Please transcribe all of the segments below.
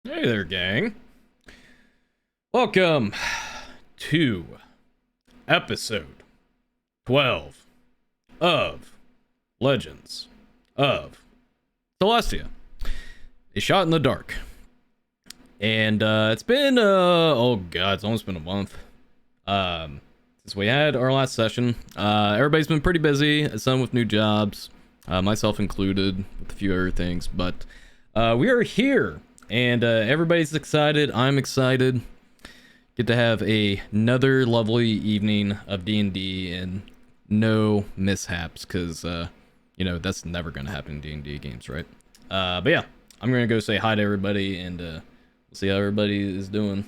Hey there, gang. Welcome to episode 12 of Legends of Celestia. A shot in the dark. And it's been it's almost been a month since we had our last session. Everybody's been pretty busy, some with new jobs, myself included, with a few other things, but we are here. And everybody's excited. I'm excited. Get to have another lovely evening of D&D and no mishaps, because that's never going to happen in D&D games, right? But yeah, I'm going to go say hi to everybody, and we'll see how everybody is doing.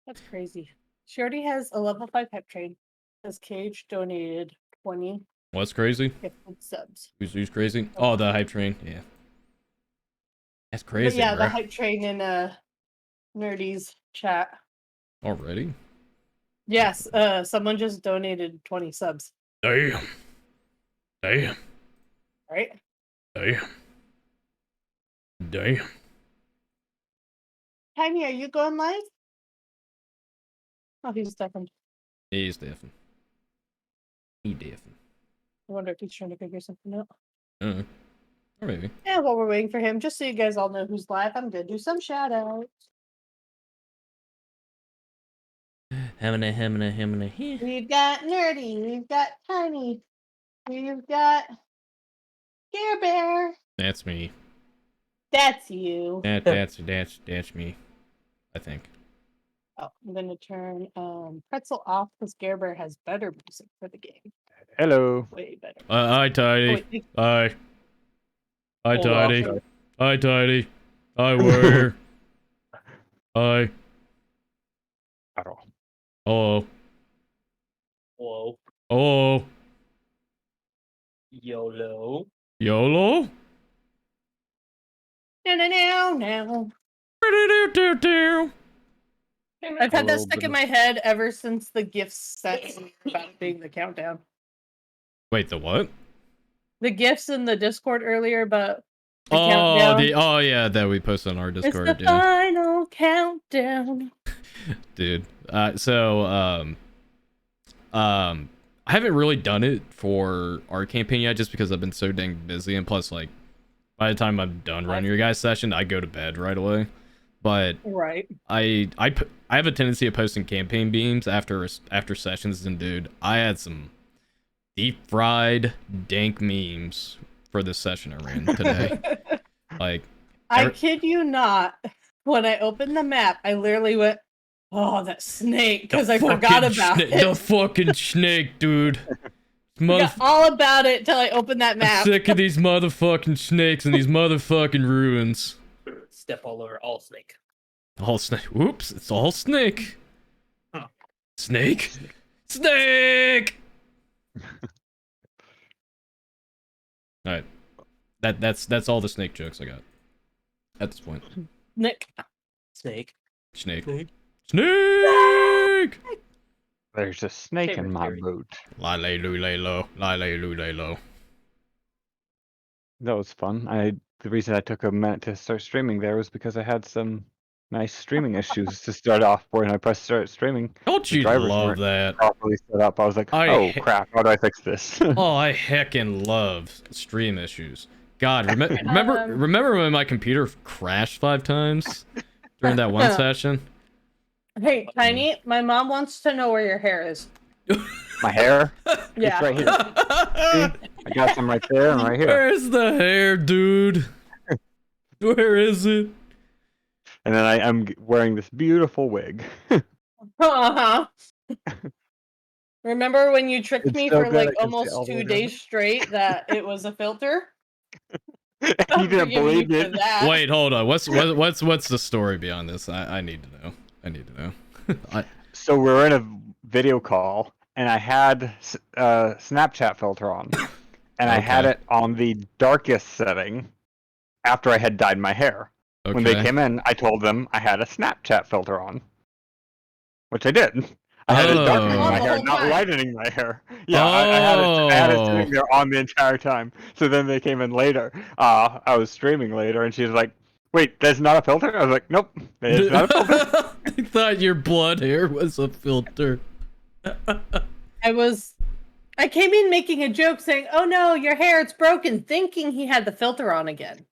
That's crazy. She already has a level 5 hype train. As Cage donated 20 What's crazy? gifted subs. Who's crazy? Oh, the hype train. Yeah. That's crazy, But yeah, bro. the hype train in Nerdy's chat. Already? Yes, someone just donated 20 subs. Damn. Right? Damn. Tiny, are you going live? Oh, he's deafened. He's deafened. He deafened. I wonder if he's trying to figure something out. Or maybe. Yeah, while we're waiting for him, just so you guys all know who's live, I'm gonna do some shout outs. We've got Nerdy, we've got Tiny, we've got Care Bear. That's me. That's you. That's me. I think. Oh, I'm gonna turn Pretzel off because Care Bear has better music for the game. Hello. Way better. Hi, Tidy. Hi. Hi, Tidy. Hi, Tidy. Hi, Warrior. Hi. Hello. Hello. Hello. YOLO. YOLO? No. Do-do-do-do-do. I've had that stuck in my head ever since the gifts set about being the countdown. Wait, the what? The gifts in the Discord earlier, but the countdown. Yeah, that we posted on our Discord. It's the final countdown. Dude, I haven't really done it for our campaign yet, just because I've been so dang busy, and plus, like, by the time I'm done running your guys' session, I go to bed right away. But right, I have a tendency of posting campaign beams after sessions, and dude, I had some deep fried dank memes for this session I ran today. Like, I kid you not, when I opened the map, I literally went, "Oh, that snake," because I forgot about it. The fucking snake, dude. Forgot all about it till I opened that map. I'm sick of these motherfucking snakes and these motherfucking ruins. Step all over all snake. All snake. Whoops, it's all snake. Huh. Snake. Snake. All right. That's all the snake jokes I got at this point. Nick. Snake. Snake. Snake. There's a snake Favorite in my theory. boot. Lay low. That was fun. The reason I took a minute to start streaming there was because I had some nice streaming issues to start off when I pressed start streaming. Don't you love that? Properly set up. I was like, oh crap, how do I fix this? Oh, I heckin' love stream issues. God, remember when my computer crashed 5 times during that one session? Hey, Tiny, my mom wants to know where your hair is. My hair? Yeah. It's right here. See? I got some right there and right here. Where's the hair, dude? Where is it? And then I'm wearing this beautiful wig. Uh-huh. Remember when you tricked It's me so for good, like I can see almost all the 2 way days down. straight that it was a filter? You didn't believe it. Wait, hold on. What's the story beyond this? I need to know. So we're in a video call, and I had Snapchat filter on, and I had it on the darkest setting after I had dyed my hair. Okay. When they came in, I told them I had a Snapchat filter on, which I did. I had it darkening my hair, not lightening my hair. Yeah, I had it sitting there on the entire time. So then they came in later. I was streaming later, and she's like, Wait, that's not a filter? I was like, nope, it's not a filter. I thought your blood hair was a filter. I came in making a joke saying, "Oh no, your hair, it's broken," thinking he had the filter on again.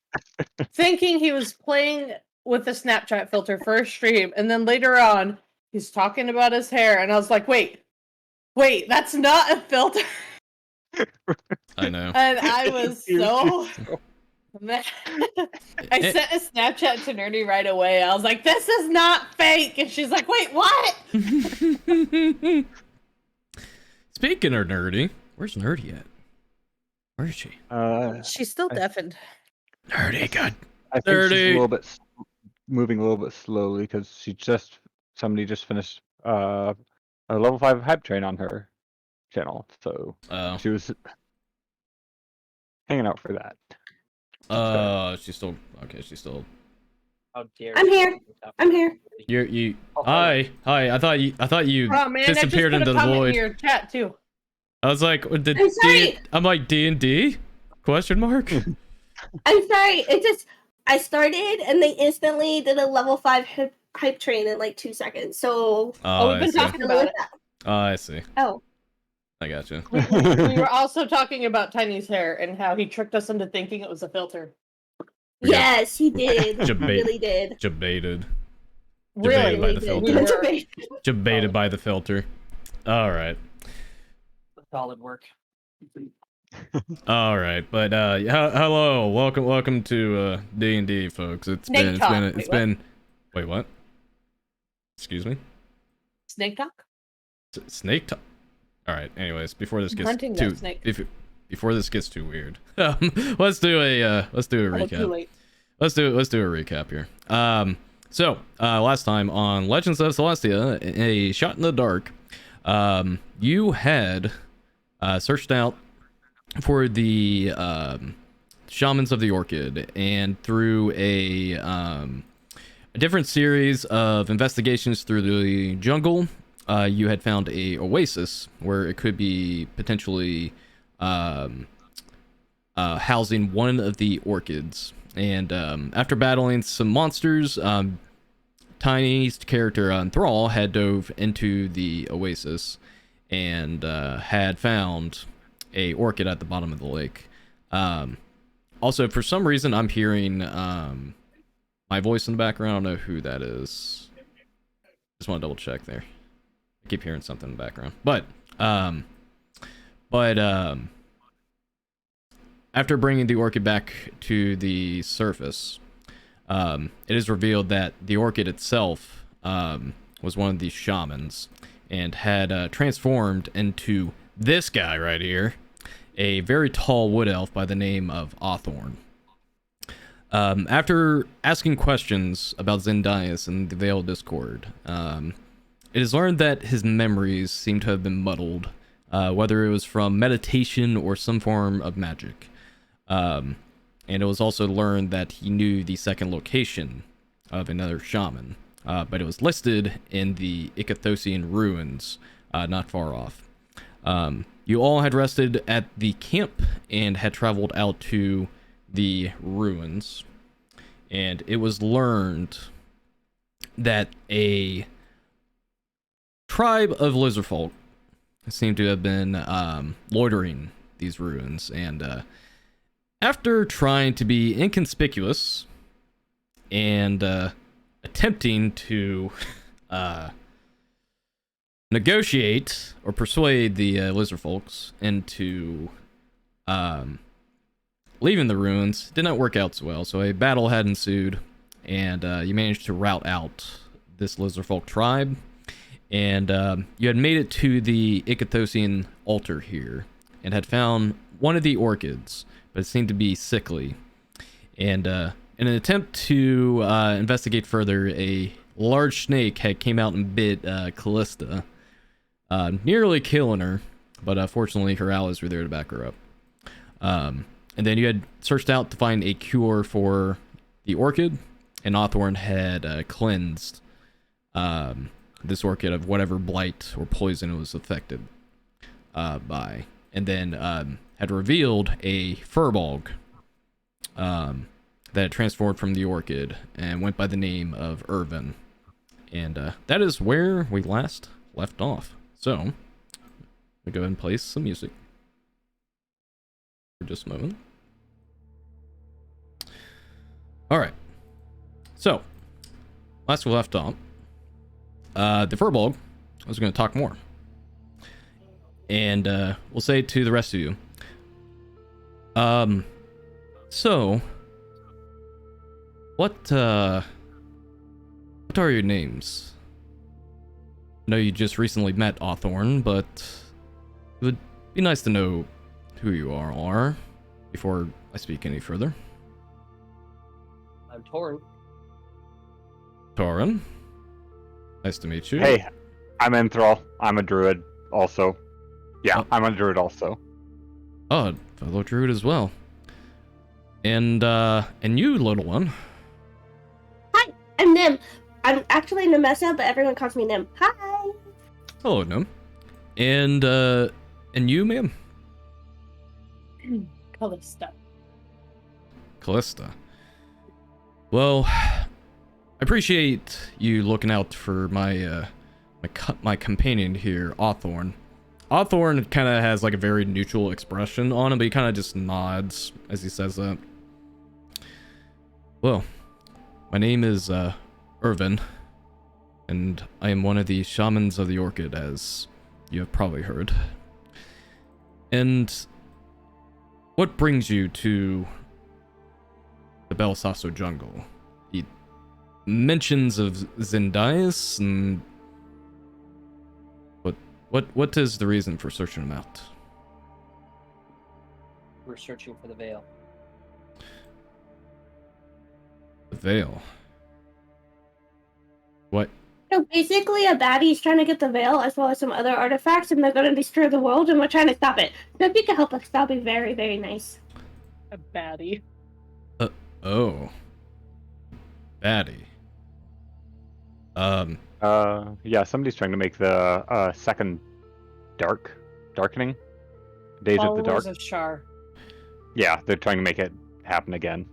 Thinking he was playing with the Snapchat filter for a stream, and then later on, he's talking about his hair, and I was like, wait, that's not a filter. I know. And I was so mad. I sent a Snapchat to Nerdy right away. I was like, this is not fake. And she's like, wait, what? Speaking of Nerdy, where's Nerdy at? Where is she? She's still deafened. Nerdy, God. I think she's a little bit moving a little bit slowly because somebody just finished a level 5 hype train on her channel, so she was hanging out for that. She's still okay. She's still. How dare I'm here. I'm here. You. Hi. I thought you Oh man, disappeared I just into put a the comment void. in your chat too. I was like, did I'm sorry. I'm like D&D? Question mark. I'm sorry. It just I started and they instantly did a level 5 hype train in like 2 seconds. So Oh, we've I been see. talking about it. Oh, I see. Oh, I got you. We were also talking about Tiny's hair and how he tricked us into thinking it was a filter. We got yes, he did. He Jebait- really did. Debated. Really? by the He filter. We did. were- Debated by the filter. All right. Solid work. All right. But hello. Welcome to D&D, folks. It's Snake talk. been Wait, what? Excuse me? Snake talk? Snake talk. All right. Anyways, before this gets Hunting too that snake. before this gets too weird, let's do a Oh, too recap. late. Let's do a recap here. So last time on Legends of Celestia, a shot in the dark, you had searched out for the shamans of the Orchid, and through a different series of investigations through the jungle, you had found a oasis where it could be potentially housing one of the orchids. And after battling some monsters, Tiny's character Thrall had dove into the oasis and had found a orchid at the bottom of the lake. Also, for some reason, I'm hearing my voice in the background. I don't know who that is. Just want to double check there. I keep hearing something in the background. But after bringing the orchid back to the surface, it is revealed that the orchid itself was one of these shamans and had transformed into this guy right here, a very tall wood elf by the name of Awthorn. After asking questions about Zendias and the Veiled Discord, it is learned that his memories seem to have been muddled, whether it was from meditation or some form of magic. And it was also learned that he knew the second location of another shaman, but it was listed in the Ikathosian ruins, not far off. You all had rested at the camp and had traveled out to the ruins, and it was learned that a tribe of lizardfolk seemed to have been loitering these ruins, and after trying to be inconspicuous and attempting to negotiate or persuade the lizard folks into leaving the ruins, did not work out so well. So a battle had ensued, and you managed to rout out this lizard folk tribe, and you had made it to the Ikathosian altar here and had found one of the orchids, but it seemed to be sickly. And in an attempt to investigate further, a large snake had came out and bit Callista, nearly killing her, but fortunately her allies were there to back her up. And then you had searched out to find a cure for the orchid, and Awthorn had cleansed this orchid of whatever blight or poison it was affected by, and then had revealed a furbog that transformed from the orchid and went by the name of Irvin. And that is where we last left off. So, we go ahead and play some music for just a moment. Alright. So, last we left off, the Furbolg was going to talk more. And we'll say to the rest of you, so, what are your names? I know you just recently met Hawthorne, but it would be nice to know who you are before I speak any further. I'm Torn. Torin, nice to meet you. Hey, I'm Enthrall. I'm a druid also. Yeah, Oh. I'm a druid also. Oh, fellow druid as well. And you, little one. I'm Nim. I'm actually Nemessa, but everyone calls me Nim. Hi. Hello, Nim. And you, ma'am? Callista. Callista. Well, I appreciate you looking out for my my companion here, Hawthorne. Hawthorne kind of has like a very neutral expression on him, but he kind of just nods as he says that. Well, my name is Irvin, and I am one of the shamans of the Orchid, as you have probably heard. And what brings you to the Belsasso jungle? He mentions of Zendias, and what is the reason for searching him out? We're searching for the veil. The veil. What? So basically, a baddie's trying to get the veil as well as some other artifacts, and they're going to destroy the world, and we're trying to stop it. So if you could help us, that'll be very, very nice. A baddie. Oh. Baddie. Yeah, somebody's trying to make the second darkening. Days of the Dark. Followers of Shar. Yeah, they're trying to make it happen again.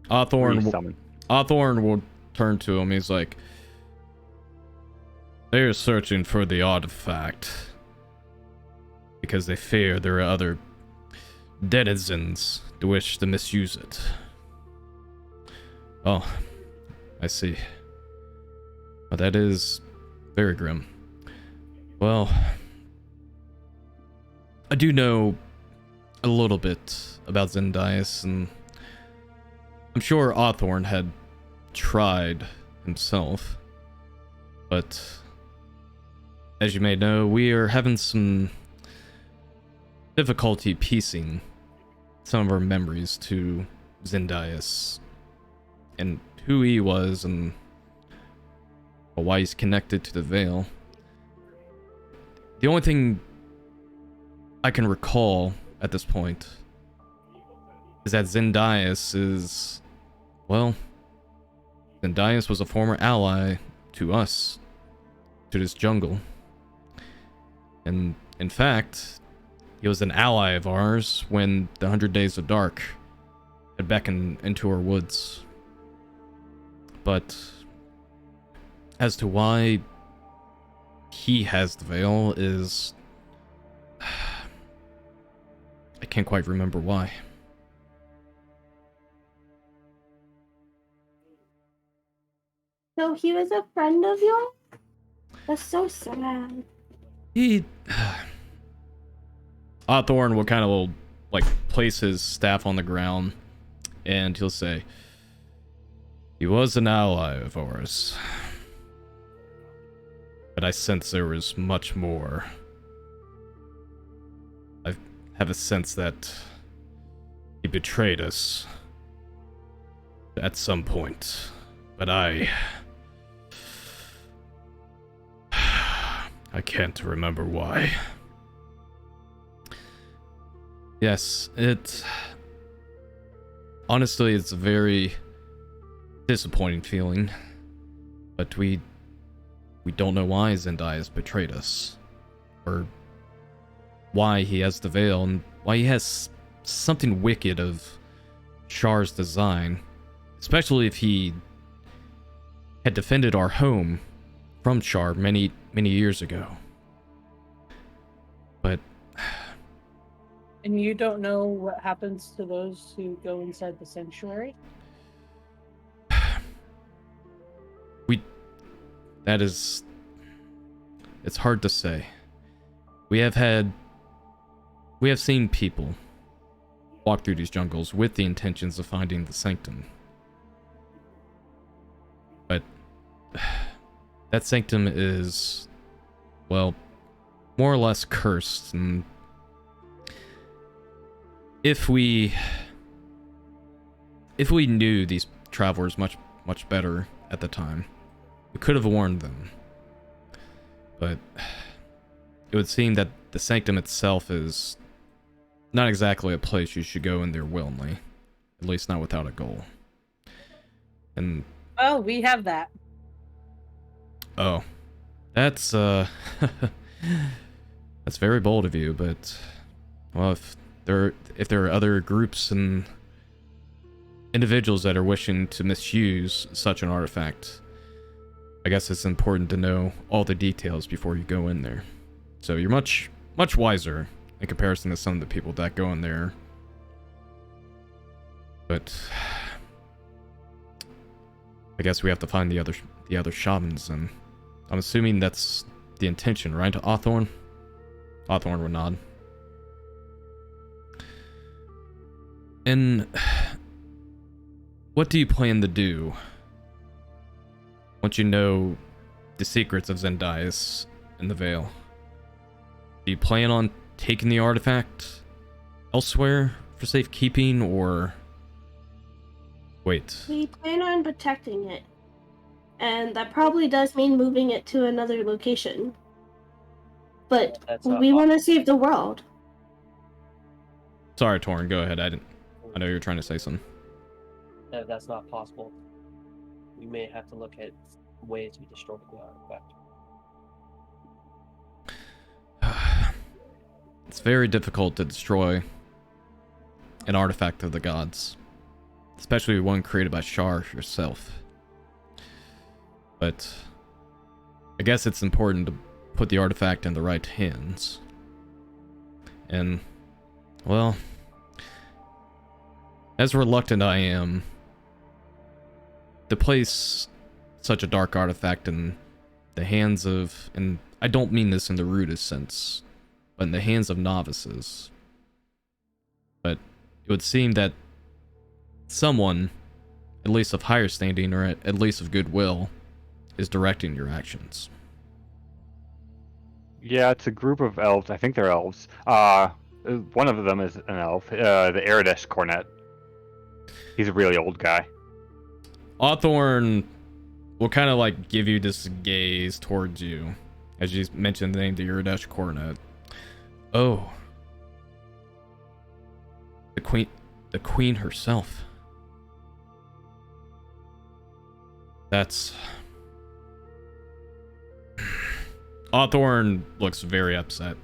Hawthorne Resummon. will turn to him. He's like, they are searching for the artifact because they fear there are other denizens to wish to misuse it. Oh, I see. Well, that is very grim. Well, I do know a little bit about Zendias, and I'm sure Hawthorne had tried himself, but as you may know, we are having some difficulty piecing some of our memories to Zendias and who he was and why he's connected to the veil. The only thing I can recall at this point is that Zendias is, well, Zendias was a former ally to us, to this jungle. And in fact, he was an ally of ours when the 100 Days of Dark had beckoned into our woods. But as to why he has the veil is, I can't quite remember why. So he was a friend of yours? That's so sad. He... Hawthorne will kind of like place his staff on the ground and he'll say, he was an ally of ours, but I sense there was much more. I have a sense that he betrayed us at some point, but I can't remember why. Yes, honestly, it's a very disappointing feeling, but we don't know why Zendias betrayed us, or why he has the veil, and why he has something wicked of Shar's design. especially if he had defended our home from Shar many years ago. But And you don't know what happens to those who go inside the sanctuary? It's hard to say. We have seen people walk through these jungles with the intentions of finding the sanctum. But that sanctum is, well, more or less cursed, and if we knew these travelers much better at the time, we could have warned them. But it would seem that the sanctum itself is not exactly a place you should go in there willingly, at least not without a goal. And Oh, we have that. oh, that's that's very bold of you, but well, if there are other groups and individuals that are wishing to misuse such an artifact, I guess it's important to know all the details before you go in there. So you're much wiser in comparison to some of the people that go in there. But I guess we have to find the other shamans, and I'm assuming that's the intention, right? Hawthorne? Hawthorne would nod. And what do you plan to do once you know the secrets of Zendias and the Veil? Do you plan on taking the artifact elsewhere for safekeeping, or wait? We plan on protecting it, and that probably does mean moving it to another location. But That's not we want to possible. save the world. Sorry, Torrin, go ahead. I know you were trying to say something. No, that's not possible. We may have to look at ways to destroy the artifact. It's very difficult to destroy an artifact of the gods, especially one created by Shar yourself. But I guess it's important to put the artifact in the right hands. And, well, as reluctant I am to place such a dark artifact in the hands of, and I don't mean this in the rudest sense, but in the hands of novices. But it would seem that someone, at least of higher standing, or at least of goodwill, is directing your actions. Yeah, it's a group of elves. I think they're elves. One of them is an elf, the Iridesh Coronet. He's a really old guy. Hawthorne will kind of like give you this gaze towards you as you mentioned the name, the Iridesh Coronet. Oh, the queen herself. That's... Hawthorne looks very upset,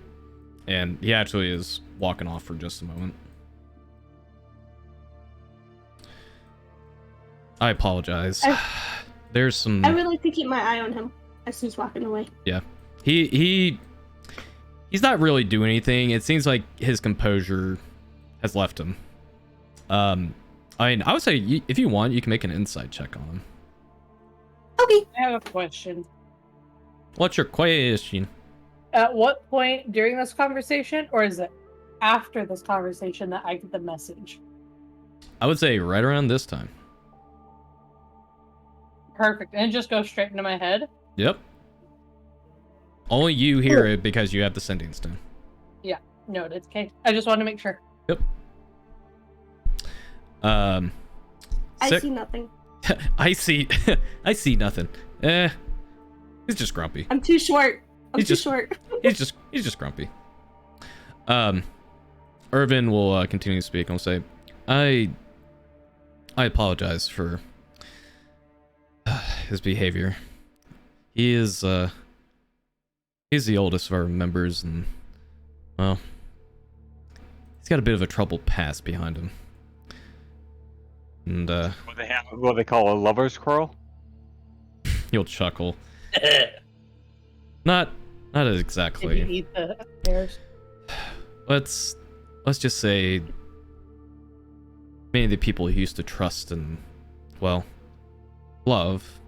and he actually is walking off for just a moment. I apologize. There's some... I would like to keep my eye on him as he's walking away. Yeah. He's not really doing anything. It seems like his composure has left him. I mean, I would say if you want, you can make an insight check on him. Okay. I have a question. What's your question? At what point during this conversation, or is it after this conversation, that I get the message? I would say right around this time. Perfect. And it just goes straight into my head? Yep. Only you hear it because you have the sending stone. Yeah. Noted. Okay. I just wanted to make sure. Yep. I see nothing. I see nothing. He's just grumpy. I'm too short. I'm He's too just- short. He's just grumpy. Irvin will continue to speak and will say, I apologize for his behavior. He's the oldest of our members, and well, he's got a bit of a troubled past behind him. And What they call a lover's quarrel? you'll chuckle. Not Did you exactly. eat the hairs? Let's just say many of the people he used to trust and, well, love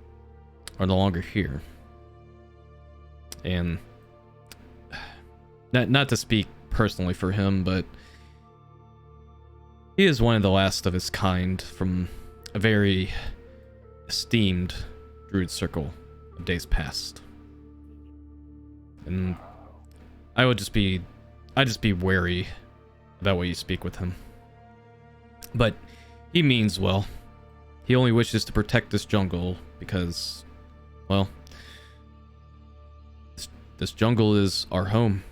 are no longer here. And not to speak personally for him, but he is one of the last of his kind from a very esteemed druid circle of days past. And I'd just be wary about what you speak with him. But he means well. He only wishes to protect this jungle because, well, this jungle is our home.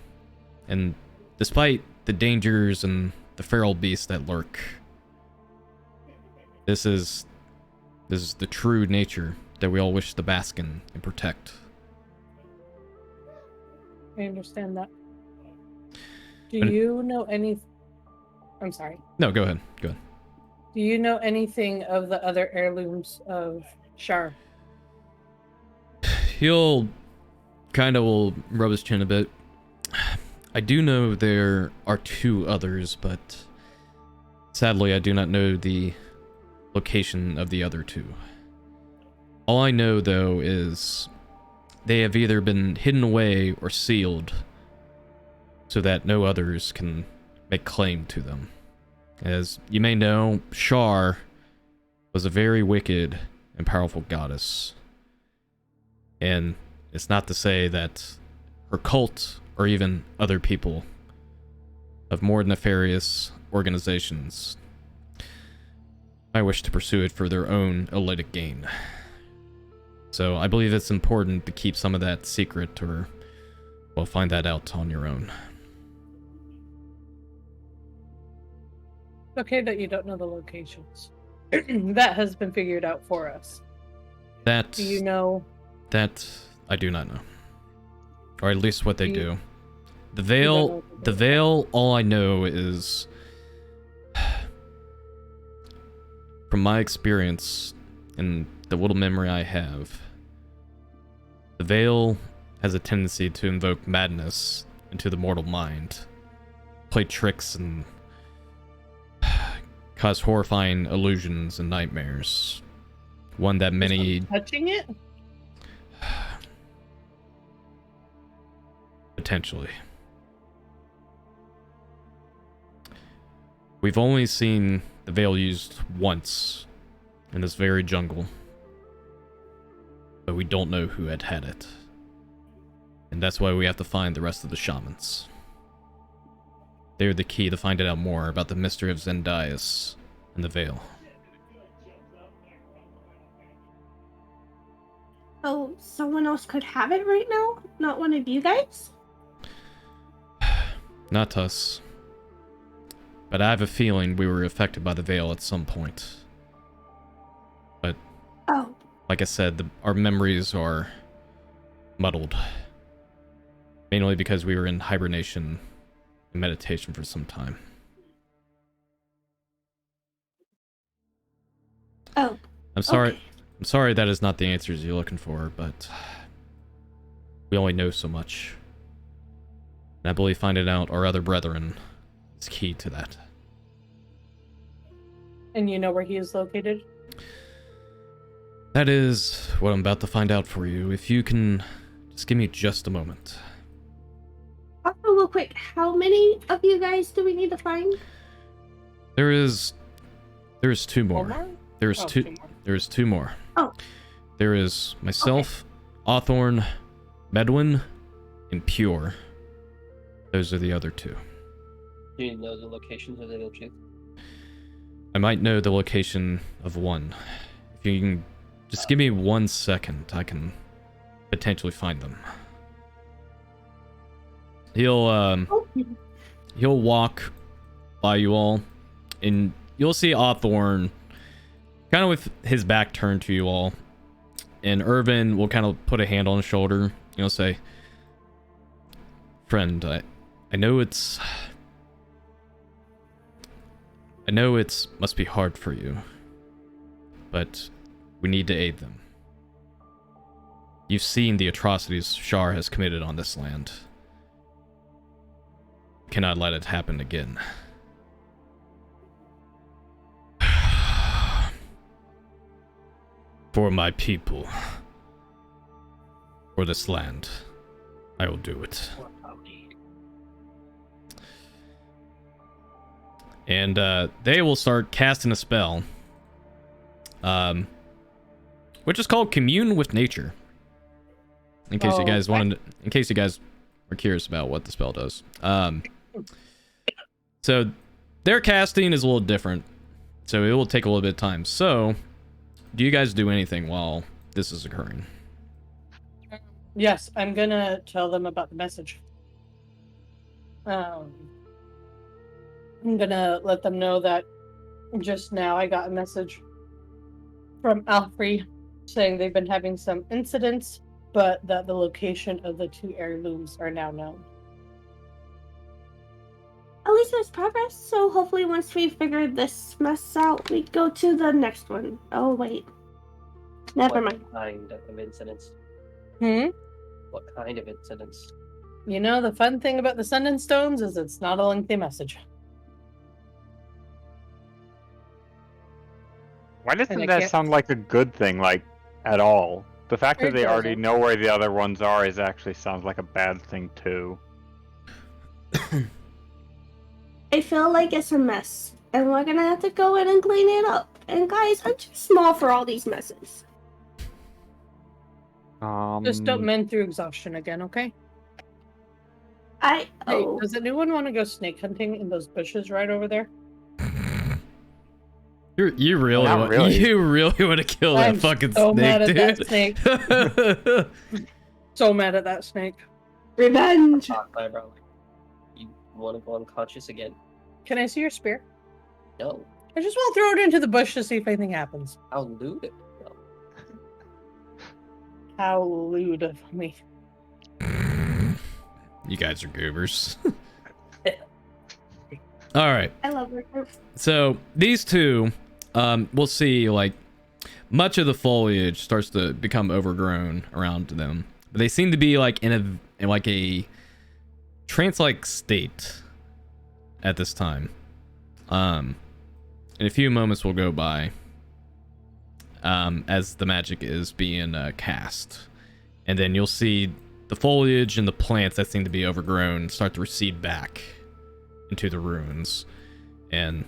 And despite the dangers and the feral beasts that lurk, this is the true nature that we all wish to bask in and protect. I understand that. Do And- you know any? I'm sorry. No, go ahead. Do you know anything of the other heirlooms of Shar? He'll will rub his chin a bit. I do know there are 2 others, but sadly I do not know the location of the other 2. All I know, though, is they have either been hidden away or sealed so that no others can make claim to them. As you may know, Shar was a very wicked and powerful goddess. And it's not to say that her cult or even other people of more nefarious organizations might wish to pursue it for their own illicit gain. So I believe it's important to keep some of that secret, or, well, find that out on your own. It's okay that you don't know the locations. That has been figured out for us. That Do you know? That I do not know. Or at least what they You- do. The don't veil, know what they the do. veil, all I know is from my experience and the little memory I have, the veil has a tendency to invoke madness into the mortal mind, play tricks and cause horrifying illusions and nightmares. One that many Touching it? potentially. We've only seen the veil used once in this very jungle, but we don't know who had it. And that's why we have to find the rest of the shamans. They're the key to finding out more about the mystery of Zendias and the veil. Oh, someone else could have it right now? Not one of you guys? Not us. But I have a feeling we were affected by the veil at some point. But, Oh, like I said, our memories are muddled. Mainly because we were in hibernation and meditation for some time. oh, I'm sorry. okay. I'm sorry that is not the answers you're looking for, but we only know so much. And I believe finding out our other brethren is key to that. And you know where he is located? That is what I'm about to find out for you. If you can just give me just a moment. Also, real quick, how many of you guys do we need to find? There's 2 more. Omar? There's Oh, two. two more. There's 2 more. Oh. There is myself, Awthorn, Medwin, and Pure. Those are the other 2. Do you know the locations of the other 2? I might know the location of one. If you can just give me 1 second, I can potentially find them. He'll walk by you all, and you'll see Awthorn kind of with his back turned to you all, and Irvin will kind of put a hand on his shoulder, say, "Friend, I know it's must be hard for you, but we need to aid them. You've seen the atrocities Shar has committed on this land. Cannot let it happen again. For my people. For this land. I will do it. And they will start casting a spell. Which is called Commune with Nature. In case you guys wanted, in case you guys were curious about what the spell does. So their casting is a little different. So it will take a little bit of time. So, do you guys do anything while this is occurring? Yes, I'm gonna tell them about the message. I'm gonna let them know that just now I got a message from Alfrey saying they've been having some incidents, but that the location of the 2 heirlooms are now known. At least there's progress, so hopefully once we figure this mess out, we go to the next one. Oh, wait. Never mind. What kind of incidents? What kind of incidents? You know, the fun thing about the Sun and Stones is it's not a lengthy message. Why doesn't And I that can't- sound like a good thing, like, at all? The fact that It they already doesn't. know where the other ones are is actually sounds like a bad thing, too. I feel like it's a mess, and we're gonna have to go in and clean it up. And guys, I'm too small for all these messes. Just don't mend through exhaustion again, okay? Hey, Oh. does anyone want to go snake hunting in those bushes right over there? You really Not want really. you really want to kill that I'm fucking so snake, mad at dude. that snake. So mad at that snake. Revenge! Eyebrow. You want to go unconscious again? Can I see your spear? No. I just want to throw it into the bush to see if anything happens. I'll loot it. No. How lewd of me. You guys are goobers. All right. I love her. So these two, we'll see like much of the foliage starts to become overgrown around them. But they seem to be like in a trance-like state at this time. And a few moments will go by as the magic is being cast, and then you'll see the foliage and the plants that seem to be overgrown start to recede back into the ruins, and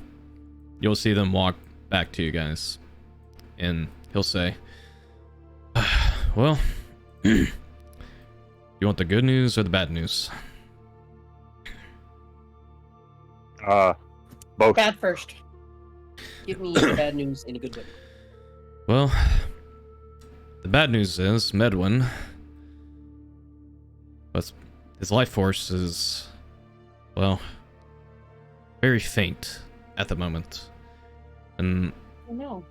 you'll see them walk back to you guys, and he'll say, well, you want the good news or the bad news? Both. Bad first. Give me the bad news in a good way. Well, the bad news is Medwin, his life force is, well, very faint at the moment. And Oh, no.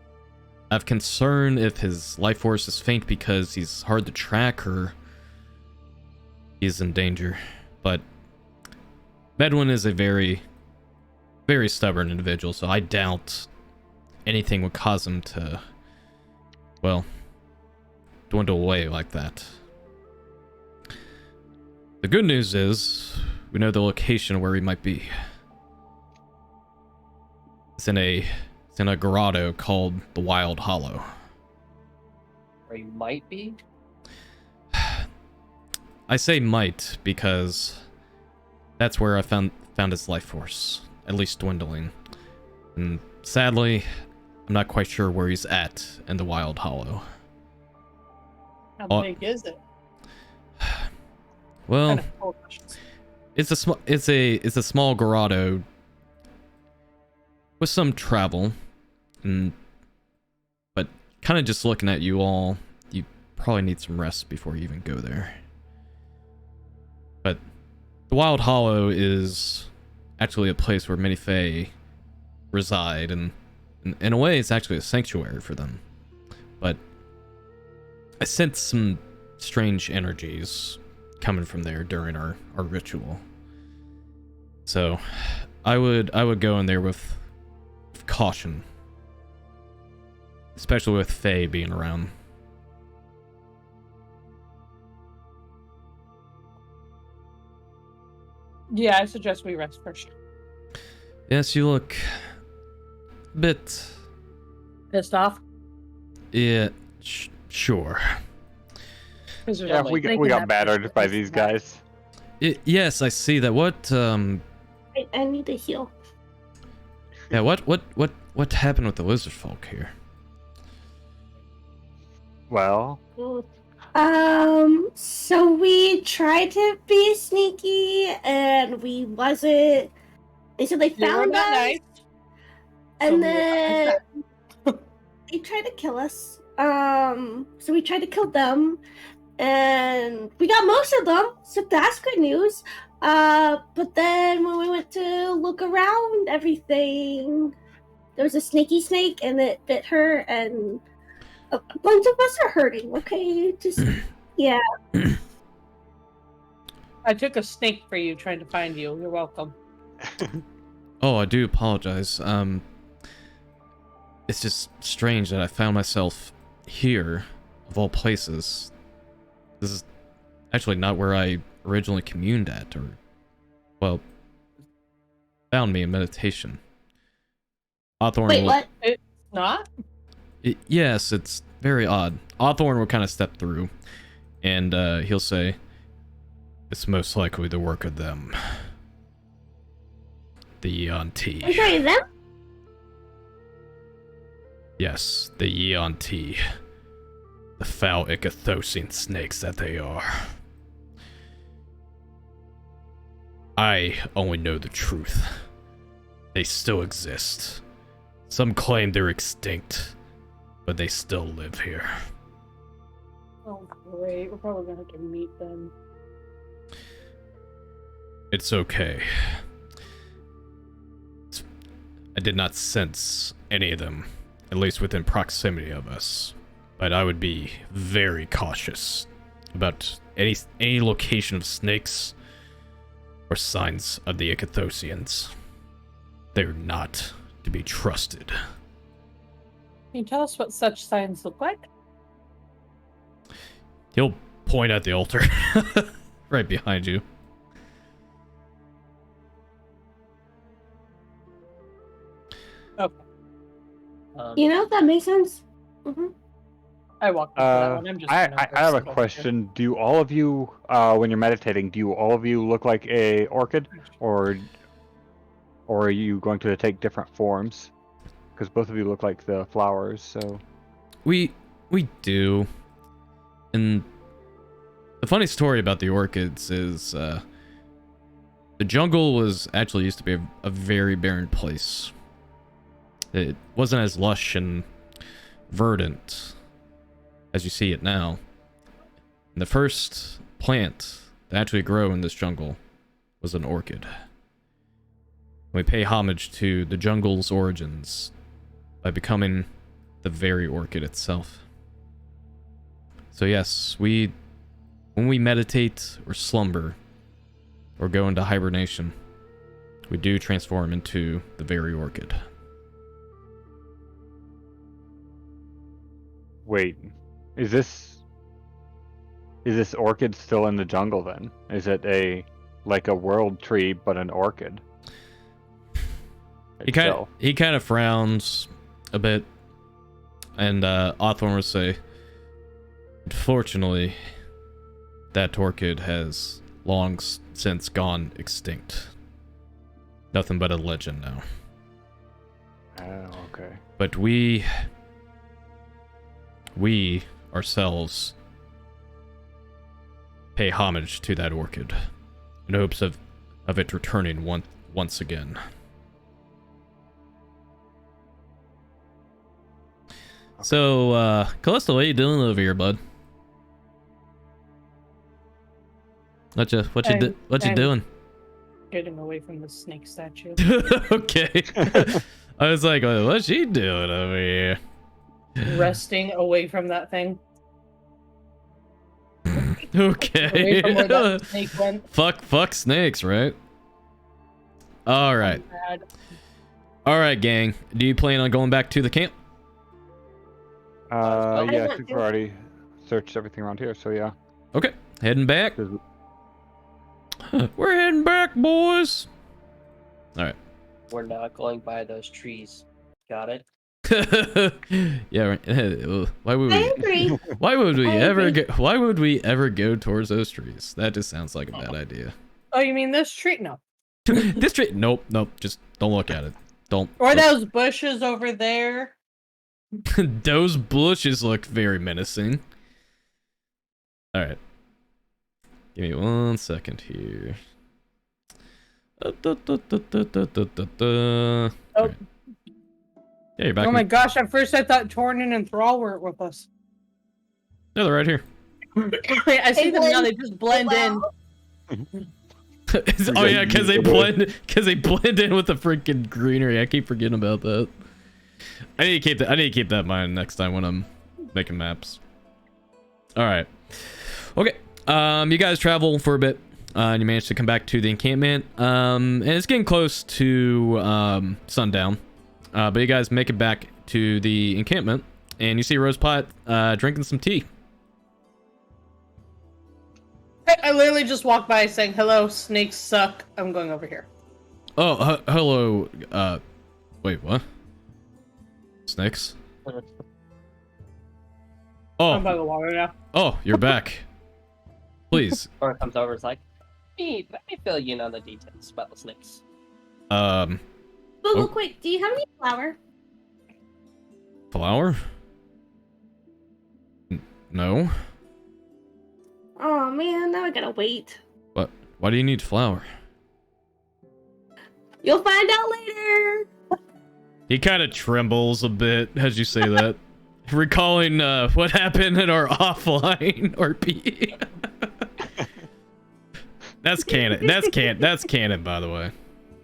I have concern if his life force is faint because he's hard to track or he's in danger. But Medwin is a very, very stubborn individual, so I doubt anything would cause him to, well, dwindle away like that. The good news is we know the location where he might be. It's in a grotto called the Wild Hollow. Or you might be? I say might because that's where I found his life force, at least dwindling. And sadly, I'm not quite sure where he's at in the Wild Hollow. How Oh. big is it? Well, Kind of full of questions. it's a small grotto with some travel, but kind of just looking at you all, you probably need some rest before you even go there. But the Wild Hollow is actually a place where many Fae reside, and in a way it's actually a sanctuary for them. But I sense some strange energies coming from there during our ritual. So I would go in there with caution. especially with Faye being around. Yeah, I suggest we rest first. Yes, you look a bit... Pissed off? Yeah, sure. Yeah, we got battered by these guys. Yes, I see that. What, I need to heal. Yeah, what happened with the lizard folk here? Well, So we tried to be sneaky, and we wasn't. And so they found us, nice. and So then they tried to kill us. So we tried to kill them, and we got most of them, so that's good news. But then when we went to look around everything, there was a snaky snake, and it bit her, and a bunch of us are hurting. Okay, just yeah. I took a snake for you trying to find you. You're welcome. Oh, I do apologize. It's just strange that I found myself here, of all places. This is actually not where I originally communed at, or, well, found me in meditation. Hawthorne Wait, what? It's not? Yes, it's very odd. Hawthorne will kind of step through, and he'll say, "It's most likely the work of them. The Eonti." I'm sorry, them? Yes, the Eonti. The foul Ichthosian snakes that they are. I only know the truth. They still exist. Some claim they're extinct, but they still live here. Oh, great. We're probably gonna have to meet them. It's okay. I did not sense any of them, at least within proximity of us. But I would be very cautious about any location of snakes or signs of the Ichthosians. They're not to be trusted. Can you tell us what such signs look like? He'll point at the altar right behind you. Okay. You know, that makes sense. Mm-hmm. I walked into that one. I'm just I have a question. Do all of you, when you're meditating, do all of you look like a orchid, or are you going to take different forms? Because both of you look like the flowers. So We do. And the funny story about the orchids is the jungle was actually used to be a very barren place. It wasn't as lush and verdant as you see it now. And the first plant to actually grow in this jungle was an orchid. We pay homage to the jungle's origins by becoming the very orchid itself. So yes, when we meditate or slumber or go into hibernation, we do transform into the very orchid. wait, is this orchid still in the jungle then? Is it like a world tree but an orchid? He kind of frowns a bit, and Hawthorne will say, "Unfortunately, that orchid has long since gone extinct. Nothing but a legend now. Oh, okay. But we ourselves pay homage to that orchid in hopes of it returning once again." So, Callisto, what you doing over here, bud? What you doing? Getting away from the snake statue. Okay. I was like, what's she doing over here? Resting away from that thing. Okay. Away from where that snake went. Fuck snakes, right? All right. Bad. All right, gang. Do you plan on going back to the camp? Yeah, I want think to. we're already searched everything around here, so yeah. Okay, heading back. 'Cause We're heading back, boys. All right. We're not going by those trees. Got it? Yeah. Right. Why would I we? agree. Why would we I ever agree. go? Why would we ever go towards those trees? That just sounds like a bad idea. Oh, you mean this tree? No. This tree? Nope. Just don't look at it. Don't. Or those bushes over there. Those bushes look very menacing. All right. Give me 1 second here. Oh. Alright. Yeah, you're back. Oh my here. gosh! At first I thought Tornin and Thrall were with us. Yeah, they're right here. I see them now. They just blend in. Oh yeah, because they blend in with the freaking greenery. I keep forgetting about that. I need to keep that in mind next time when I'm making maps. All right. Okay. You guys travel for a bit, and you manage to come back to the encampment. And it's getting close to sundown. But you guys make it back to the encampment, and you see Rosepot drinking some tea. I literally just walked by saying, "Hello, snakes suck. I'm going over here." Oh, hello. Wait, what? Snakes? I'm Oh, by the water now. oh, you're back. Please. Or comes over, it's like, hey, let me fill you in on the details about the snakes. But Oh. real quick, do you have any flour? Flour? No. Oh man, now I gotta wait. What? Why do you need flour? You'll find out later. He kind of trembles a bit as you say that, recalling what happened in our offline RP. That's canon. That's canon, by the way.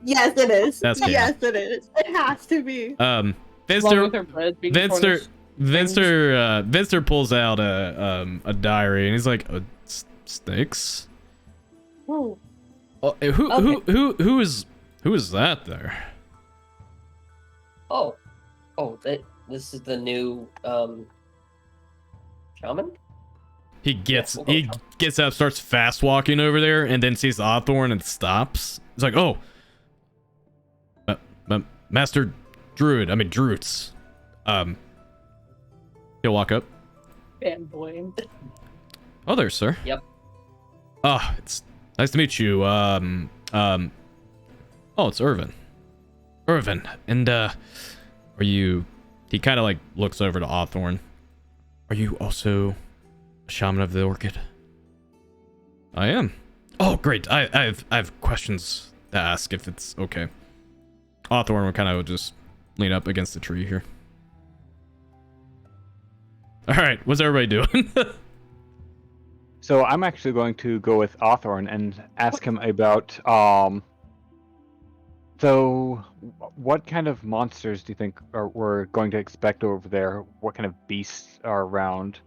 Yes, it is. That's canon. Yes, it is. It has to be. Along with her bread being Vinster pulls out a diary and he's like, snakes? Oh. Oh, who is that there? Oh, this is the new shaman. He gets up, starts fast walking over there, and then sees Hawthorne and stops. He's like, "Oh, Master Druids." He'll walk up. fanboy. Oh, there, sir. Yep. Oh, it's nice to meet you. Oh, it's Irvin. And are you? He kind of like looks over to Hawthorne. Are you also a shaman of the orchid? I am. Oh, great. I have questions to ask if it's okay. Hawthorne will kind of just lean up against the tree here. All right, what's everybody doing? So I'm actually going to go with Hawthorne and ask him about so what kind of monsters do you think we're going to expect over there? What kind of beasts are around?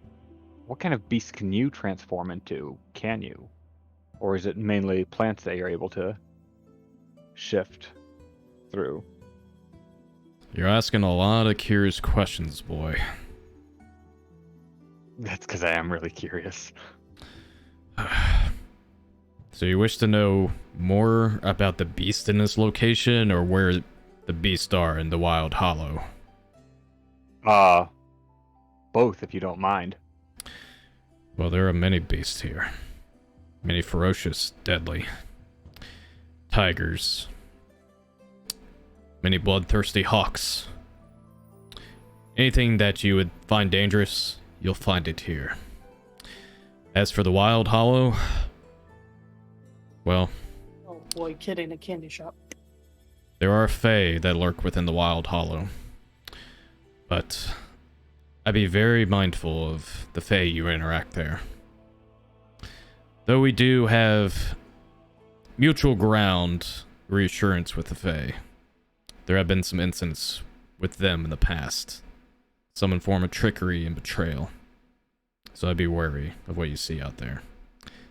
What kind of beasts can you transform into? Can you? Or is it mainly plants that you're able to shift through? You're asking a lot of curious questions, boy. That's because I am really curious. So you wish to know more about the beast in this location, or where the beasts are in the Wild Hollow? Both, if you don't mind. Well, there are many beasts here. Many ferocious, deadly. Tigers. Many bloodthirsty hawks. Anything that you would find dangerous, you'll find it here. As for the Wild Hollow, well, Oh boy, kid in a candy shop. there are fae that lurk within the Wild Hollow. But I'd be very mindful of the fae you interact there. Though we do have mutual ground reassurance with the fae, there have been some incidents with them in the past. Some in form of trickery and betrayal. So I'd be wary of what you see out there.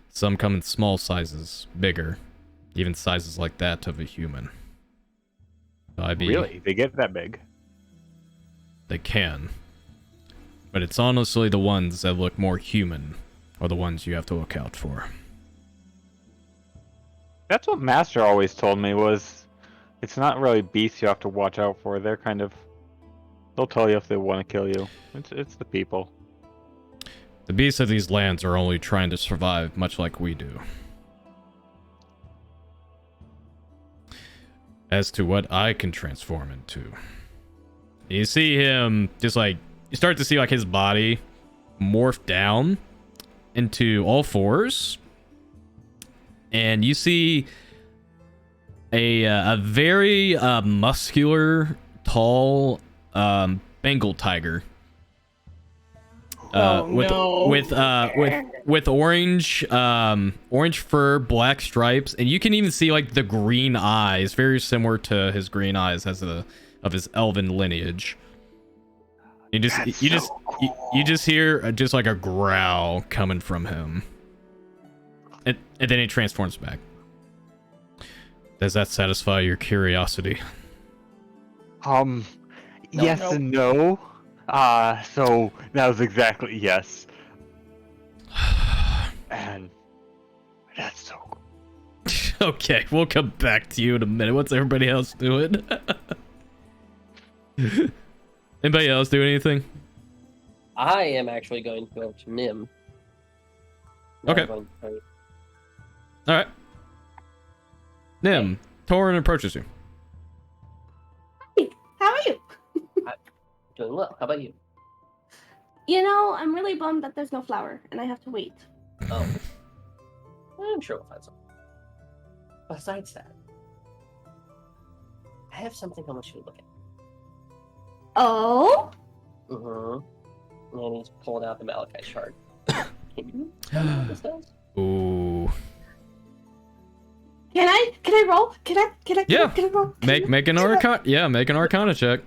Some come in small sizes, bigger, even sizes like that of a human. So I'd be... Really? They get that big? They can. But it's honestly the ones that look more human are the ones you have to look out for. That's what Master always told me was, it's not really beasts you have to watch out for. They're kind of, they'll tell you if they want to kill you. It's the people. The beasts of these lands are only trying to survive, much like we do. As to what I can transform into. You see him just like, you start to see like his body morph down into all fours. And you see a very muscular, tall Bengal tiger. With orange fur, black stripes, and you can even see like the green eyes, very similar to his green eyes as of his elven lineage. You just hear just like a growl coming from him, and then he transforms back. Does that satisfy your curiosity? Yes no. and no. So that was exactly yes. And that's so cool. Okay, we'll come back to you in a minute. What's everybody else doing? Anybody else do anything? I am actually going to go to Nim. Okay. All right. Nim, Torin approaches you. Hey, how are you? Doing well. How about you? You know, I'm really bummed that there's no flour and I have to wait. Oh. I'm sure we'll find something. Besides that, I have something I want you to look at. Oh? Mm-hmm. And he's pulling out the Malachite shard. Can you tell me what this does? Ooh. Can I roll? Can I Yeah. roll? Make an arcana. Yeah, make an arcana check.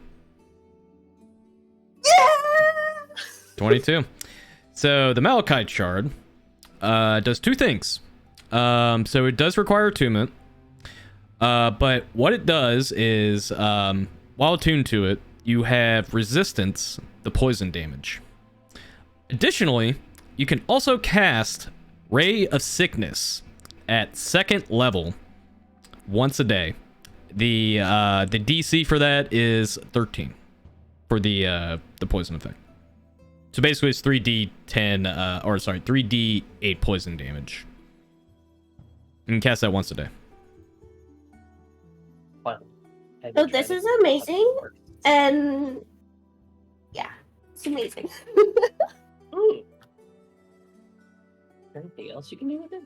Yeah! 22. So the Malachite shard does two things. So it does require attunement. But what it does is, while attuned to it, you have resistance to poison damage. Additionally, you can also cast Ray of Sickness at 2nd level once a day. The DC for that is 13 for the poison effect. So basically it's 3d10 or sorry, 3d8 poison damage. You can cast that once a day. Fine. So this is amazing, and yeah, it's amazing. Anything else you can do with it?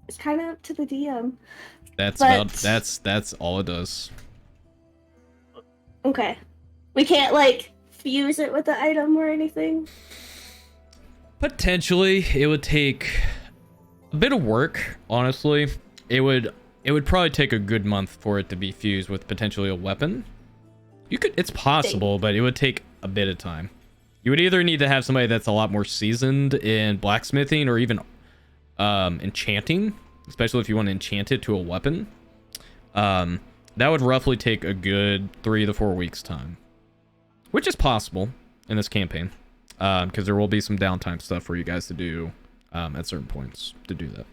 It's kind of up to the DM. That's But- about that's all it does. Okay, we can't like fuse it with the item or anything. Potentially, it would take a bit of work, honestly. It would probably take a good month for it to be fused with potentially a weapon. It's possible, but it would take a bit of time. You would either need to have somebody that's a lot more seasoned in blacksmithing or even enchanting, especially if you want to enchant it to a weapon. That would roughly take a good 3 to 4 weeks time, which is possible in this campaign, because there will be some downtime stuff for you guys to do at certain points to do that.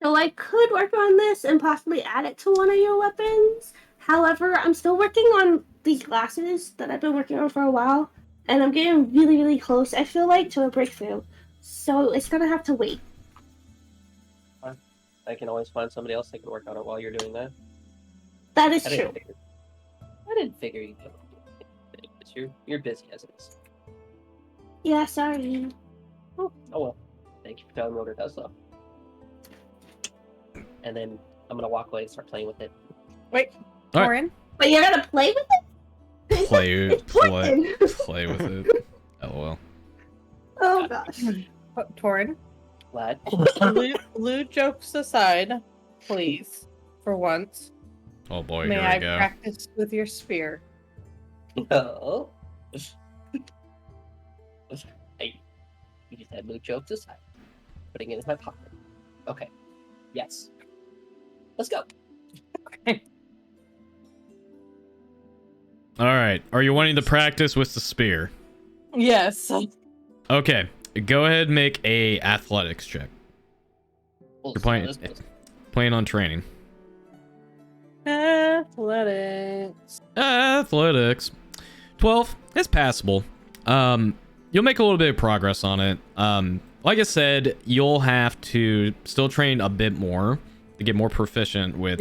So I could work on this and possibly add it to one of your weapons. However, I'm still working on these glasses that I've been working on for a while, and I'm getting really, really close, I feel like, to a breakthrough. So it's gonna have to wait. I can always find somebody else that can work on it while you're doing that. That is I true. didn't figure you'd be able to do it. Because you're busy as it is. Yeah, sorry. Oh well. Thank you for telling me what it does, though. And then I'm gonna walk away and start playing with it. Wait, All Torin? But you're gonna play with it? Play with it. LOL. Oh gosh. Torin? Lad. Lewd jokes aside, please, for once, Oh boy, may here I we go. practice with your spear? No. Hey, you just had no jokes aside. Putting it in my pocket. Okay. Yes. Let's go. All right. Are you wanting to practice with the spear? Yes. Okay. Go ahead and make a athletics check. Well, You're playing on training. Athletics. Athletics. 12. It's passable. You'll make a little bit of progress on it. Like I said, you'll have to still train a bit more to get more proficient with,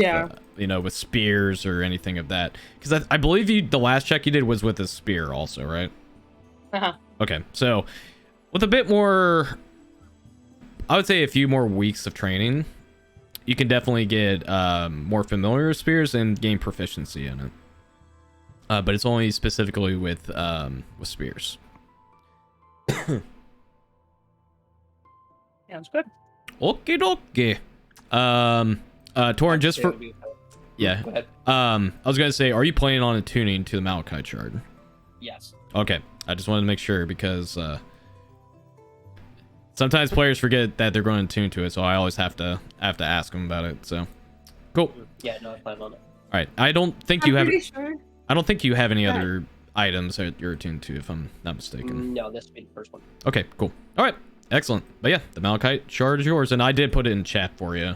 with spears or anything of that. Because I believe the last check you did was with a spear also, right? Uh-huh. Okay, so with a bit more, I would say a few more weeks of training, you can definitely get more familiar with spears and gain proficiency in it. But it's only specifically with spears. Sounds good. Okie dokie. Torin, just for... Yeah. Go ahead. I was going to say, are you planning on attuning to the Malachite shard? Yes. Okay. I just wanted to make sure because sometimes players forget that they're going to attune to it, so I always have to ask them about it. So, cool. Yeah, no, I plan on it. All right. I don't think I'm you have... pretty sure. I don't think you have any other items that you're attuned to, if I'm not mistaken. No, this will be the first one. Okay, cool. All right, excellent. But yeah, the Malachite shard is yours, and I did put it in chat for you.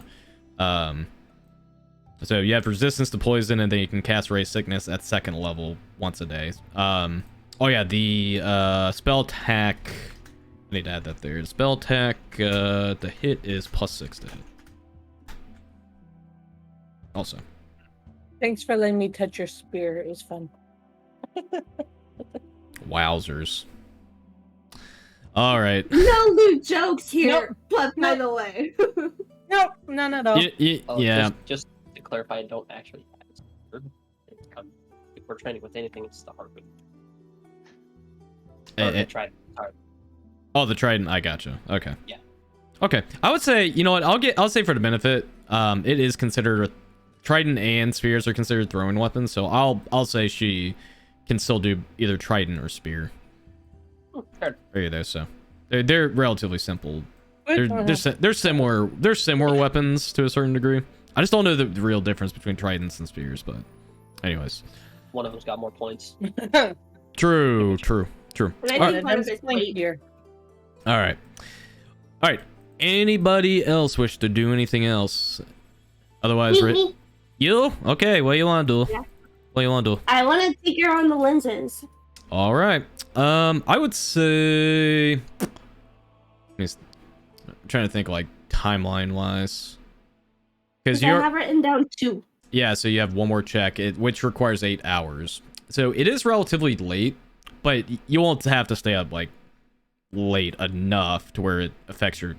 So you have resistance to poison, and then you can cast Ray Sickness at 2nd level once a day. Oh yeah, the spell attack. I need to add that there. The spell attack, the hit is +6 to hit. Also. Thanks for letting me touch your spear. It was fun. Wowzers. All right. No lewd jokes here, Nope. but by the way. Nope, none at all. Yeah. Just to clarify, I don't actually have a sword. If we're training with anything, it's the hardwood. Trident. Sorry. Oh, the trident. I gotcha. Okay. Yeah. Okay. I would say, you know what? I'll say for the benefit, it is considered trident and spears are considered throwing weapons, so I'll say she can still do either trident or spear. Fair. There you go. So they're relatively simple. Good. They're similar weapons to a certain degree. I just don't know the real difference between tridents and spears, but anyways. One of them's got more points. True. But I All think part of it's weight. here. All right. Anybody else wish to do anything else? Otherwise, Me. you? Okay, what you want to do? Yeah. What you want to do? I want to take her on the lenses. All right. I would say... I'm trying to think, like, timeline-wise. Because I you're... have written down 2. Yeah, so you have one more check, which requires 8 hours. So it is relatively late, but you won't have to stay up, like, late enough to where it affects your...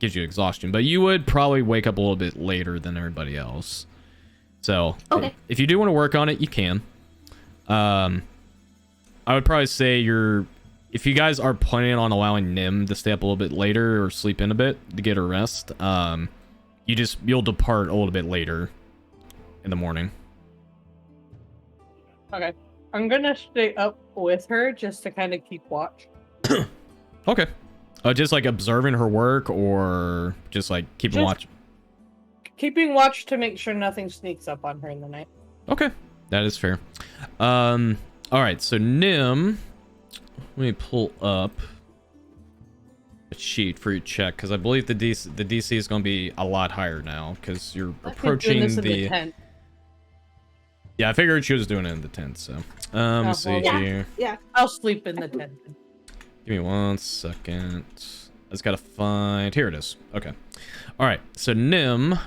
gives you exhaustion. But you would probably wake up a little bit later than everybody else. So, Okay. if you do want to work on it, you can. I would probably say if you guys are planning on allowing Nim to stay up a little bit later or sleep in a bit to get a rest, you'll depart a little bit later in the morning. Okay. I'm gonna stay up with her just to kind of keep watch. Okay. Just like observing her work or just like keeping watch? Keeping watch to make sure nothing sneaks up on her in the night. Okay. That is fair. All right, so Nim, let me pull up a sheet for your check because I believe the DC is going to be a lot higher now because you're approaching the tent. Yeah, I figured she was doing it in the tent. So, let me see here. Yeah. I'll sleep in the tent. Give me 1 second. I just gotta find. Here it is. Okay. All right. So Nim,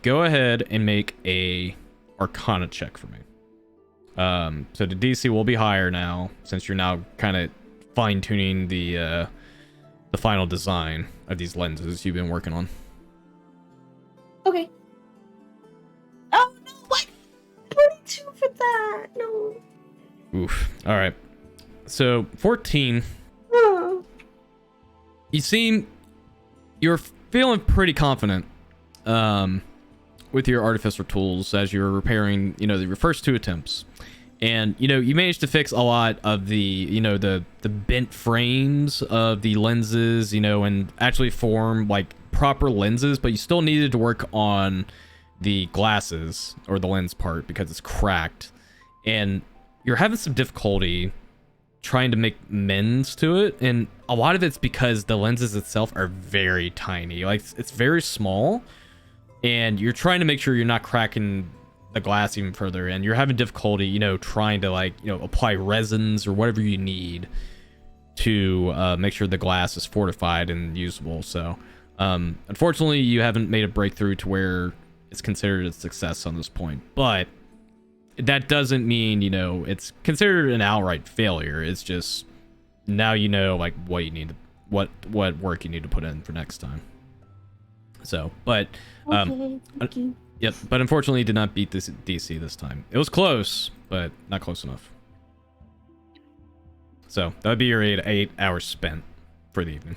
go ahead and make a Arcana check for me. So the DC will be higher now since you're now kind of fine-tuning the final design of these lenses you've been working on. Okay. Oh no! What? 22 for that. No. Oof. All right. So 14. Oh. You're feeling pretty confident with your artificer tools as you're repairing, your first 2 attempts. And, you managed to fix a lot of the, the bent frames of the lenses, and actually form like proper lenses, but you still needed to work on the glasses or the lens part because it's cracked. And you're having some difficulty trying to make mends to it, and a lot of it's because the lenses itself are very tiny. Like, it's very small, and you're trying to make sure you're not cracking the glass even further, and you're having difficulty, you know, trying to, like, you know, apply resins or whatever you need to make sure the glass is fortified and usable. So unfortunately, you haven't made a breakthrough to where it's considered a success on this point, but that doesn't mean, you know, it's considered an outright failure. It's just now you know, like, what you need to, what work you need to put in for next time. So, but Okay, thank you. yep, but unfortunately you did not beat this DC this time. It was close, but not close enough. So that would be your 8 hours spent for the evening.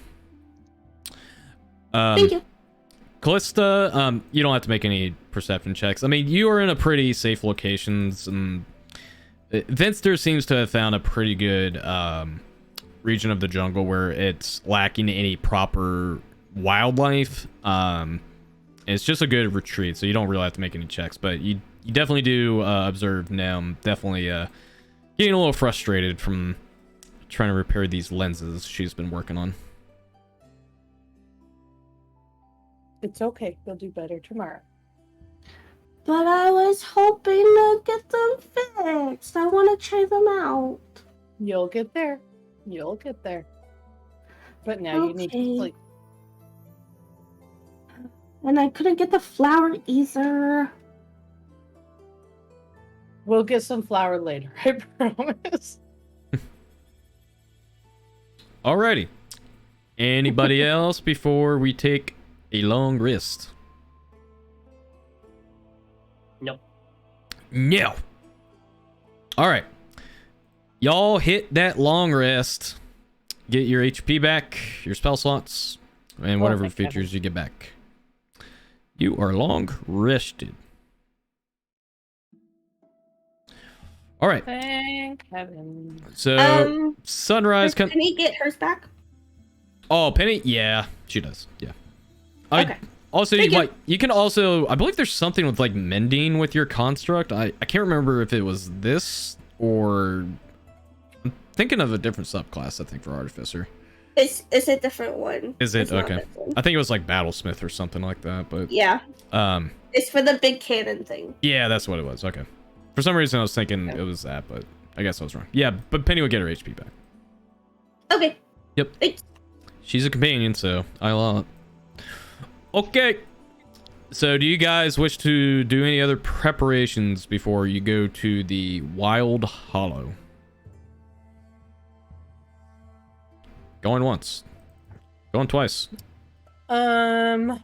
Thank you. Callista, you don't have to make any perception checks. I mean, you are in a pretty safe locations, and Vinster seems to have found a pretty good region of the jungle where it's lacking any proper wildlife. It's just a good retreat, so you don't really have to make any checks, but you definitely do observe Nem definitely getting a little frustrated from trying to repair these lenses she's been working on. It's okay. You'll do better tomorrow. But I was hoping to get them fixed. I want to try them out. You'll get there. You'll get there. But now you need to Okay. sleep. And I couldn't get the flour either. We'll get some flour later, I promise. Alrighty. Anybody else before we take a long rest? Nope. No. Alright. Y'all hit that long rest. Get your HP back, your spell slots, and whatever thank features you get back. You are long rested. Alright. Thank heaven. So sunrise Does Penny get hers back? Oh, Penny? Yeah, she does. Yeah. Okay. Also, Thank you. you can also, I believe there's something with like mending with your construct. I can't remember if it was this or I'm thinking of a different subclass, I think, for Artificer. It's a different one. Is it? It's not Okay. this one. I think it was like Battlesmith or something like that, but Yeah. um It's for the big cannon thing. yeah, that's what it was. Okay. For some reason I was thinking it was that, but I guess I was wrong. Yeah, but Penny will get her HP back. Okay. Yep. Thanks. She's a companion, so I allow it. Okay. So do you guys wish to do any other preparations before you go to the Wild Hollow? Going once. Going twice. I'm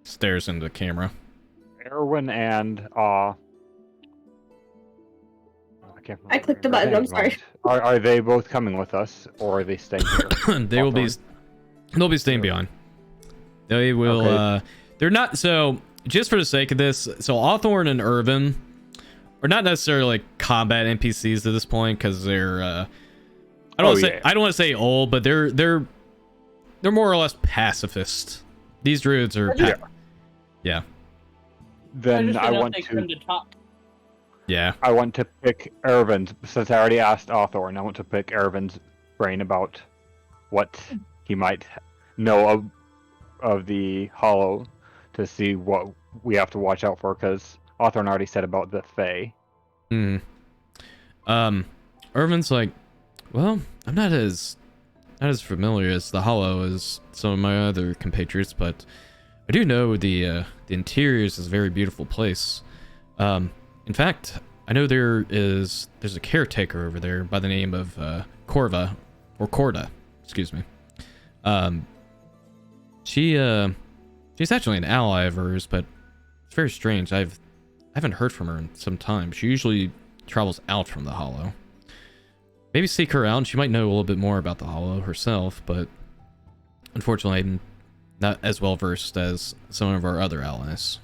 Stares into the camera. Erwin and I can't remember I clicked their the button, names. I'm sorry. Are they both coming with us, or are they staying here? They'll be staying behind. They will Okay. they're not, so just for the sake of this, so Hawthorne and Irvin are not necessarily like combat NPCs at this point, because they're I don't want to say yeah. I don't want to say old, but they're more or less pacifist. These druids are yeah. Then I want take them to. to talk. Yeah. I want to pick Ervin's, since I already asked Hawthorne. I want to pick Ervin's brain about what he might know of the Hollow, to see what we have to watch out for, because Hawthorne already said about the Fae. Irvin's like, well, I'm not as familiar as the Hollow as some of my other compatriots, but I do know the interiors is a very beautiful place. In fact, I know there's a caretaker over there by the name of Corda, excuse me. She's actually an ally of hers, but it's very strange. I haven't heard from her in some time. She usually travels out from the Hollow. Maybe seek her out, and she might know a little bit more about the Hollow herself, but unfortunately I'm not as well versed as some of our other allies.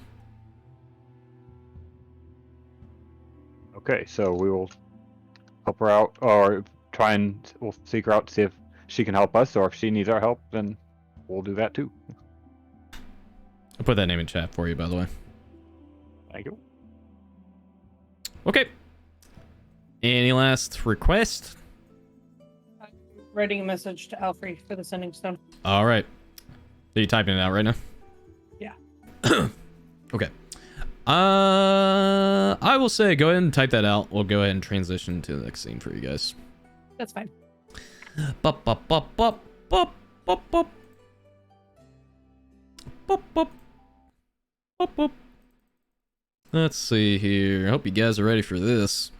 Okay, so we will help her out, or we'll seek her out to see if she can help us, or if she needs our help, then we'll do that too. I'll put that name in chat for you, by the way. Thank you. Okay. Any last request? I'm writing a message to Alfred for the sending stone. All right. So you typing it out right now? Yeah. Okay. I will say go ahead and type that out. We'll go ahead and transition to the next scene for you guys. That's fine. Bop, bop, bop, bop, bop, bop, bop. Bop, bop. Bop, bop. Let's see here. I hope you guys are ready for this.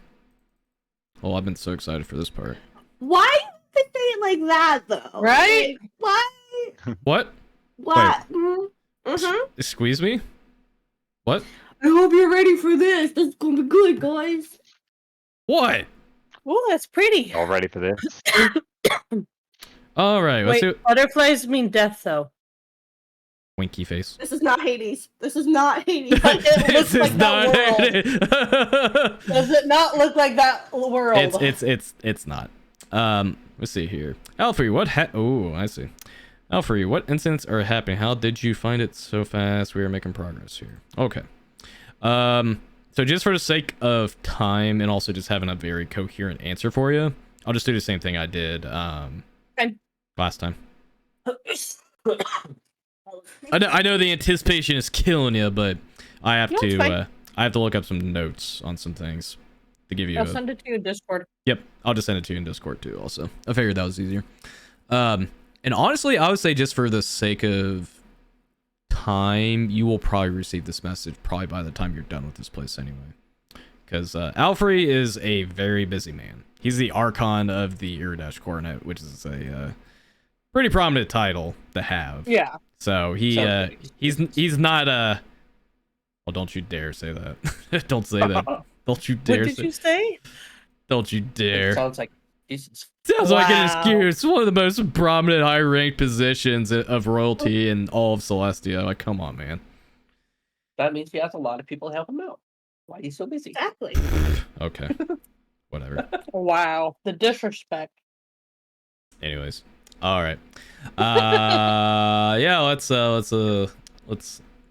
Oh, I've been so excited for this part. Why did they say it like that though? Right? Like, why? What? What? Mm-hmm. Squeeze me? What? I hope you're ready for this. This is gonna be good, guys. What? Oh, that's pretty. All ready for this? All right. Let's Wait, do butterflies mean death, though. winky face. This is not Hades. This is not Hades. It looks This like is that not world. Does it not look like that world? it's not. Let's see here. Alfred, what oh, I see. Alfred, what incidents are happening? How did you find it so fast? We are making progress here. Okay. So just for the sake of time and also just having a very coherent answer for you, I'll just do the same thing I did Okay. last time. I know the anticipation is killing you, but I have No, it's fine. I have to look up some notes on some things to give you. I'll send it to you in Discord. Yep, I'll just send it to you in Discord too. Also, I figured that was easier. And honestly, I would say just for the sake of time, you will probably receive this message probably by the time you're done with this place anyway. Because Alfred is a very busy man. He's the Archon of the Iridesh Coronet, which is a pretty prominent title to have. Yeah. So he's not well, don't you dare say that. Don't say that. Don't you dare What did say. you say? Don't you dare. Sounds like Jesus. Sounds like an Wow. excuse. One of the most prominent, high-ranked positions of royalty in all of Celestia. Like, come on, man. That means he has a lot of people to help him out. Why he's so busy? Exactly. Okay. Whatever. Wow. The disrespect. Anyways. All right. Yeah,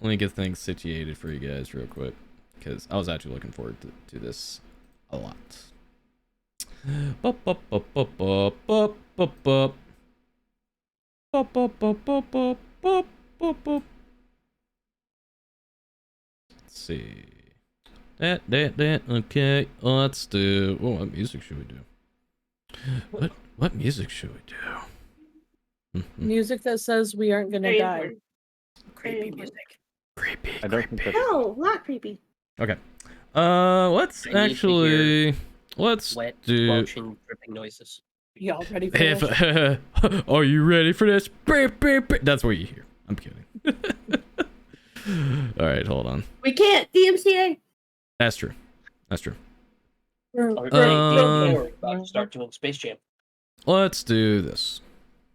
let me get things situated for you guys real quick, because I was actually looking forward to this a lot. Bup, bup, bup, bup, bup, bup, bup, bup. Bup, bup, bup, bup, bup, bup, bup, bup. Let's see. That. Okay, let's do. Oh, what music should we do? What music should we do? Music that says we aren't gonna Very die. important. Creepy Very music. Creepy. I don't think that's No, not creepy. Okay. Let's I need to actually let's Wet, do. squelching, dripping noises. Y'all ready for this? If, are you ready for this? That's what you hear. I'm kidding. All right, hold on. We can't. DMCA. That's true. That's true. We're about to start doing Space Jam. Let's do this.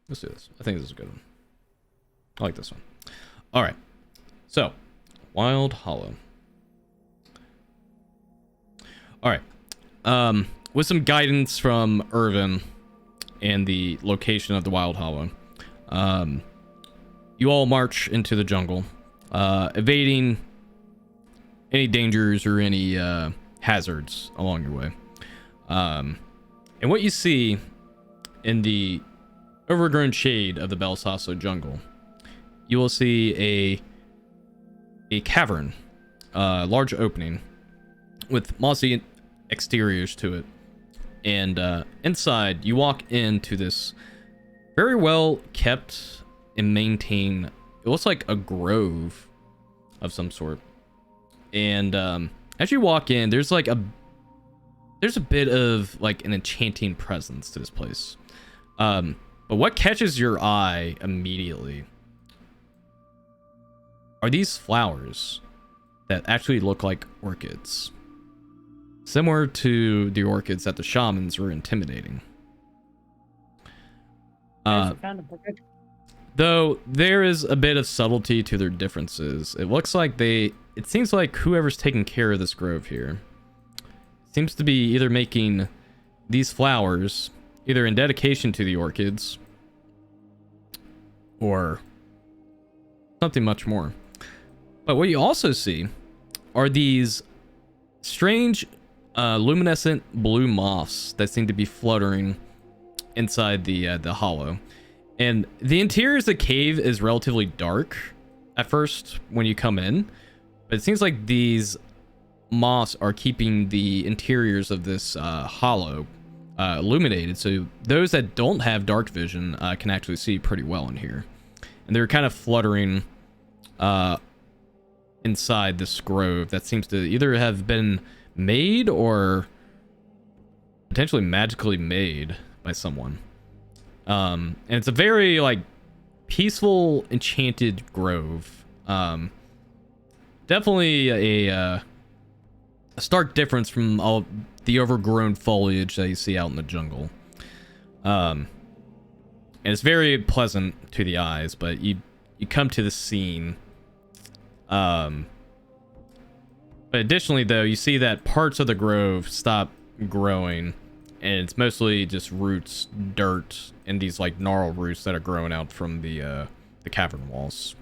Let's do this. I think this is a good one. I like this one. All right. So, Wild Hollow. All right. With some guidance from Irvin and the location of the Wild Hollow, you all march into the jungle, evading any dangers or any hazards along your way. And what you see in the overgrown shade of the Belsasso jungle, you will see a cavern, large opening with mossy exteriors to it, and inside you walk into this very well kept and maintained, it looks like a grove of some sort. And as you walk in, there's a bit of like an enchanting presence to this place. But what catches your eye immediately are these flowers that actually look like orchids, similar to the orchids that the shamans were intimidating. Though there is a bit of subtlety to their differences. It looks like it seems like whoever's taking care of this grove here seems to be either making these flowers either in dedication to the orchids or something much more. But what you also see are these strange luminescent blue moths that seem to be fluttering inside the hollow. And the interior of the cave is relatively dark at first when you come in, but it seems like these moths are keeping the interiors of this hollow illuminated, so those that don't have dark vision can actually see pretty well in here. And they're kind of fluttering inside this grove that seems to either have been made or potentially magically made by someone. And it's a very like peaceful, enchanted grove. Definitely a stark difference from all the overgrown foliage that you see out in the jungle. And it's very pleasant to the eyes, but you come to the scene. But additionally, though, you see that parts of the grove stop growing, and it's mostly just roots, dirt, and these like gnarled roots that are growing out from the cavern walls.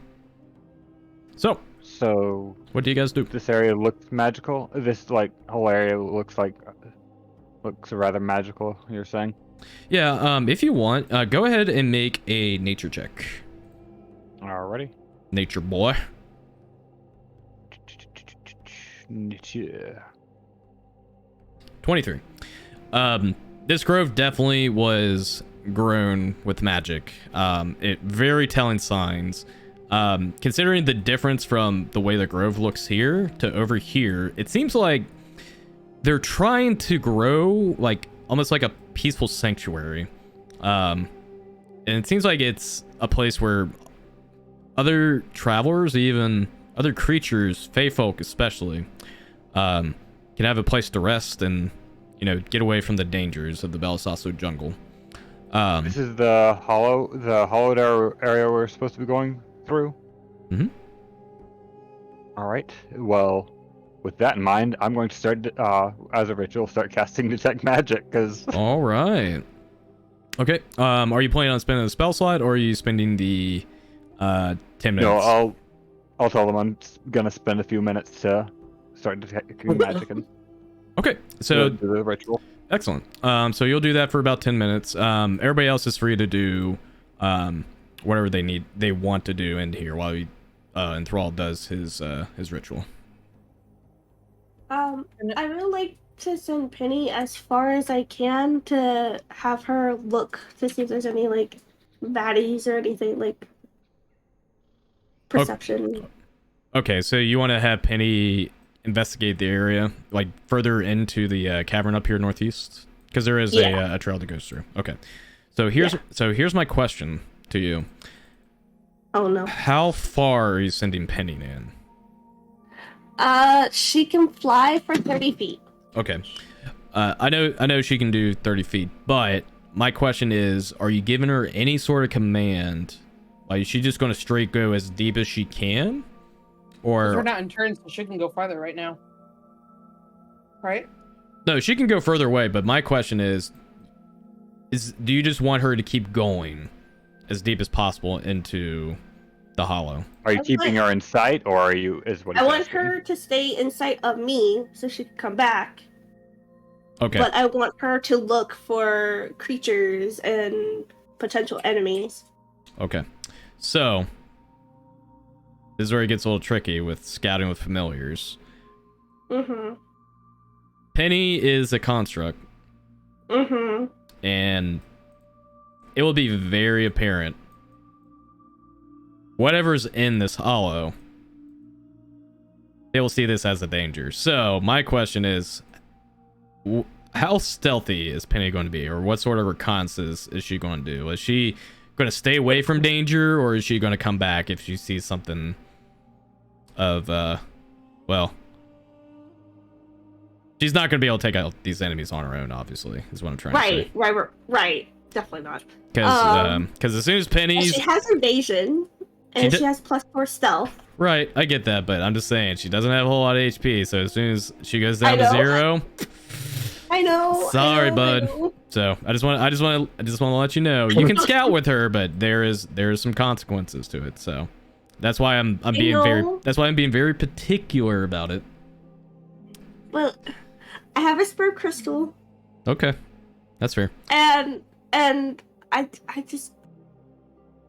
So what do you guys do? This area looks magical. This like whole area looks rather magical. You're saying? Yeah. If you want, go ahead and make a nature check. Alrighty. Nature boy. Yeah. 23. This grove definitely was grown with magic. It very telling signs. Considering the difference from the way the grove looks here to over here, it seems like they're trying to grow like almost like a peaceful sanctuary. And it seems like it's a place where other travelers, even other creatures, fey folk especially, can have a place to rest and, you know, get away from the dangers of the Belisaso jungle. This is the hollowed area we're supposed to be going through. Mm-hmm. All right. Well, with that in mind, I'm going to start as a ritual, start casting detect magic. Because all right. Okay. Are you planning on spending the spell slot, or are you spending the 10 minutes? No, I'll tell them I'm gonna spend a few minutes to start detecting magic and okay. So do the ritual. Excellent. So you'll do that for about 10 minutes. Everybody else is free to do whatever they want to do in here while Enthrall does his ritual. I would like to send Penny as far as I can to have her look to see if there's any like baddies or anything like perception. Okay, so you want to have Penny investigate the area, like further into the cavern up here northeast, because there is a trail that goes through. Okay, so here's my question to you. Oh no! How far are you sending Penny in? She can fly for 30 feet. Okay, I know she can do 30 feet, but my question is, are you giving her any sort of command? Like, is she just going to straight go as deep as she can? Or we're not in turn, so she can go farther right now. Right? No, she can go further away, but my question is do you just want her to keep going as deep as possible into the hollow? Are you keeping her in sight, or are you I want her to stay in sight of me so she can come back. Okay. But I want her to look for creatures and potential enemies. Okay. So this is where it gets a little tricky with scouting with familiars. Mm-hmm. Penny is a construct. Mm-hmm. And it will be very apparent whatever's in this hollow, they will see this as a danger. So my question is, how stealthy is Penny going to be, or what sort of reconnaissance is she going to do? Is she going to stay away from danger, or is she going to come back if she sees something of well, she's not going to be able to take out these enemies on her own, obviously, is what I'm trying to say. Right. Definitely not. Because as soon as Penny's... She has evasion, and she has +4 stealth. Right, I get that, but I'm just saying, she doesn't have a whole lot of HP, so as soon as she goes down to 0... I know. Sorry, bud. So I just want to let you know, you can scout with her, but there is some consequences to it. So That's why I'm I being very know. that's why I'm being very particular about it. Well, I have a spare crystal, Okay. That's fair. and I just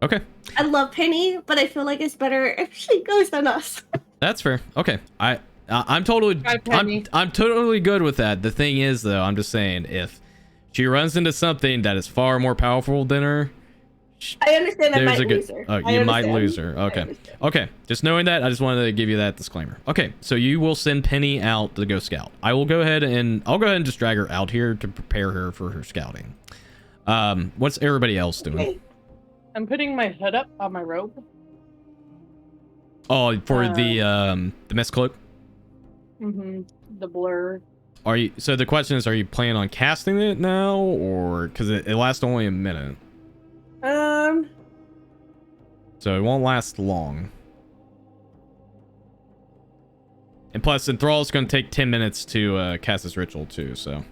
Okay. I love Penny, but I feel like it's better if she goes than us. That's fair. Okay. I'm totally Hi, Penny. I'm totally good with that. The thing is though, I'm just saying if she runs into something that is far more powerful than her, I understand I there's might a good lose her. oh, I you might understand. lose her. I Okay. understand. Okay. Just knowing that, I just wanted to give you that disclaimer. Okay. So you will send Penny out to go scout. I'll go ahead and just drag her out here to prepare her for her scouting. What's everybody else doing? Okay. I'm putting my hood up on my robe. Oh, for the mist cloak? Mm-hmm. The blur. Are you so the question is, are you planning on casting it now, or because it lasts only a minute? So it won't last long. And plus, Enthrall's going to take 10 minutes to cast this ritual too, so.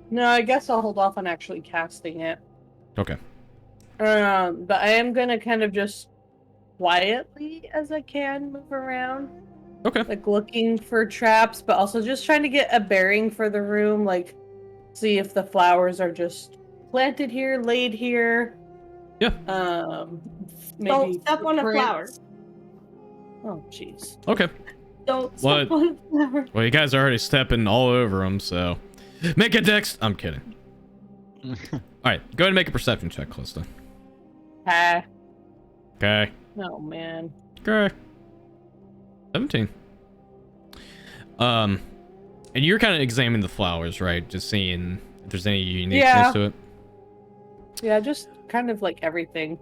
No, I guess I'll hold off on actually casting it. Okay. But I am gonna kind of just quietly as I can move around, Okay. like looking for traps, but also just trying to get a bearing for the room, like see if the flowers are just planted here, laid here. Yeah. Maybe Don't step on a flower. footprints. Oh, jeez. Okay. Don't What? step on a flower. Well, you guys are already stepping all over them, so. Make a dex. I'm kidding. All right. Go ahead and make a perception check, Calista. Ah. Okay. Oh, man. Okay. 17. And you're kind of examining the flowers, right? Just seeing if there's any uniqueness Yeah. to it. Yeah, just kind of like everything.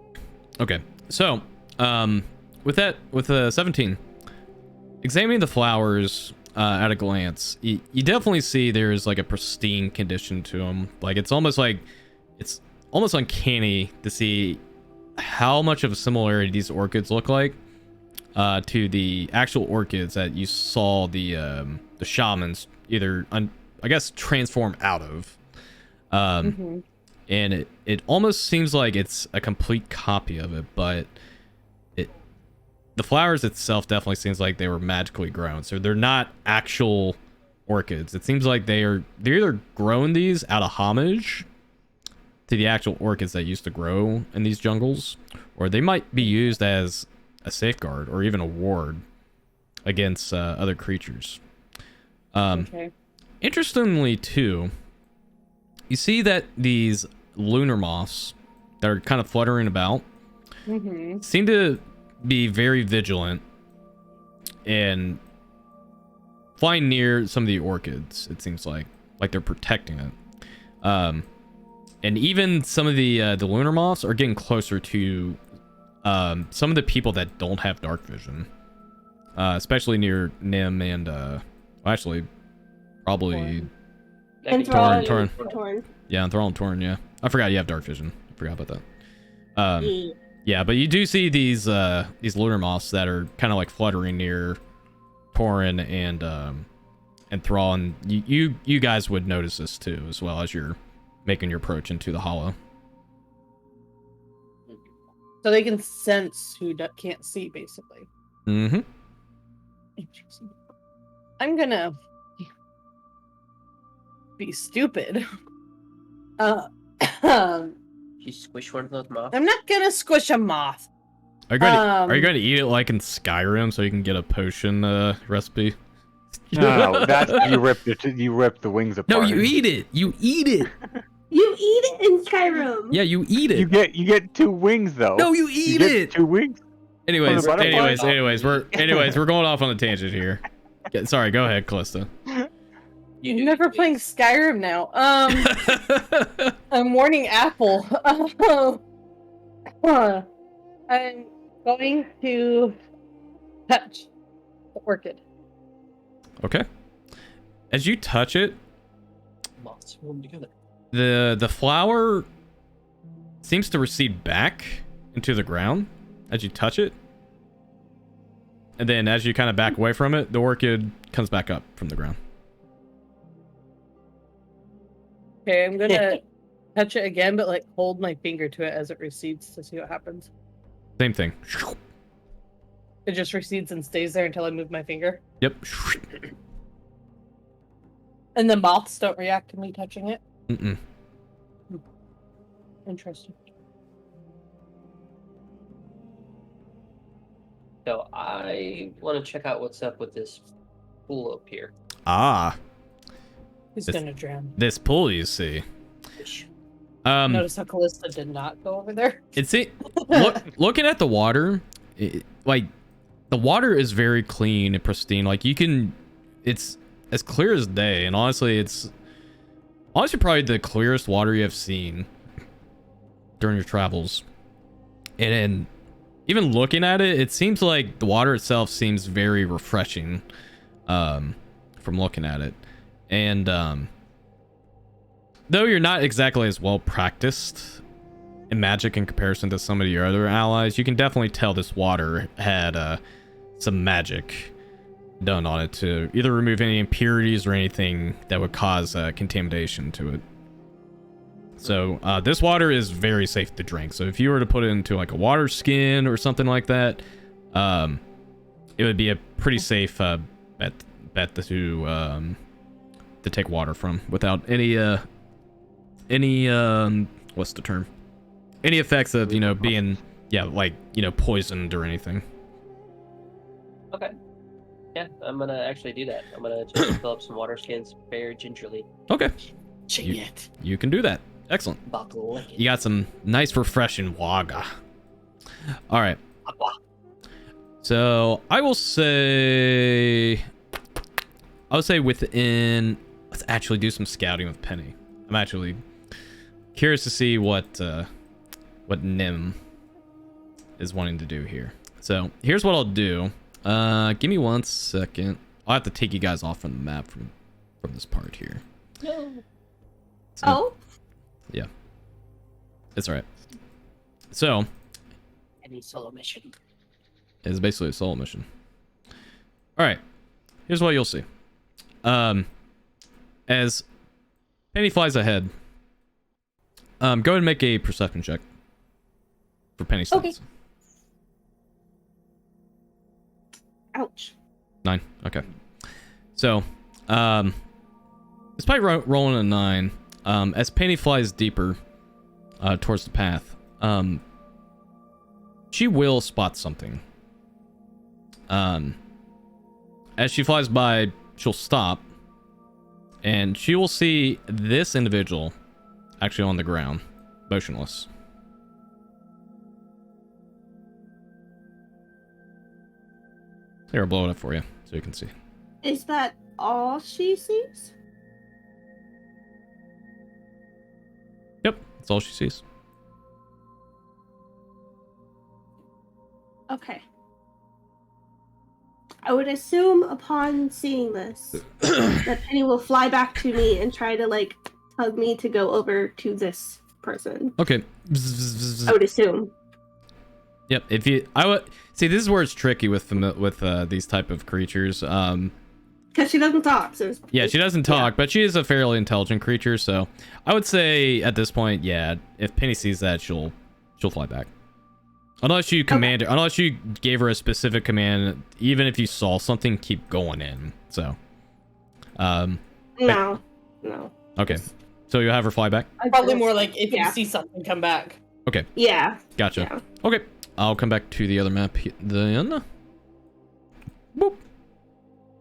Okay. So, with 17, examining the flowers at a glance, you definitely see there's like a pristine condition to them. Like it's almost uncanny to see how much of a similarity these orchids look like to the actual orchids that you saw the shamans either I guess transform out of. Mm-hmm. And it almost seems like it's a complete copy of it, but the flowers itself definitely seems like they were magically grown, so they're not actual orchids. It seems like they're either grown these out of homage to the actual orchids that used to grow in these jungles, or they might be used as a safeguard or even a ward against other creatures. Okay. Interestingly too, you see that these lunar moths that are kind of fluttering about Mm-hmm. seem to be very vigilant and flying near some of the orchids. It seems like they're protecting it. And even some of the lunar moths are getting closer to some of the people that don't have dark vision, especially near Nim and well, actually probably And Torn. Torn. Yeah, and Thrall and Torn. Yeah, I forgot you have dark vision. I forgot about that. Yeah. Yeah, but you do see these lunar moths that are kind of like fluttering near Torin and Thrall, and you guys would notice this too, as well as you're making your approach into the hollow. So they can sense who can't see, basically. Mm-hmm. Interesting. I'm gonna be stupid. You squish one of those moths. I'm not gonna squish a moth. Are you going to eat it like in Skyrim so you can get a potion recipe? No, that's you rip the wings apart. No, you eat it. You eat it. You eat it in Skyrim. Yeah, you eat it. You get 2 wings though. No, you eat get it. 2 wings. Anyways, For the butterfly? we're going off on a tangent here. Yeah, sorry, go ahead, Callista. You're never playing Skyrim now. I'm warning Apple. I'm going to touch the orchid. Okay. As you touch it, Moths room together. the flower seems to recede back into the ground as you touch it. And then as you kind of back away from it, the orchid comes back up from the ground. Okay, I'm gonna touch it again, but like hold my finger to it as it recedes to see what happens. Same thing. It just recedes and stays there until I move my finger. Yep. And the moths don't react to me touching it. Mm-mm. Interesting. So I want to check out what's up with this pool up here. Ah, He's This- gonna drown. this pool, you see. Which, Notice how Callista did not go over there. It's it. Looking at the water, like the water is very clean and pristine. Like it's as clear as day, and honestly, it's probably the clearest water you have seen during your travels. And even looking at it, it seems like the water itself seems very refreshing, from looking at it. And though you're not exactly as well practiced in magic in comparison to some of your other allies, you can definitely tell this water had some magic done on it to either remove any impurities or anything that would cause contamination to it. So this water is very safe to drink. So if you were to put it into like a water skin or something like that, it would be a pretty safe bet to take water from without any what's the term? Any effects of, being poisoned or anything. okay. Yeah, I'm gonna actually do that. I'm gonna just fill up some water skins very gingerly. Okay, Ching it. you can do that. Excellent. About to lick it. You got some nice refreshing water. All right. So I will say within. Let's actually do some scouting with Penny. I'm actually curious to see what Nim is wanting to do here. So here's what I'll do. Give me 1 second. I'll have to take you guys off from the map from this part here. No. So, Oh, yeah, it's all right. So Any solo mission. it's basically a solo mission. All right, here's what you'll see. As Penny flies ahead, go ahead and make a perception check for Penny stats. Okay. ouch. 9. Okay. So, despite rolling a 9, as Penny flies deeper towards the path, she will spot something. As she flies by, she'll stop, and she will see this individual actually on the ground, motionless. Here, I'll blow it up for you so you can see. Is that all she sees? Yep, that's all she sees. Okay. I would assume upon seeing this that Penny will fly back to me and try to hug me to go over to this person. Okay. I would assume. Yep. I would see. This is where it's tricky with these type of creatures. Because she doesn't talk. So Yeah, she doesn't talk, but she is a fairly intelligent creature. So I would say at this point, yeah, if Penny sees that, she'll fly back. Unless you command her, unless you gave her a specific command, even if you saw something, keep going in. So, No. okay. So you'll have her fly back. Probably more like if Yeah. you see something, come back. Okay. Yeah. Gotcha. Yeah. Okay. I'll come back to the other map then. Boop.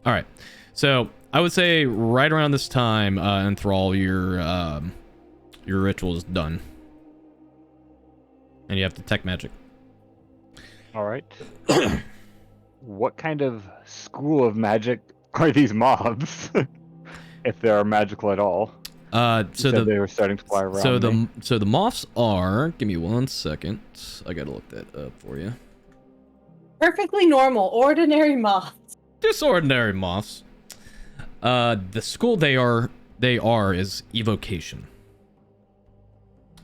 All right. So I would say right around this time, Enthrall, your ritual is done, and you have to detect magic. All right. What kind of school of magic are these mobs? If they are magical at all. So You said they were starting to fly around. So the moths are. Give me 1 second. I gotta look that up for you. Perfectly normal, ordinary moths. Just ordinary moths. The school they are is evocation.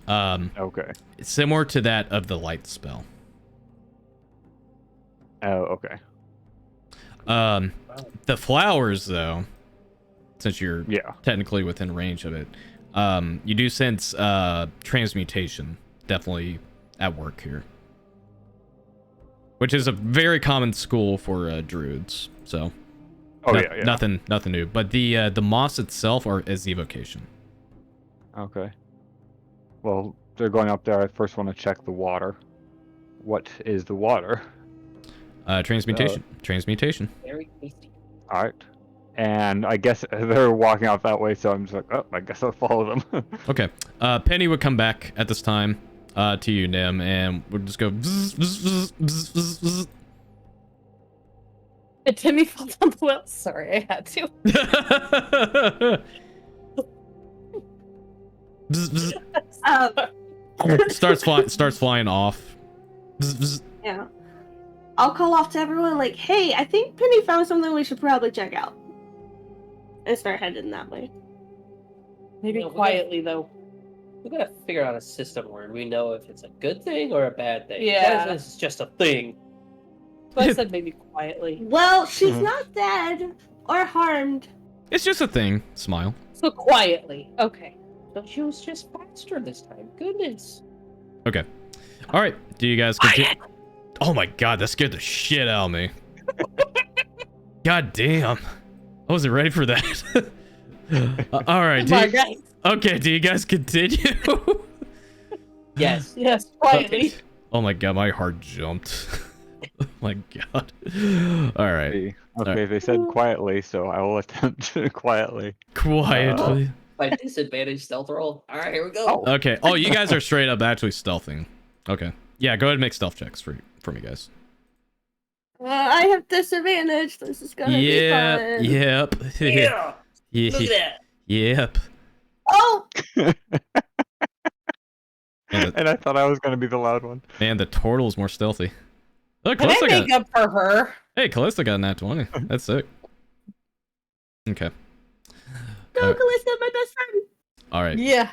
Okay. It's similar to that of the light spell. Oh, okay. The flowers, though, since you're Yeah. technically within range of it, you do sense transmutation definitely at work here. which is a very common school for druids. So, Yeah. nothing new. But the moss itself is evocation. Okay. Well, they're going up there. I first want to check the water. What is the water? Transmutation. Transmutation. Very tasty. All right. And I guess they're walking off that way, so I'm just like, oh, I guess I'll follow them. Okay. Penny would come back at this time to you, Nim, and would just go. Bzz, bzz, bzz, bzz, bzz, Did Timmy fall down the well? Sorry, I had to. bzz. Bzz, bzz. Starts flying off. Bzz, bzz. Yeah. I'll call off to everyone like, hey, I think Penny found something we should probably check out. And start heading that way. Maybe You know, quietly, though. We gotta figure out a system where we know if it's a good thing or a bad thing. Yeah. What if it's just a thing? So I said maybe quietly. Well, she's not dead or harmed. It's just a thing. Smile. So quietly. Okay. But she was just faster this time. Goodness. Okay. All right. Do you guys continue? Oh my god, that scared the shit out of me. God damn. I wasn't ready for that. All right. Okay, do you guys continue? Yes. Yes, quietly. Oh my god, my heart jumped. Oh my god. All right. Okay, they said quietly, so I will attempt to quietly. Quietly. By disadvantage stealth roll. All right, here we go. Okay. Oh, you guys are straight up actually stealthing. Okay. Yeah, go ahead and make stealth checks for me, guys. I have disadvantage. This is gonna be fun. Yep. Yeah. Look at that. Yep. Oh! And I thought I was going to be the loud one. Man, the turtle's more stealthy. Look, Can I Callista make up for her? Hey, Callista got a nat 20. That's sick. Okay. Go, Callista, my best friend. All right. Yeah.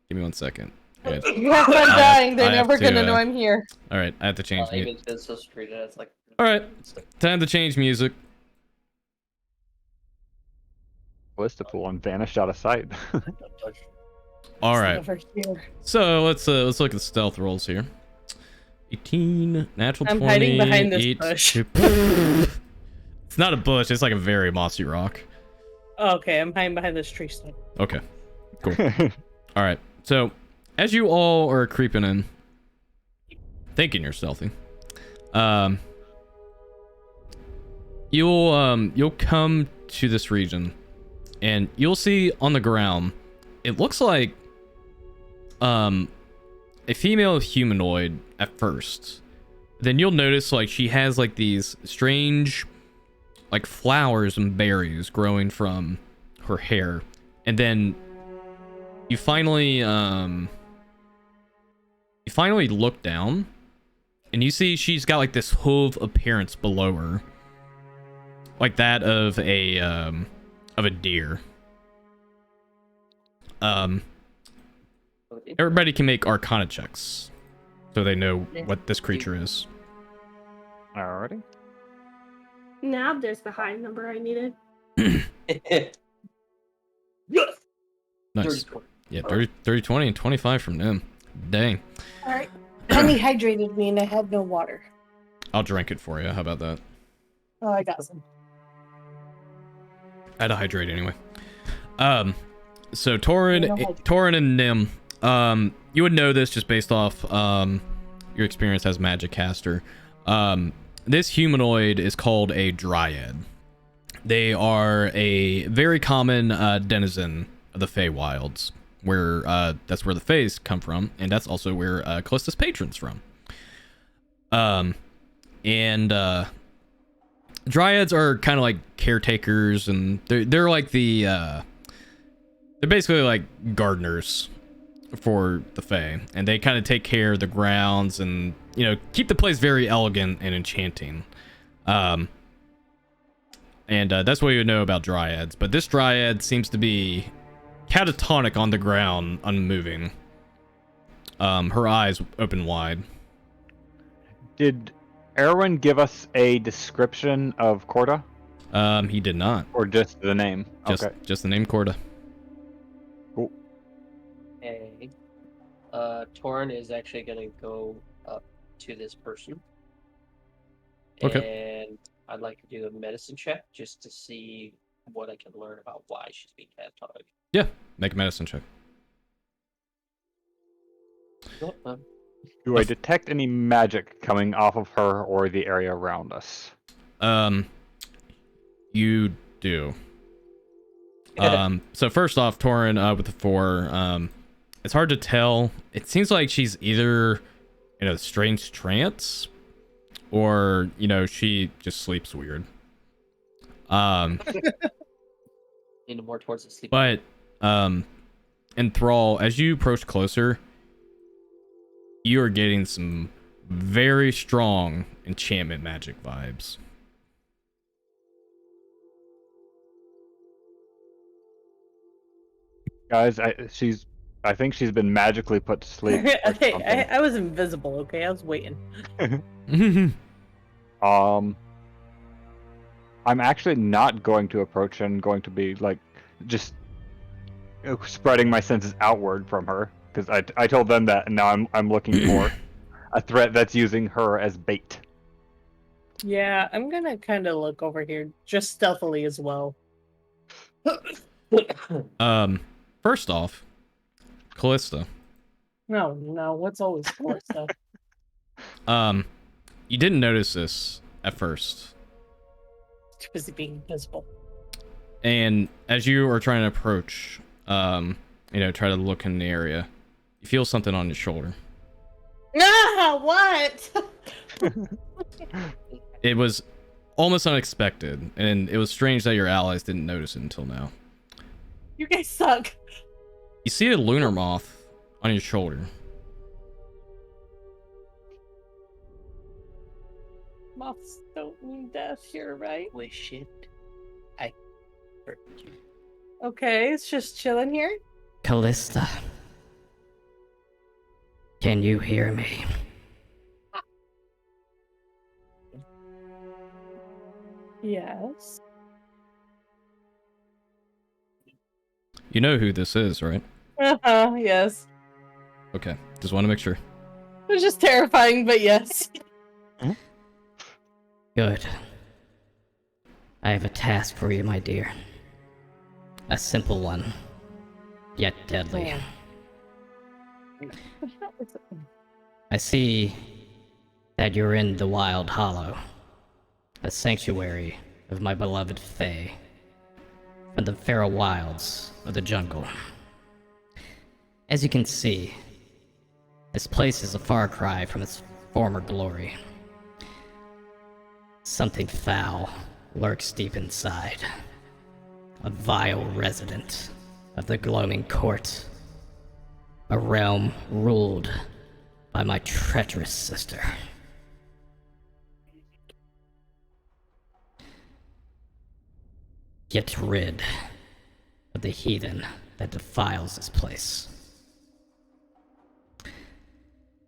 Give me 1 second. Good. You have fun dying. They're I have never to, gonna know I'm here. All right, I have to change music. Even been so straight, it's like. All right, time to change music. Callista pool and vanished out of sight. All right. Over here. So let's look at the stealth rolls here. 18, natural I'm 20. hiding behind this 8, bush. It's not a bush. It's like a very mossy rock. Okay, I'm hiding behind this tree stump. Okay, cool. All right. So as you all are creeping in, thinking you're stealthy, you'll come to this region, and you'll see on the ground, it looks like a female humanoid at first. Then you'll notice like she has like these strange like flowers and berries growing from her hair, and then you finally look down and you see she's got like this hoof appearance below her, like that of a deer. Everybody can make Arcana checks so they know what this creature is. Alrighty. Now there's the high number I needed. Yes. Nice. Yeah, 30, 20, and 25 from them. Dang. Alright. Penny hydrated me and I had no water. I'll drink it for you. How about that? Oh, I got some. I had to hydrate anyway. So Torin and Nim, you would know this just based off your experience as magic caster. This humanoid is called a dryad. They are a very common denizen of the Feywilds, where that's where the Fays come from, and that's also where Callista's patron's from. Dryads are kind of like caretakers, and they're like they're basically like gardeners for the Fae, and they kind of take care of the grounds and, you know, keep the place very elegant and enchanting. And that's what you would know about dryads. But this dryad seems to be catatonic on the ground, unmoving. Her eyes open wide. Did Erwin give us a description of Corda? He did not. Or just the name? Just the name Corda. Cool. Okay. Torin is actually gonna go up to this person Okay. And I'd like to do a medicine check just to see what I can learn about why she's being catatonic. Yeah, make a medicine check. Do I detect any magic coming off of her or the area around us? You do. So first off, Torin, with the 4, it's hard to tell. It seems like she's either in a strange trance, or she just sleeps weird. Leaning more towards the sleep. But Enthrall, as you approach closer, you are getting some very strong enchantment magic vibes. Guys, I think she's been magically put to sleep. or Okay, something. I was invisible. Okay, I was waiting. I'm actually not going to approach her. I'm going to be like just spreading my senses outward from her, because I told them that, and now I'm looking for a threat that's using her as bait. Yeah, I'm gonna kind of look over here, just stealthily as well. First off, Callista. No, what's always for stuff? You didn't notice this at first. Too busy being invisible. And as you are trying to approach, try to look in the area, you feel something on your shoulder. Ah, what? It was almost unexpected, and it was strange that your allies didn't notice it until now. You guys suck. You see a lunar moth on your shoulder. Moths don't mean death here, right? Wish it. I hurt you. Okay, it's just chilling here. Callista. Can you hear me? Yes. You know who this is, right? Yes. Okay, just want to make sure. It was just terrifying, but yes. Good. I have a task for you, my dear. A simple one, yet deadly. I see that you're in the Wild Hollow, a sanctuary of my beloved Fae, from the feral wilds of the jungle. As you can see, this place is a far cry from its former glory. Something foul lurks deep inside. A vile resident of the gloaming court. A realm ruled by my treacherous sister. Get rid of the heathen that defiles this place.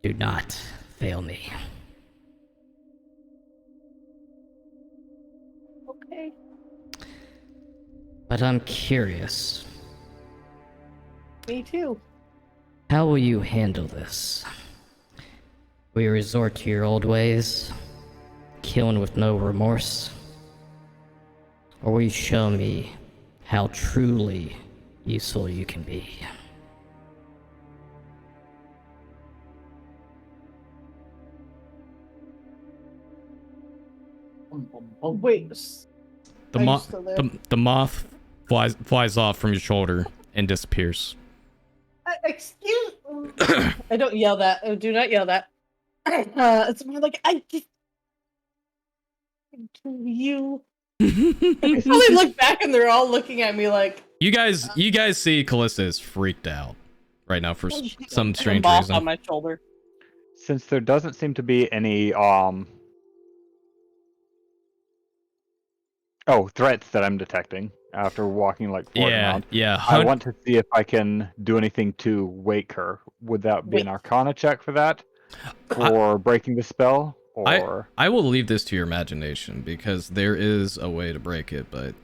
Do not fail me. Okay. But I'm curious, Me too. how will you handle this? Will you resort to your old ways, killing with no remorse? Or will you show me how truly useful you can be? Oh wait. The Are you moth, still there? the moth flies off from your shoulder and disappears. Excuse. I don't yell that. Oh, do not yell that. It's more like you. I probably look back and they're all looking at me like You guys see Callista is freaked out right now for some strange moth reason. on my shoulder. Since there doesn't seem to be any threats that I'm detecting after walking like forward around. Yeah. I want to see if I can do anything to wake her. Would that be an Arcana check for that, or breaking the spell, or? I will leave this to your imagination because there is a way to break it, but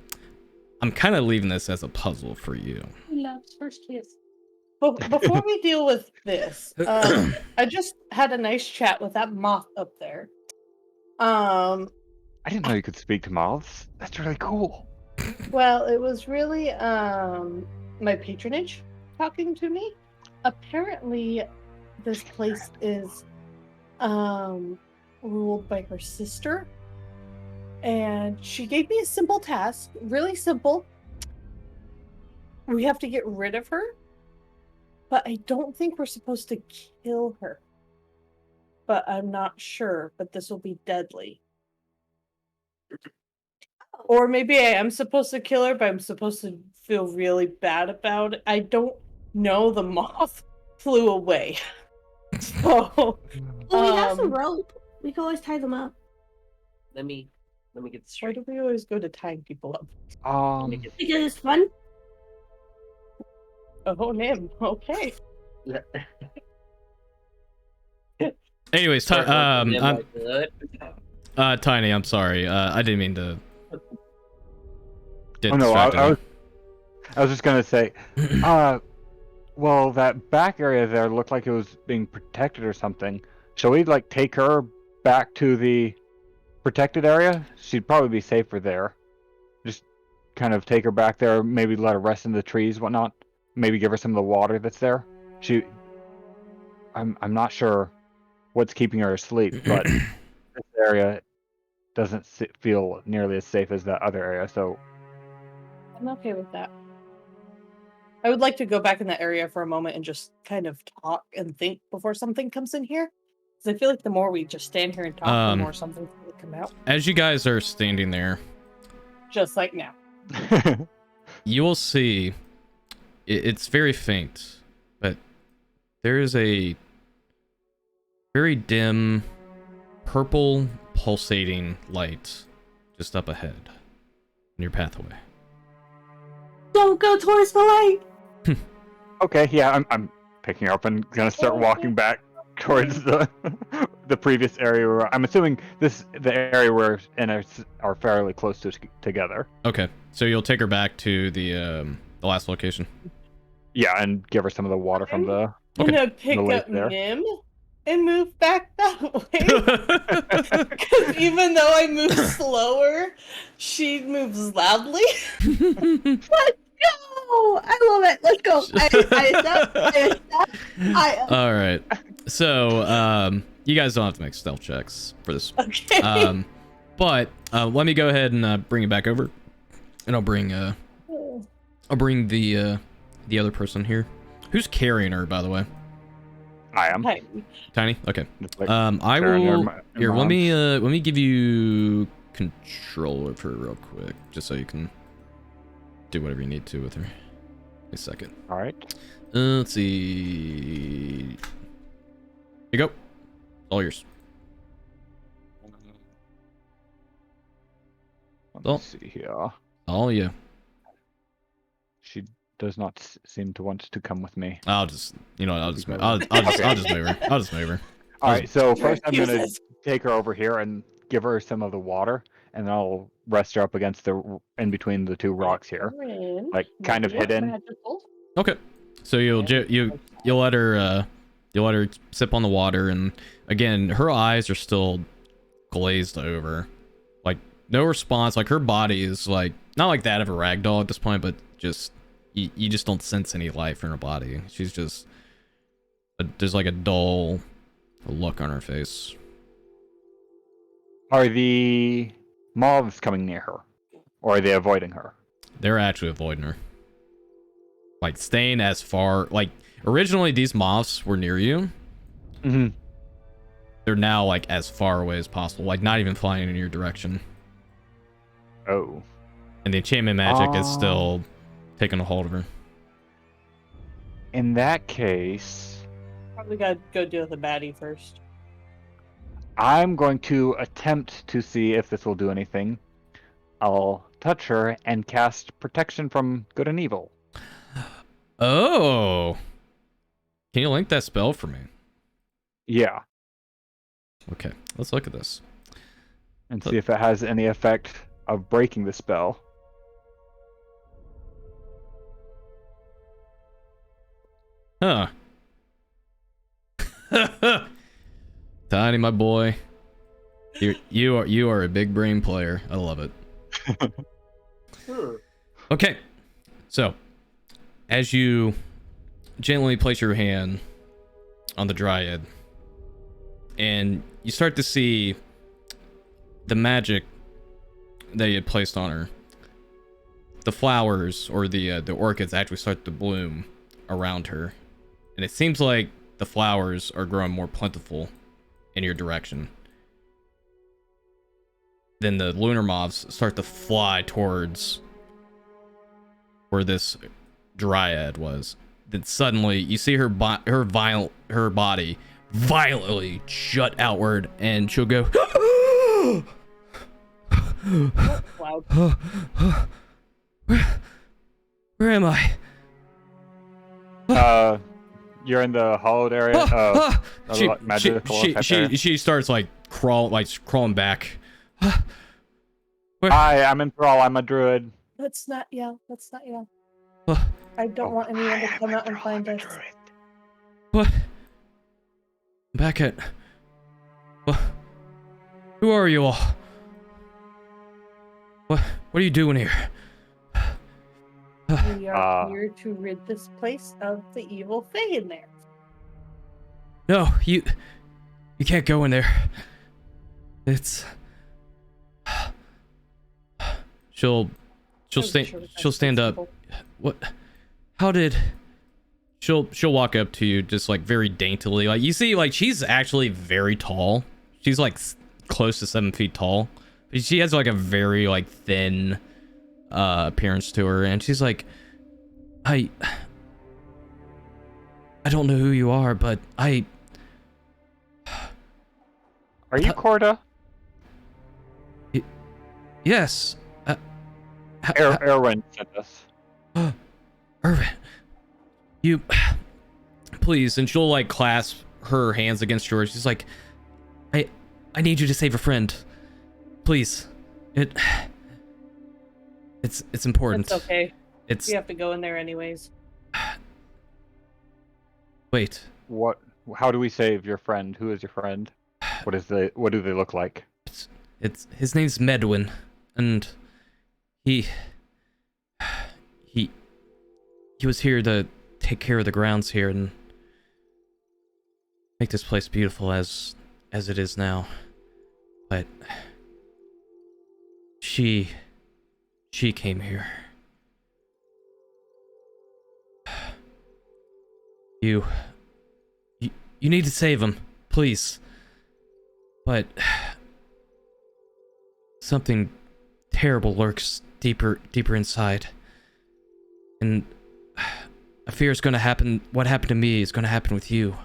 I'm kind of leaving this as a puzzle for you. He loves first kiss. Before we deal with this, I just had a nice chat with that moth up there. I didn't know you could speak to moths. That's really cool. Well, it was really my patronage talking to me. Apparently, this place is ruled by her sister, and she gave me a simple task, really simple. We have to get rid of her, but I don't think we're supposed to kill her. But I'm not sure, but this will be deadly. Or maybe I am supposed to kill her, but I'm supposed to feel really bad about it. I don't know. The moth flew away. So, Well, we have some Um, rope. We can always tie them up. Let me get this why straight. do we always go to tying people up? Let me get Because it's fun. Oh, name. Okay. Anyways, Tiny, I'm sorry. I didn't mean to get Oh no, distracted. I was just gonna say, well, that back area there looked like it was being protected or something. Shall we like take her back to the protected area? She'd probably be safer there. Just kind of take her back there, maybe let her rest in the trees, whatnot. Maybe give her some of the water that's there. I'm not sure what's keeping her asleep, but this area doesn't feel nearly as safe as that other area. So I'm okay with that. I would like to go back in that area for a moment and just kind of talk and think before something comes in here. Because I feel like the more we just stand here and talk, the more something's going to come out. As you guys are standing there, Just like now. you will see it's very faint, but there is a very dim purple pulsating light just up ahead in your pathway. Don't go towards the light. Okay, yeah, I'm picking her up and gonna start walking back towards the the previous area. Where I'm assuming the area we're in are fairly close together. Okay, so you'll take her back to the last location. Yeah, and give her some of the water from the. I'm gonna pick lake up there. Nim and move back that way. Because even though I move slower, she moves loudly. Let's go! I love it. Let's go. I accept. All right, so you guys don't have to make stealth checks for this. Okay. But let me go ahead and bring it back over, and I'll bring the other person here. Who's carrying her, by the way? I am. Hi. Tiny. Okay. Like, I carrying her will. in my Here, let arms. me give you control of her real quick, just so you can do whatever you need to with her. A second. All right. Let's see. Here you go. All yours. Let Oh. me see here. All you. She does not seem to want to come with me. I'll just, I'll just move her. Okay. I'll just move her. I'll just move her. All right. So first, I'm gonna Jesus. take her over here and give her some of the water, and then I'll rest her up against in between the two rocks here, like kind of hidden. Magical. Okay. So you'll let her sip on the water, and again, her eyes are still glazed over, like no response. Like her body is like not like that of a ragdoll at this point, but just you just don't sense any life in her body. She's just there's like a dull look on her face. Are the moths coming near her, or are they avoiding her? They're actually avoiding her. Like staying as far, like originally these moths were near you. Mm-hmm. They're now like as far away as possible, like not even flying in your direction. Oh. And the enchantment magic is still taking a hold of her. In that case, Probably gotta go deal with the baddie first. I'm going to attempt to see if this will do anything. I'll touch her and cast protection from good and evil. Oh. Can you link that spell for me? Yeah, Okay, let's look at this. and see if it has any effect of breaking the spell. Huh. Tiny, my boy. You are a big brain player. I love it. Okay, so as you gently place your hand on the dryad, and you start to see the magic that you had placed on her, the flowers or the orchids actually start to bloom around her, and it seems like the flowers are growing more plentiful in your direction. Then the lunar moths start to fly towards where this dryad was. Then suddenly you see her body violently shut outward, and she'll go Loud. where am I? You're in the hollowed area. She starts like crawling back. Hi, I'm in Thrall. I'm a druid. Let's not yell. Let's not yell. Uh, I don't want anyone to come out and find us. What? Back at. What? Who are you all? What are you doing here? We are here to rid this place of the evil Fae in there. No, you can't go in there. It's. She'll stand up. What? How did? She'll walk up to you just like very daintily. Like you see, like she's actually very tall. She's like close to 7 feet tall. But she has like a very like thin appearance to her, and she's like, I don't know who you are, but Are you Corda? Yes. Erwin sent us. Irvin, you please. And she'll like clasp her hands against yours. She's like, I need you to save a friend, please. It's important. That's okay. It's We have to go in there anyways. wait. What? How do we save your friend? Who is your friend? What do they look like? It's his name's Medwin, and he was here to take care of the grounds here and make this place beautiful as it is now. But she came here. You need to save him, please. But something terrible lurks deeper inside. And I fear it's gonna happen. What happened to me is gonna happen with you.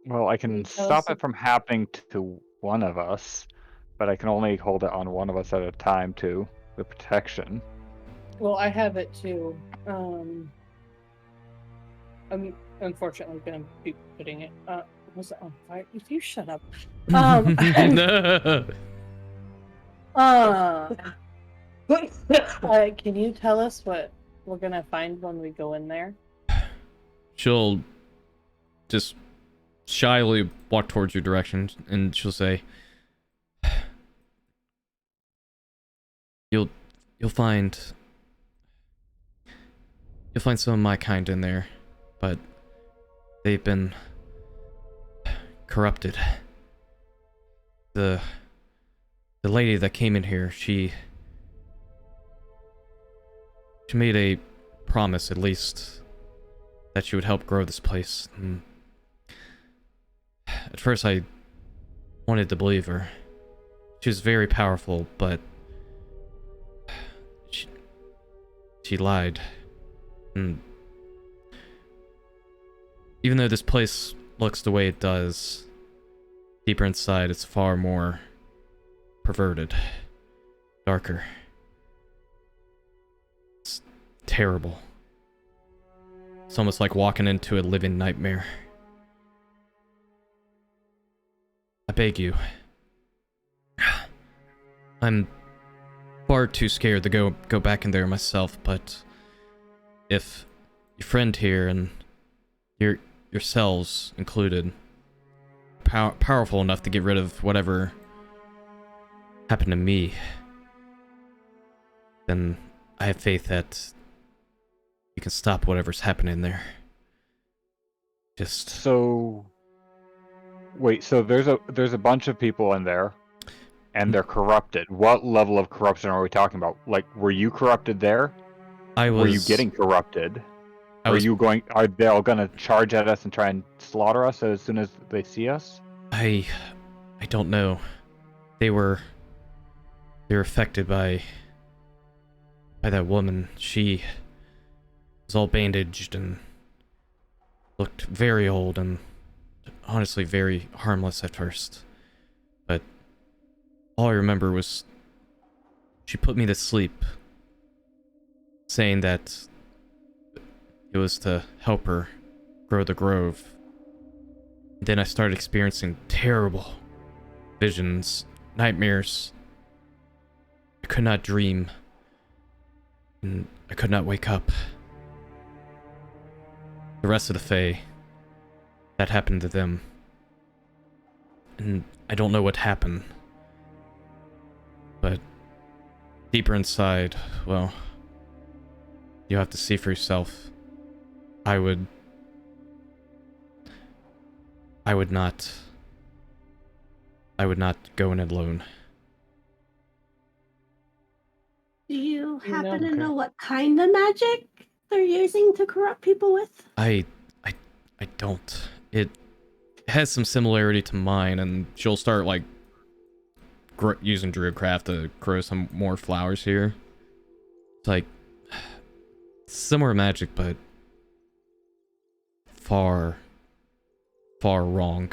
Well, I can stop it from happening to one of us, but I can only hold it on one of us at a time too. The protection. Well, I have it too. I'm unfortunately gonna be putting it. Was it on fire? If you shut up. Can you tell us what we're gonna find when we go in there? She'll just shyly walk towards your direction, and she'll say, "You'll find some of my kind in there, but they've been corrupted. The lady that came in here, she made a promise, at least, that she would help grow this place. And at first I wanted to believe her. She was very powerful, but she lied. And even though this place looks the way it does, deeper inside it's far more perverted, darker. It's terrible. It's almost like walking into a living nightmare. I beg you. I'm far too scared to go back in there myself, but if your friend here and yourselves included powerful enough to get rid of whatever happened to me, then I have faith that you can stop whatever's happening there. Just So, wait. So there's a bunch of people in there, and they're corrupted. What level of corruption are we talking about? Like, were you corrupted there? Were you getting corrupted? Are they all gonna charge at us and try and slaughter us as soon as they see us? I don't know. They're affected by that woman. She was all bandaged and looked very old and honestly very harmless at first. But all I remember was she put me to sleep, saying that it was to help her grow the grove. Then I started experiencing terrible visions, nightmares. I could not dream, and I could not wake up. The rest of the Fae, that happened to them. And I don't know what happened. But deeper inside, well, you have to see for yourself. I would not go in alone. Do you happen to Okay. know what kind of magic they're using to corrupt people with? I don't. It has some similarity to mine, and she'll start like using druidcraft to grow some more flowers here. It's like similar magic, but far wrong.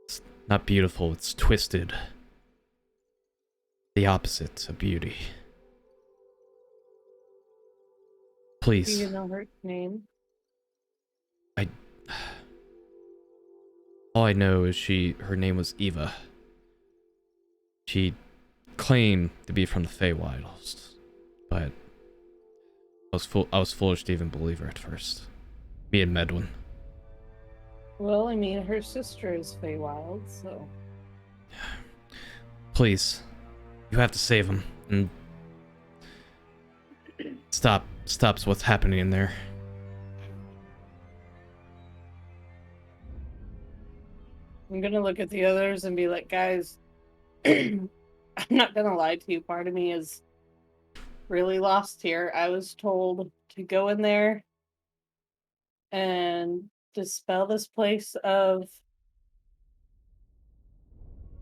It's not beautiful, it's twisted. The opposite of beauty. Do Please. you know her name? All I know is her name was Eva. She claimed to be from the Feywilds, but I was foolish to even believe her at first. Me and Medwin. Well, I mean, her sister is Feywild, so... Please, you have to save him and stops what's happening in there. I'm gonna look at the others and be like, guys, I'm not gonna lie to you. Part of me is really lost here. I was told to go in there and dispel this place of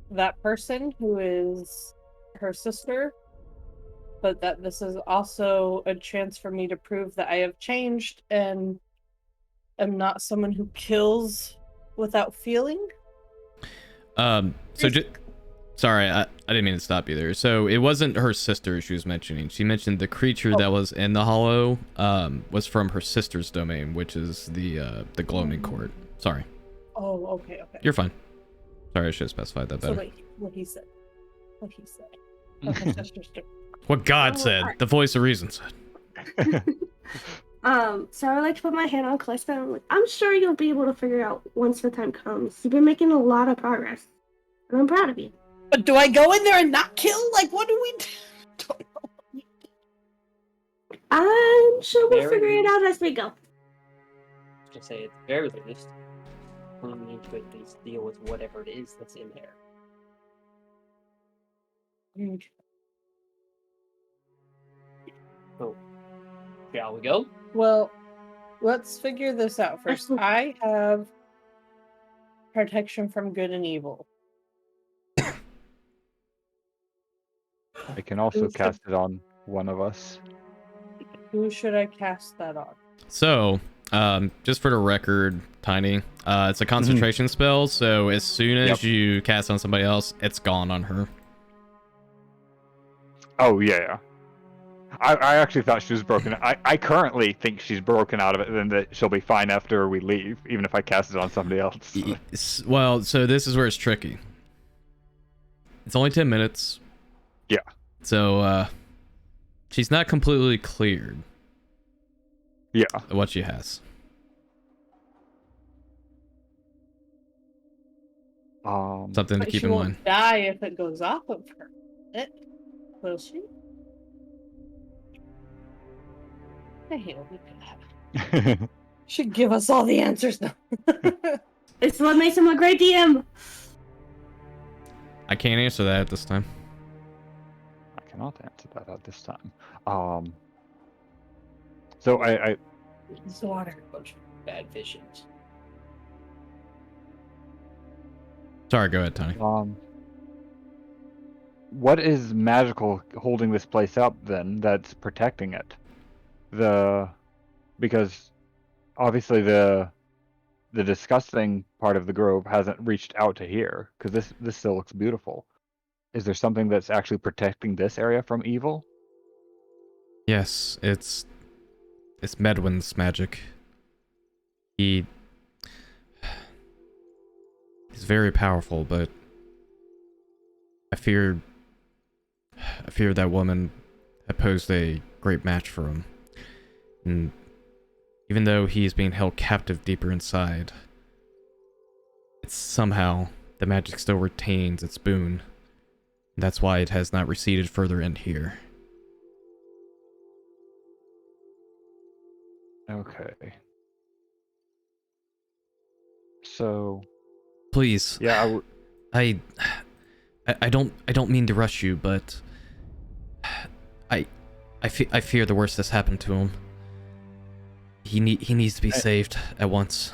that person who is her sister, but that this is also a chance for me to prove that I have changed and am not someone who kills without feeling. Sorry, I didn't mean to stop you there. So it wasn't her sister she was mentioning. She mentioned the creature that was in the hollow was from her sister's domain, which is the gloaming court. Sorry. Oh, okay. You're fine. Sorry, I should have specified that better. So wait, what he said. From her sister's domain. What God said. alright. The voice of reason said. So I like to put my hand on Callista and I'm like, I'm sure you'll be able to figure out once the time comes. You've been making a lot of progress. And I'm proud of you. But do I go in there and not kill? Like, what do we do? I'm sure we'll Very figure it out as we go. To say at the very least, we need to at least deal with whatever it is that's in there. So, shall we go? Well, let's figure this out first. I have protection from good and evil. I can also cast it on one of us. Who should I cast that on? So, just for the record, Tiny, it's a concentration spell, so as soon as you cast on somebody else, it's gone on her. Oh, yeah. I actually thought she was broken. I currently think she's broken out of it, and that she'll be fine after we leave, even if I cast it on somebody else. Well, so this is where it's tricky. It's only 10 minutes. Yeah. So, she's not completely cleared. Yeah. What she has. Something to But keep she in won't mind. die if it goes off of her. Will she? I hate when we do that. Should give us all the answers now. It's what makes him a great DM. I can't answer that at this time. I cannot answer that at this time. So I It's the water. Bunch of bad visions. Sorry, go ahead, Tony. what is magical holding this place up then that's protecting it? Because obviously the disgusting part of the grove hasn't reached out to here, because this still looks beautiful. Is there something that's actually protecting this area from evil? Yes, it's Medwin's magic. He's very powerful, but I fear that woman had posed a great match for him. And even though he is being held captive deeper inside, it's somehow the magic still retains its boon. And that's why it has not receded further in here. Okay. So Please. yeah, I don't mean to rush you, but I fear the worst has happened to him. He needs to be saved at once.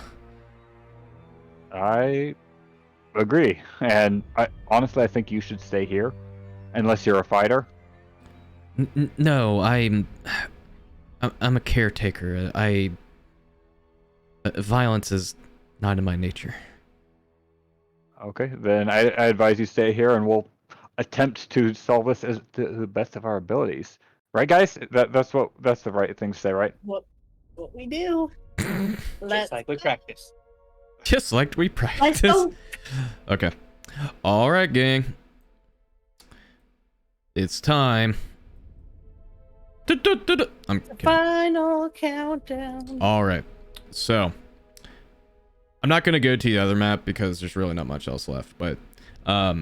I agree, and honestly I think you should stay here, unless you're a fighter. No, I'm a caretaker. Violence is not in my nature. Okay, then I advise you stay here, and we'll attempt to solve this as to the best of our abilities. Right, guys? That's the right thing to say, right? What we do? Just like we practice. Just like we Let's practice. go. Okay. All right, gang. It's time. I'm kidding. Final countdown. All right. So, I'm not going to go to the other map because there's really not much else left, but how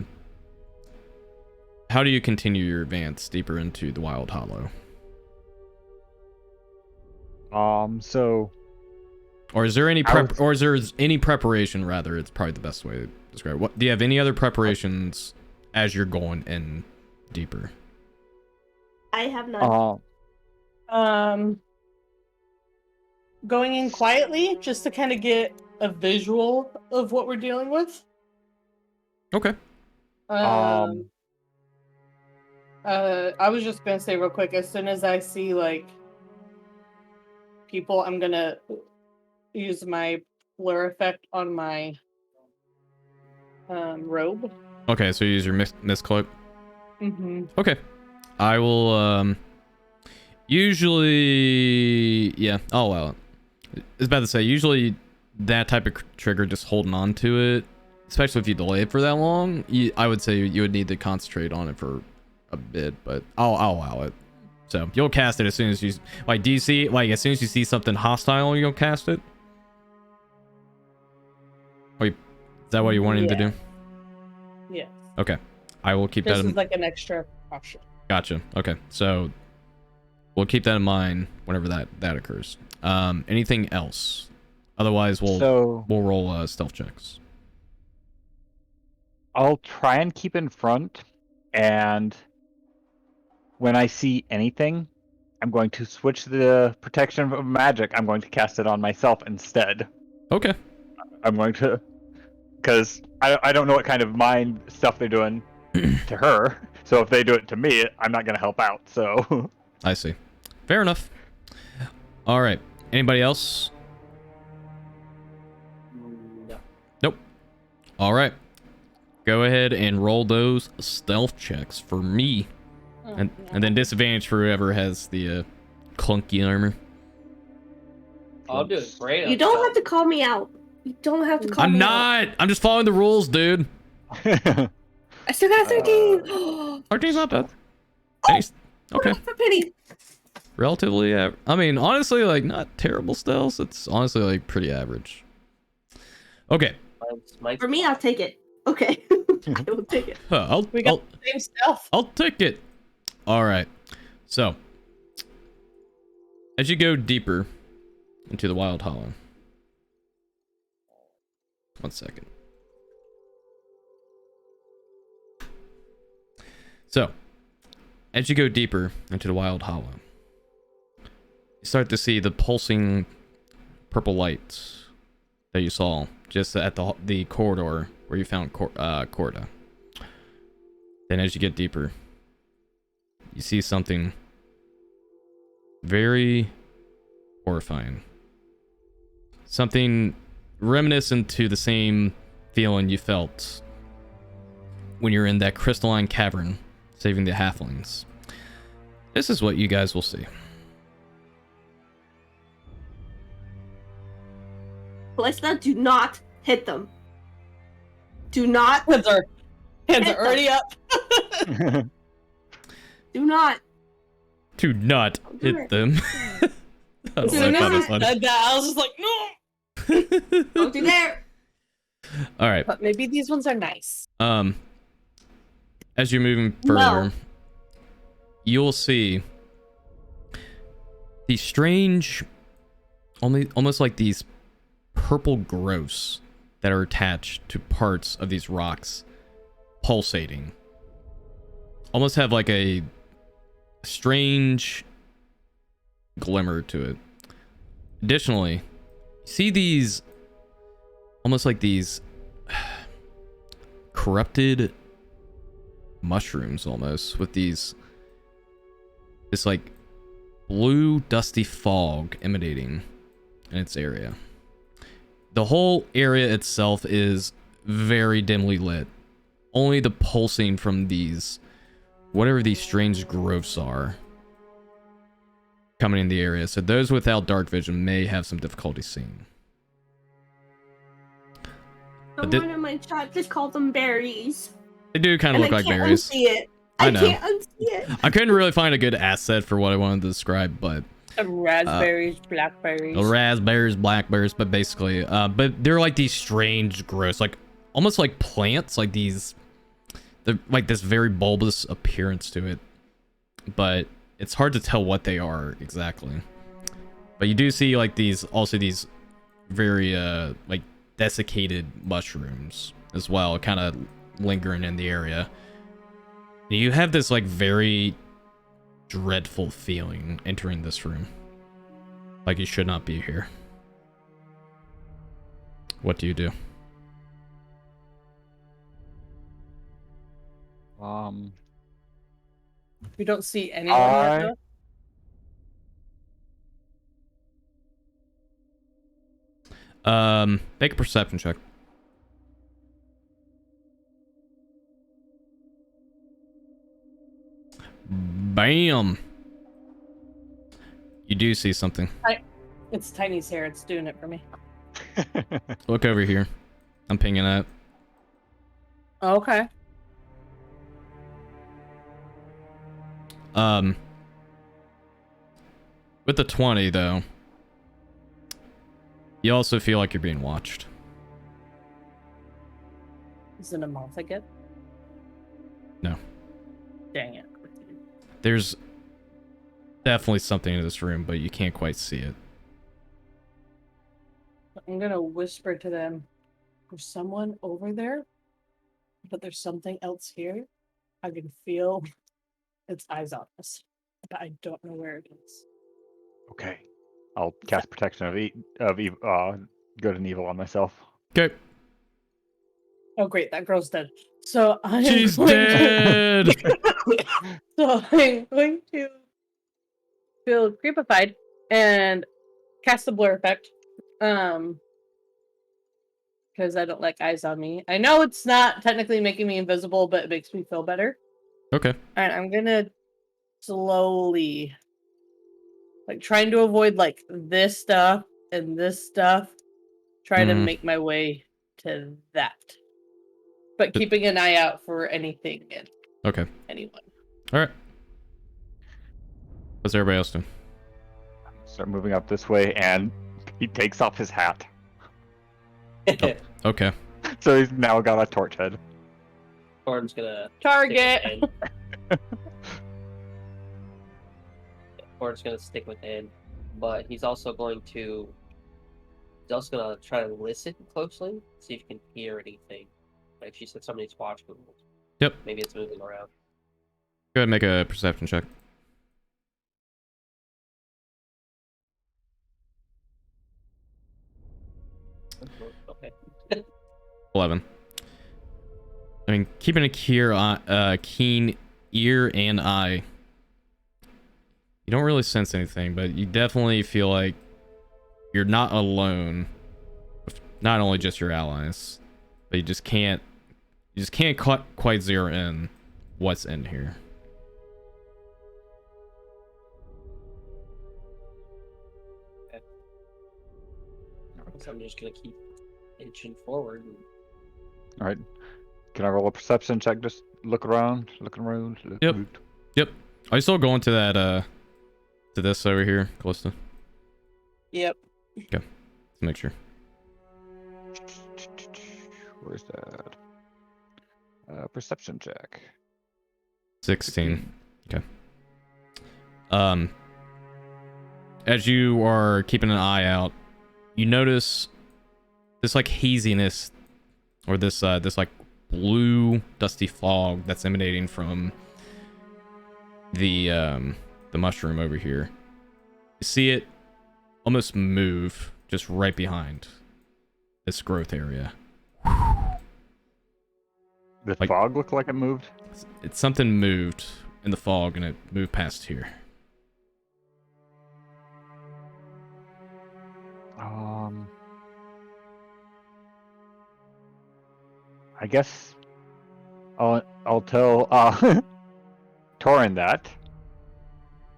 do you continue your advance deeper into the Wild Hollow? So Or is there any or is there any preparation, rather? It's probably the best way to describe it. What do you have any other preparations as you're going in deeper? I have none. Going in quietly just to kind of get a visual of what we're dealing with. Okay. I was just gonna say real quick, as soon as I see like people, I'm gonna use my blur effect on my robe. Okay, so you use your mist cloak. Mm-hmm. Okay. I will usually, yeah, I'll allow it. I was about to say, usually that type of trigger, just holding on to it, especially if you delay it for that long, I would say you would need to concentrate on it for a bit, but I'll allow it. So you'll cast it as soon as you, like, do you see, like, as soon as you see something hostile, you'll cast it? Wait, is that what you wanted to do? Yes. Okay. I will keep This that in is like an extra option. Gotcha. Okay, so we'll keep that in mind whenever that occurs. Anything else? Otherwise, we'll roll stealth checks. I'll try and keep in front, and when I see anything, I'm going to switch the protection of magic. I'm going to cast it on myself instead. Okay. I'm going to, because I don't know what kind of mind stuff they're doing to her. So if they do it to me, I'm not going to help out. So I see. Fair enough. All right. Anybody else? No. Nope. All right. Go ahead and roll those stealth checks for me, and then disadvantage for whoever has the clunky armor. I'll do it great. You don't have to call me out. You don't have to call I'm me not. I'm just following the rules, dude. out. I still got 13. 13's not bad. Nice. Okay. For pity. Relatively, I mean, honestly, like, not terrible stealth. It's honestly, like, pretty average. Okay. Mine's For me, I'll take it. Okay. I will take it. We got the same stuff. I'll take it. All right. So, as you go deeper into the Wild Hollow, 1 second. So, as you go deeper into the Wild Hollow, you start to see the pulsing purple lights that you saw just at the corridor where you found Corda. Then as you get deeper, you see something very horrifying. Something reminiscent to the same feeling you felt when you're in that crystalline cavern saving the halflings. This is what you guys will see. Callista, do not hit them. Do not. Hands are Hit them. already up. Do not. To not do hit it. them. I As don't soon know if I as found I it said that, I was just like, no. Don't do there. All right. But maybe these ones are nice. As you're moving further, No. you'll see these strange, almost like these purple growths that are attached to parts of these rocks, pulsating. Almost have like a strange glimmer to it. Additionally, see these almost like these corrupted mushrooms almost with this like blue dusty fog emanating in its area. The whole area itself is very dimly lit. Only the pulsing from these whatever these strange growths are coming in the area, so those without dark vision may have some difficulty seeing. Someone in my chat just called them berries. They do kind of And look I like can't berries. unsee it. I I know. can't unsee it. I couldn't really find a good asset for what I wanted to describe, but Raspberries, blackberries. raspberries, blackberries, but basically, but they're like these strange growths, like almost like plants, like like this very bulbous appearance to it, but it's hard to tell what they are exactly. But you do see like these very like desiccated mushrooms as well, kind of lingering in the area. You have this like very dreadful feeling entering this room, like you should not be here. What do you do? We don't see anyone yet, though? Make a perception check. Bam. You do see something. It's Tiny's hair. It's doing it for me. Look over here. I'm pinging it. Okay. With the 20 though, you also feel like you're being watched. Is it a moth again? No. Dang it. There's definitely something in this room, but you can't quite see it. I'm gonna whisper to them. There's someone over there, but there's something else here. I can feel its eyes on us, but I don't know where it is. Okay. I'll cast protection of good and evil on myself. Okay. Oh, great, that girl's dead. So I'm She's going dead! So I'm going to feel creepified and cast a blur effect. Because I don't like eyes on me. I know it's not technically making me invisible, but it makes me feel better. Okay. And I'm gonna slowly, like, trying to avoid like this stuff and this stuff, try to make my way to that. But keeping an eye out for anything and anyone. Alright. What's everybody else doing? Start moving up this way, and he takes off his hat. Okay. So he's now got a torch head. Thorn's gonna Target. stick with Thorn's gonna stick within, but he's also going to. He's also gonna try to listen closely, see if he can hear anything. Like she said, somebody's watching. Yep. Maybe it's moving around. Go ahead and make a perception check. Okay. 11. I mean, keeping a keen ear and eye. You don't really sense anything, but you definitely feel like you're not alone. With not only just your allies, but you just can't quite zero in what's in here. So I'm just gonna keep inching forward. All right. Can I roll a perception check? Just look around. Yep. Yep. Are you still going to that to this over here, Callista? Yep. Okay. Let's make sure. Where's that? Perception check. 16. Okay. As you are keeping an eye out, you notice this like haziness, or this like blue dusty fog that's emanating from the mushroom over here. You see it almost move just right behind this growth area. The Like- fog looked like it moved. It's something moved in the fog and it moved past here. I guess I'll tell Torin that,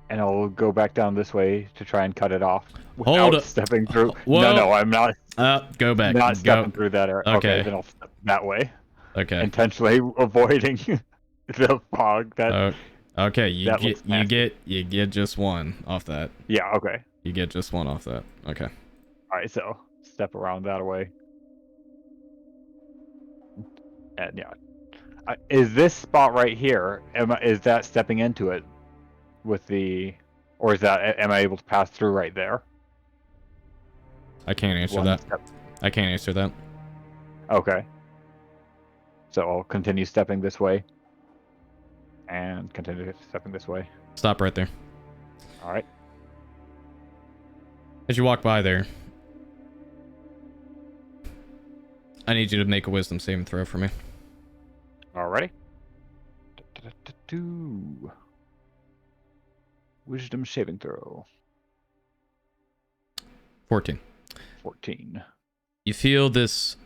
and I'll go back down this way to try and cut it off without Hold up. stepping through. Whoa. No, I'm not. Go back. Not Go. stepping through that area. Okay. Then I'll step that way, Okay. intentionally avoiding the fog. That Okay. that looks nasty. You get just one off that. Yeah. Okay. You get just one off that. Okay. All right. So step around that way. And yeah, is this spot right here? Is that stepping into it with the, or is that am I able to pass through right there? I can't answer One that. step. I can't answer that. Okay. So I'll continue stepping this way, and continue stepping this way. Stop right there. All right. As you walk by there, I need you to make a wisdom saving throw for me. Alrighty. Wisdom saving throw. 14. 14. You feel this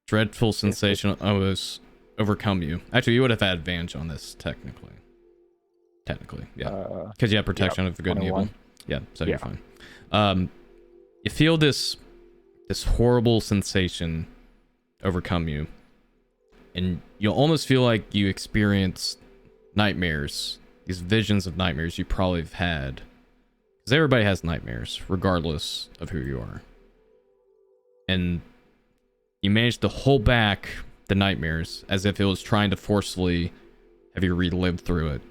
dreadful sensation almost overcome you. Actually, you would have had advantage on this technically. Yeah. Because you have protection of the good and evil. 21. Yeah, so you're fine. You feel this horrible sensation overcome you, and you almost feel like you experience nightmares, these visions of nightmares you probably have had, because everybody has nightmares regardless of who you are, and you manage to hold back the nightmares as if it was trying to forcefully have you relive through it.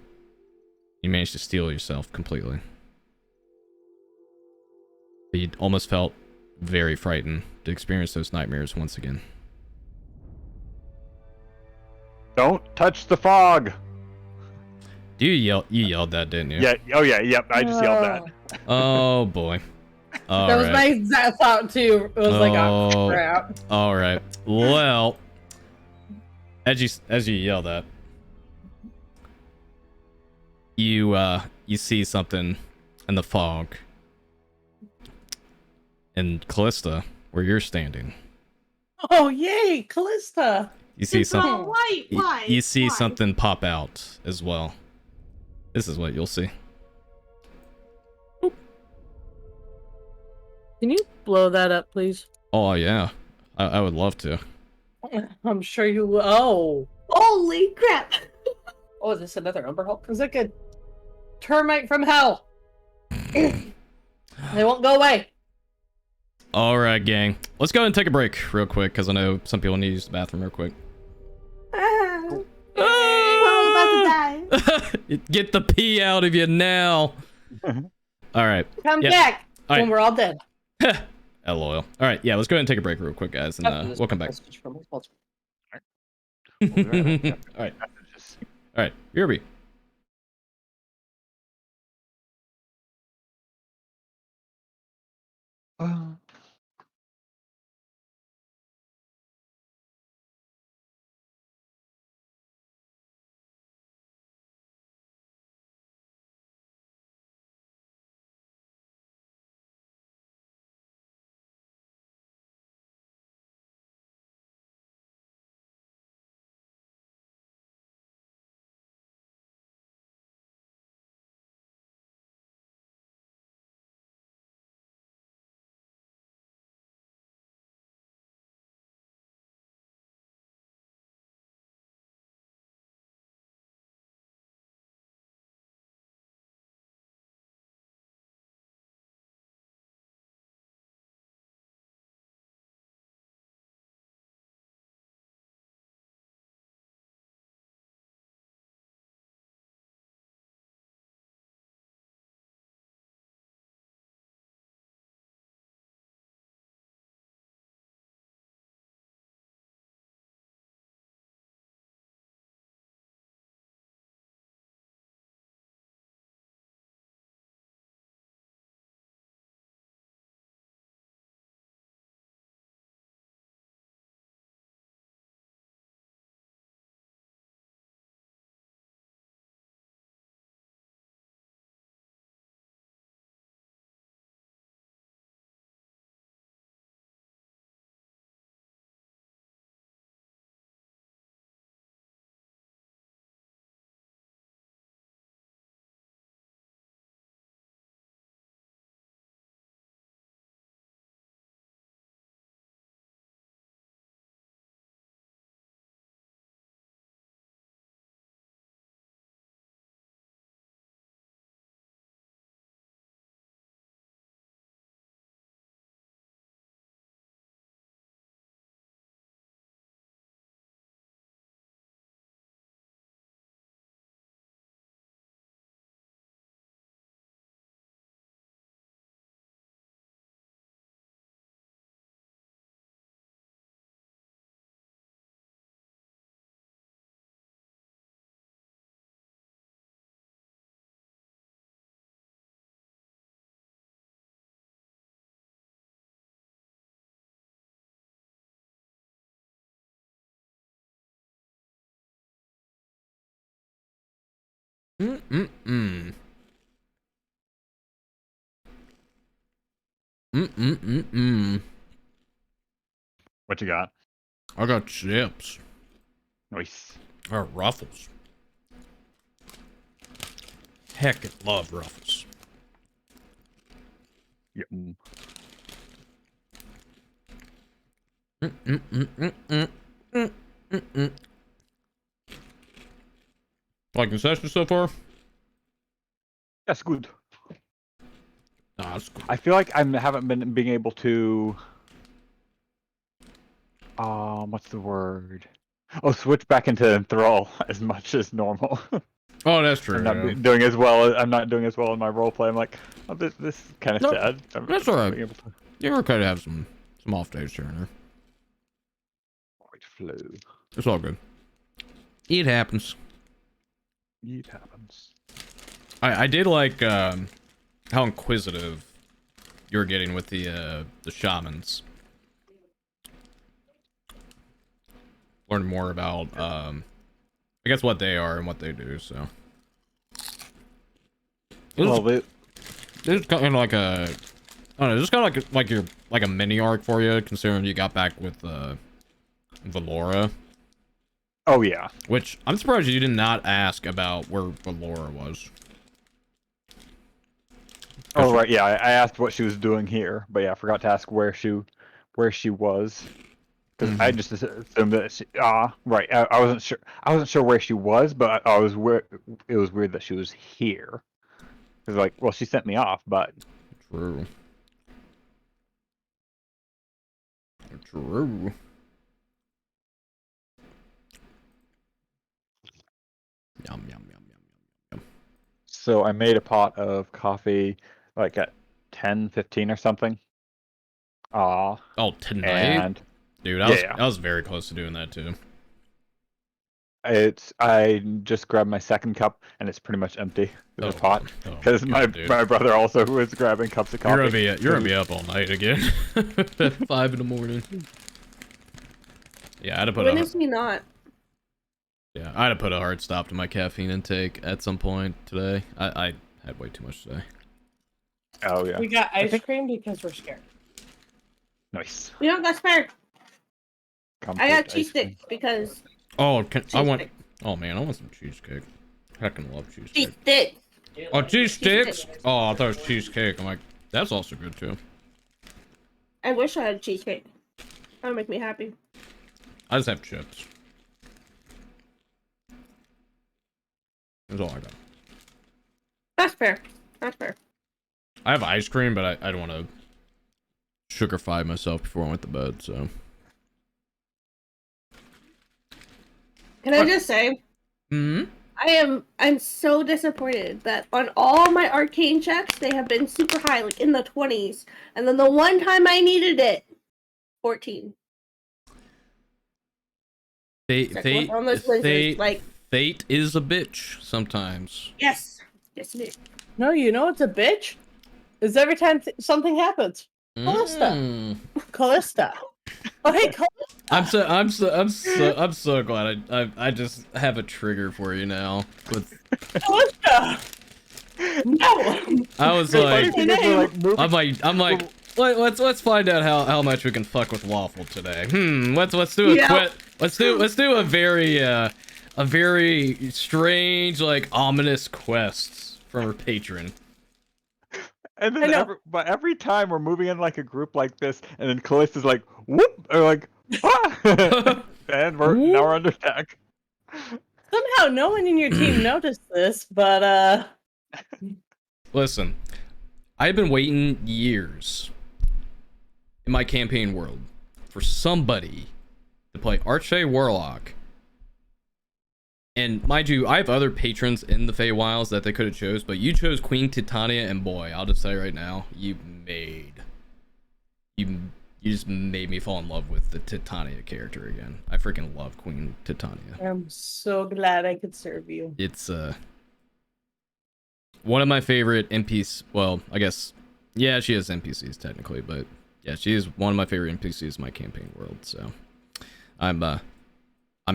You managed to steel yourself completely, but you almost felt very frightened to experience those nightmares once again. Don't touch the fog. You yelled that, didn't you? Yeah. Oh yeah. Yep. I just yelled that. Oh boy. All That was right. my exact thought too. It was like, Oh. oh crap. All right. Well, as you yell that, you see something in the fog, and Callista, where you're standing, Oh yay, Callista. you see It's something. all white. Why? You see Why? something pop out as well. This is what you'll see. Can you blow that up, please? Oh yeah, I would love to. I'm sure you will. Oh, Holy crap! Oh, is this another Umber Hulk? it's like a termite from hell. They won't go away. All right, gang. Let's go ahead and take a break real quick because I know some people need to use the bathroom real quick. I was about to die. Get the pee out of you now. All right. Come Yeah. back All right. when we're all dead. LOL. All right. Yeah, let's go ahead and take a break real quick, guys, and we'll come back. All right. All right. BRB. Mm-mm-mm. Mm-mm-mm-mm. What you got? I got chips. Nice. Or Ruffles. Heck, I love Ruffles. Yeah. Mm-mm-mm-mm-mm-mm-mm. Liking the session so far? That's good. Nah, that's cool. I feel like I haven't been being able to. What's the word? Oh, switch back into enthrall as much as normal. Oh, that's true. I'm not Yeah. doing as well. I'm not doing as well in my role play. I'm like, oh, this is kind of No, sad. that's all right. Being able to You ever kind of have some off days here and there. avoid flow. It's all good. It happens. It happens. I did like how inquisitive you're getting with the shamans. Learn more about I guess what they are and what they do. So it's kind of like a, I don't know, it's kind of like your like a mini arc for you, considering you got back with Valora. Oh yeah. Which I'm surprised you did not ask about where Valora was. Oh right, yeah. I asked what she was doing here, but yeah, I forgot to ask where she was. Because I just assumed that she, right. I wasn't sure. I wasn't sure where she was, but I was where. It was weird that she was here. Because like, well, she sent me off, but True. True. Yum, yum, yum, yum. So I made a pot of coffee like at 10:15 or something. Oh, tonight? And Dude, yeah. I was very close to doing that too. I just grabbed my second cup and it's pretty much empty, the pot, oh, because my brother also was grabbing cups of coffee. You're gonna be up all night again at 5 in the morning. Yeah, I had to put When is he not? Yeah, I had to put a hard stop to my caffeine intake at some point today. I had way too much today. Oh yeah. We got ice cream because we're scared. Nice. You know, that's fair. I got cheese Ice cream. sticks because Oh, I want. Cheesesteak. Oh man, I want some cheesecake. I can love cheese cheesecake. sticks. Oh, cheese sticks. sticks. Oh, I thought it was cheesecake. I'm like, that's also good too. I wish I had cheesecake. That would make me happy. I just have chips. That's all I got. That's fair. That's fair. I have ice cream, but I don't want to sugarify myself before I went to bed. So. Can I just say, Hmm. I'm so disappointed that on all my arcane checks they have been super high, like in the 20s, and then the one time I needed it, 14. Fate on those blizzards, like fate is a bitch sometimes. yes, yes it is. No, you know what's a bitch? Is every time something happens. Callista. Mm. Callista. Oh hey, Callista. I'm so glad I just have a trigger for you now. With Callista. No. I was like, I'm like, let's find out how much we can fuck with Waffle today. Let's do a let's do a very strange, like, ominous quest from our patron. And then every time we're moving in like a group like this, and then Callista's like, whoop, or like, ah! And now we're under attack. Somehow no one in your team noticed this, but Listen, I've been waiting years in my campaign world for somebody to play Archfey Warlock. And mind you, I have other patrons in the Feywilds that they could have chose, but you chose Queen Titania, and boy, I'll just say right now, you just made me fall in love with the Titania character again. I freaking love Queen Titania. I'm so glad I could serve you. It's one of my favorite NPCs. Well, I guess, yeah, she has NPCs technically, but yeah, she is one of my favorite NPCs in my campaign world. So I'm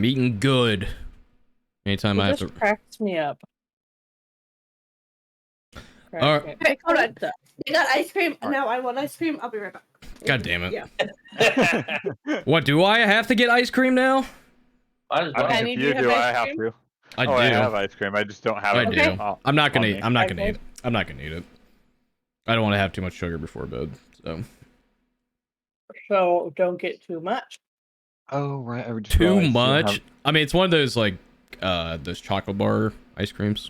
eating good. Anytime I have to. Cracks me up. All right. Okay, hold on. You got ice cream. Now I want ice cream. I'll be right back. God damn it. Yeah. What, do I have to get ice cream now? I just I mean, if you do, I have to. I do. I have ice cream. I just don't have it. I do. I'm not gonna eat. me. I'm not gonna eat. I'm not gonna eat it. I don't want to have too much sugar before bed. So don't get too much. Oh right. I just Too realized you much. have- I mean, it's one of those like those chocolate bar ice creams.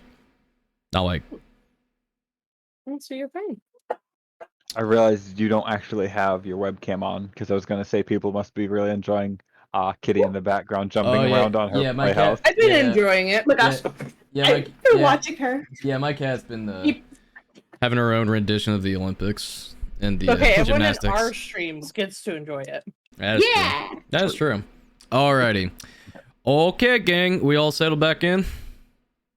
Not like. So you're fine. I realized you don't actually have your webcam on because I was gonna say people must be really enjoying Kitty in the background jumping around on her my playhouse. I've been enjoying it. Oh my gosh. Yeah, You're watching her. Yeah, my cat's been having her own rendition of the Olympics and the Okay, everyone in gymnastics. our streams gets to enjoy it. That is true. That is true. Alrighty. Okay, gang, we all settled back in.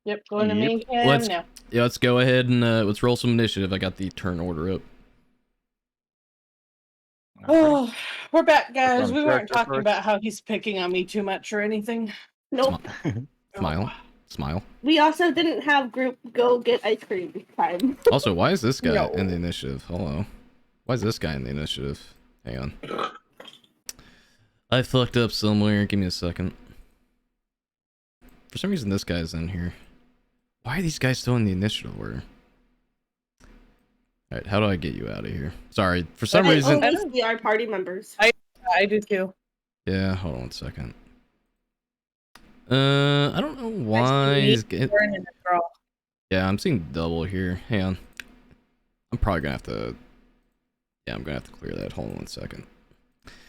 Yep, going to main cam Let's now. Yeah, let's go ahead and let's roll some initiative. I got the turn order up. Oh, we're back, guys. From We weren't character talking first. about how he's picking on me too much or anything. Nope. Smile. We also didn't have group go get ice cream this time. Also, why is this guy No. in the initiative? Hello. Why is this guy in the initiative? Hang on. I fucked up somewhere. Give me a second. For some reason, this guy's in here. Why are these guys still in the initiative order? Alright, how do I get you out of here? Sorry, for some They reason... only see our party members. I do too. Yeah, hold on one second. I don't know why he's getting... We're in a girl. Yeah, I'm seeing double here. Hang on. I'm probably gonna have to... Yeah, I'm gonna have to clear that. Hold on one second.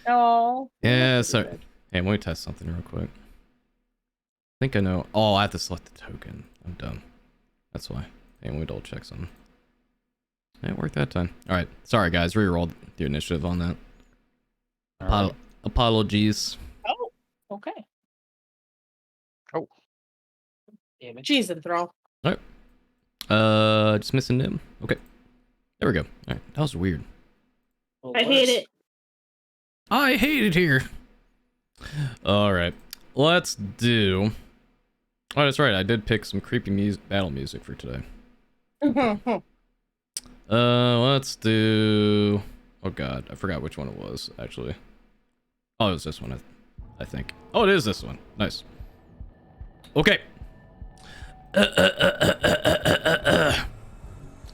Oh. Yeah, sorry. Hey, let me test something real quick. I think I know. Oh, I have to select the token. I'm dumb. That's why. Hey, let me double check something. It worked that time. Alright, sorry guys, rerolled the initiative on that. Alright. Apologies. Oh. Okay. Damn it. Jeez, enthrall. Just missing Nim. Okay. There we go. Alright, that was weird. Well, I hate it. I hate it here. Alright. Let's do... Oh, that's right. I did pick some creepy battle music for today. Let's do... Oh god, I forgot which one it was, actually. Oh, it was this one, I think. Oh, it is this one. Nice. Okay.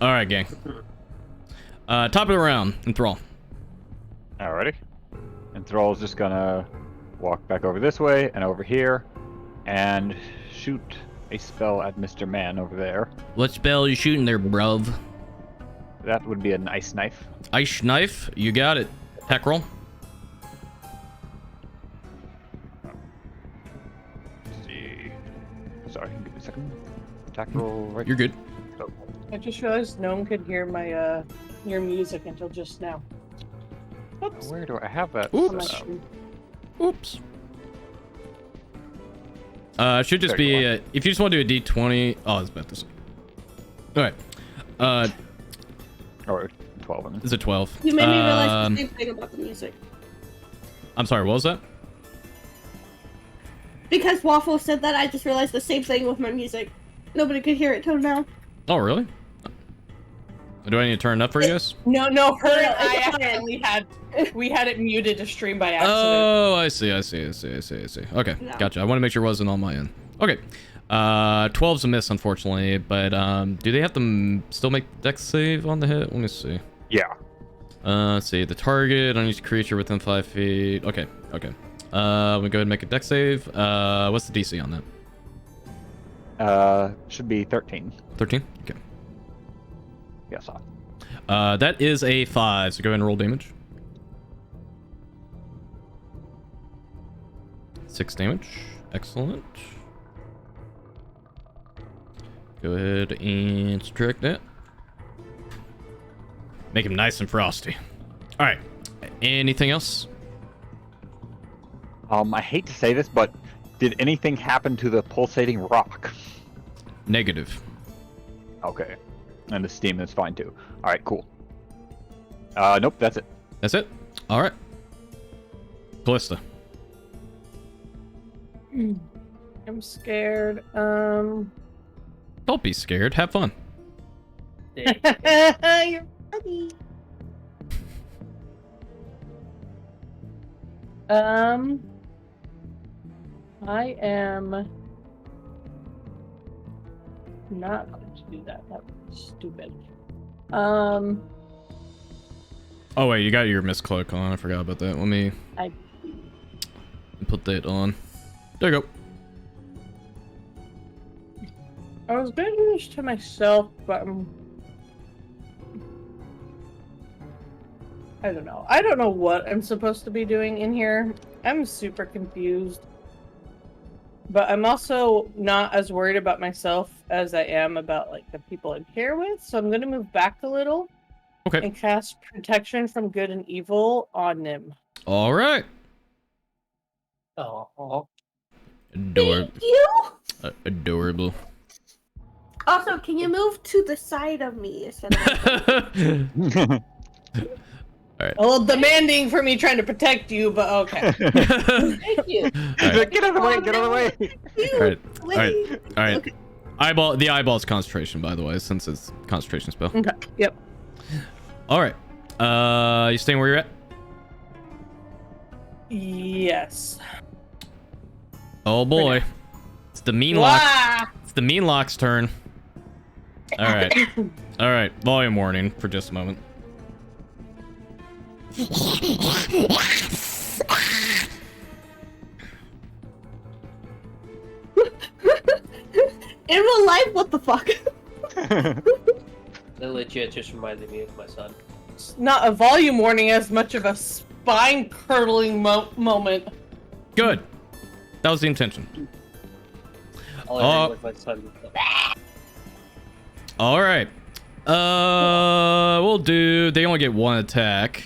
Alright, gang. Top of the round, Enthrall. Alrighty. And Thrall's just gonna walk back over this way and over here and shoot a spell at Mr. Man over there. What spell are you shooting there, bruv? That would be an ice knife. Ice knife? You got it. Attack roll. Let's see. Sorry, give me a second. Attack roll right. You're good. Oh. I just realized no one could hear my your music until just now. Oops. Where do I have that? Oops. set up? Oops. It should just be, if you just want to do a d20... Oh, I was about to say. Alright. Or 12. I mean. It's a 12. You made me realize the same thing about the music. I'm sorry, what was that? Because Waffle said that, I just realized the same thing with my music. Nobody could hear it till now. Oh, really? Do I need to turn it up for you guys? No, her and I it's fine. accidentally we had it muted to stream by accident. Oh, I see. Okay, No. gotcha. I want to make sure it wasn't on my end. Okay. 12's a miss, unfortunately, but do they have to still make dex save on the hit? Let me see. Yeah. Let's see. The target on each creature within 5 feet. Okay. We go ahead and make a dex save. What's the DC on that? Should be 13. 13? Okay. Yes. That is a 5, so go ahead and roll damage. 6 damage. Excellent. Go ahead and subtract that. Make him nice and frosty. Alright. Anything else? I hate to say this, but did anything happen to the pulsating rock? Negative. Okay. And the steam is fine too. Alright, cool. Nope, that's it. That's it? Alright. Callista. I'm scared. Don't be scared. Have fun. You're funny. I am not going to do that. That was stupid. Oh wait, you got your mist cloak on. I forgot about that. Let me put that on. There you go. I was going to do this to myself, but I don't know. I don't know what I'm supposed to be doing in here. I'm super confused. But I'm also not as worried about myself as I am about like the people I'm here with. So I'm going to move back a little. Okay. And cast protection from good and evil on Nim. All right. Oh. Adorable. Thank you. Adorable. Also, can you move to the side of me instead of All right. A little demanding for me trying to protect you, but okay. Thank you. All right. Get out of the way! Get out of the way! All right. All right. All right. Okay. Eyeball. The eyeball's concentration, by the way, since it's concentration spell. Okay. Yep. All right. You staying where you're at? Yes. Oh boy. It's the mean lock. Wah! It's the mean lock's turn. All right. All right. Volume warning for just a moment. In real life, what the fuck? That legit just reminded me of my son. It's not a volume warning as much of a spine curdling moment. Good. That was the intention. All I heard was my son. All right. We'll do. They only get one attack.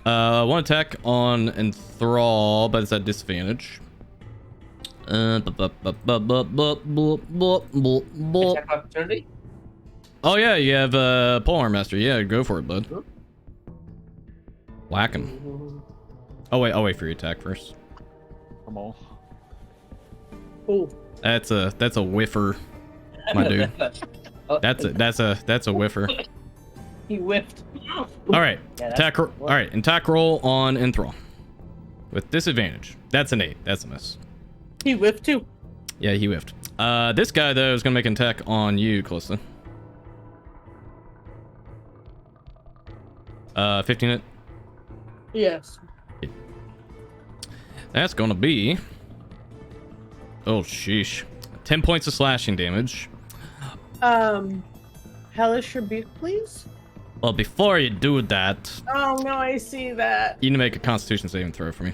One attack on enthrall, but it's at disadvantage. Attack opportunity? Oh yeah, you have Polearm Master. Yeah, go for it, bud. Whack him. Oh wait, I'll wait for your attack first. Come on. Ooh. That's a whiffer, my dude. That's a whiffer. He whiffed. All right, Yeah, attack. All right, attack roll on enthrall with disadvantage. That's an 8. That's a miss. He whiffed too. Yeah, he whiffed. This guy though is gonna make an attack on you, Calista. 15 hit. Yes. That's gonna be. Oh sheesh. 10 points of slashing damage. Hellish rebuke, please. Well, before you do that, Oh no, I see that. you need to make a Constitution saving throw for me.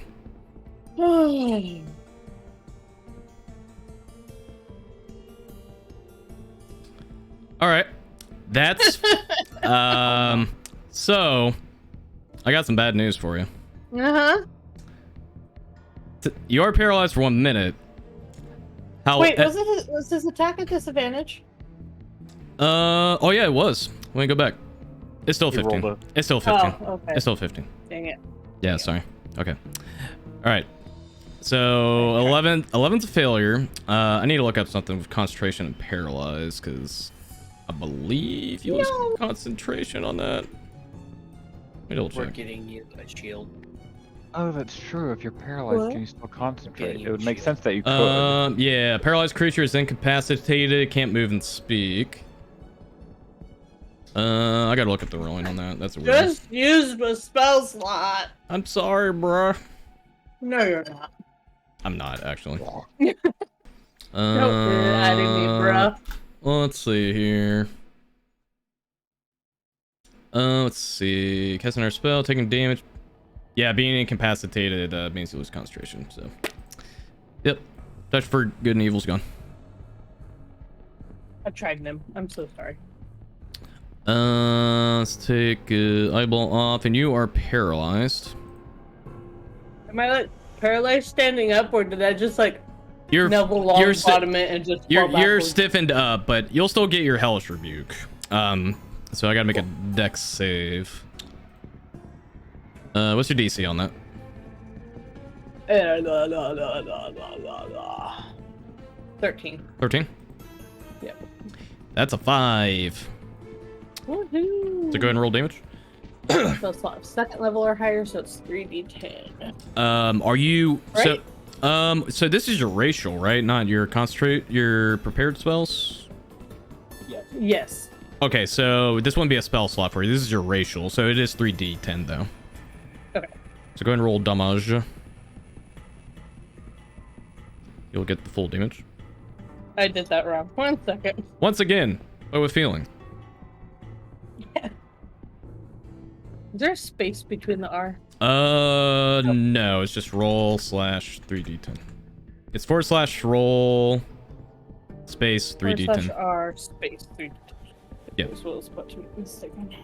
All right, that's So, I got some bad news for you. Uh-huh. You are paralyzed for 1 minute. Wait, was his attack at disadvantage? Oh yeah, it was. Let me go back. It's still 15. It's still 15. Oh, okay. It's still 15. Dang it. Yeah, sorry. Okay. All right. So 11's a failure. I need to look up something with concentration and paralyze because I believe you lose concentration on that. Let me double We're check. getting you a shield. Oh, that's true. If you're paralyzed, What? can you still concentrate? Okay, It would make shield. sense that you could. Yeah, paralyzed creature is incapacitated, can't move and speak. I gotta look up the rolling on that. That's a weird. Just use the spell slot. I'm sorry, bruh. No, you're not. I'm not actually. Don't be adding me, bruh. Let's see here. Let's see. Casting our spell, taking damage. Yeah, being incapacitated means you lose concentration. So, yep. Touch for good and evil's gone. I tried him. I'm so sorry. Let's take eyeball off, and you are paralyzed. Am I like paralyzed standing up, or did I just like You're Neville long you're bottom it and just fall you're backwards? stiffened up, but you'll still get your hellish rebuke. So I gotta make a dex save. What's your DC on that? 13. 13. Yep. That's a 5. Woohoo! So go ahead and roll damage. So it's not second level or higher, so it's 3d10. Are you Right? so this is your racial, right? Not your concentrate, your prepared spells? Yes. Okay, so this wouldn't be a spell slot for you. This is your racial, so it is 3d10 though. Okay. So go ahead and roll damage. You'll get the full damage. I did that wrong. 1 second. Once again, but with feeling. Is there a space between the R? No, it's just roll / 3d10. It's / roll space 3d10. R space 3d10. Yeah. As well as put to mistaken.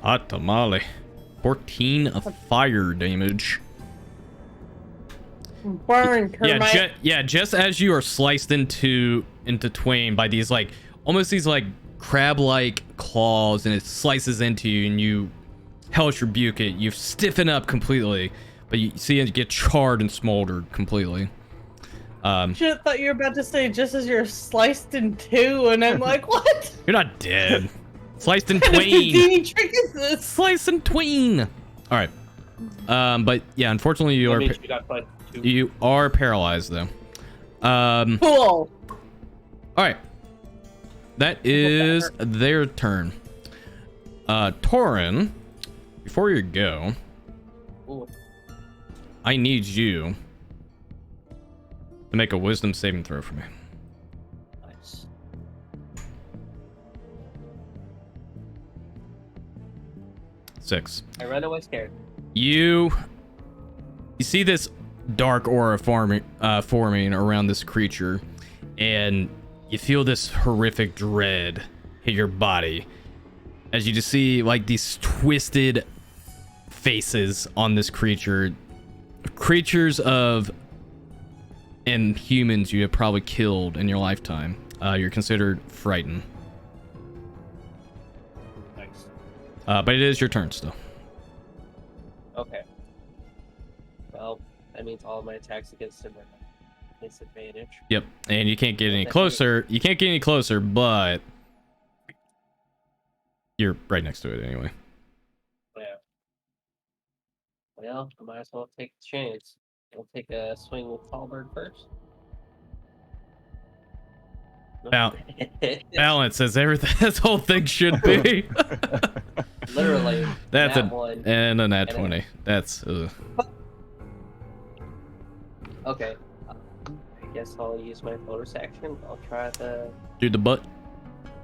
Hot tamale. 14 of fire damage. Burn, termite. Just as you are sliced into twain by these like almost these like crab-like claws, and it slices into you, and you hellish rebuke it. You stiffen up completely, but you see it get charred and smoldered completely. Shit, thought you were about to say just as you're sliced in two, and I'm like, what? You're not dead. Sliced in What kind of twain. Houdini trick is this? Sliced in twain. All right. But yeah, unfortunately, you That are means you got +2. you are paralyzed though. Cool. All right. That is their turn. Torin, before you go, Ooh. I need you to make a wisdom saving throw for me. Nice. Six. I ran away scared. You see this dark aura forming around this creature, and you feel this horrific dread hit your body as you just see like these twisted faces on this creature. Creatures of and humans you have probably killed in your lifetime. You're considered frightened. Nice. But it is your turn still. Okay. Well, that means all my attacks against him are disadvantage. Yep, and you can't get any closer. You can't get any closer, but you're right next to it anyway. Yeah. Well, I might as well take the chance. I'll take a swing with Halberd first. Balance as everything. This whole thing should be. Literally. That's that a one. and a nat and 20. That's Okay. I guess I'll use my bonus action. I'll try the. do the butt.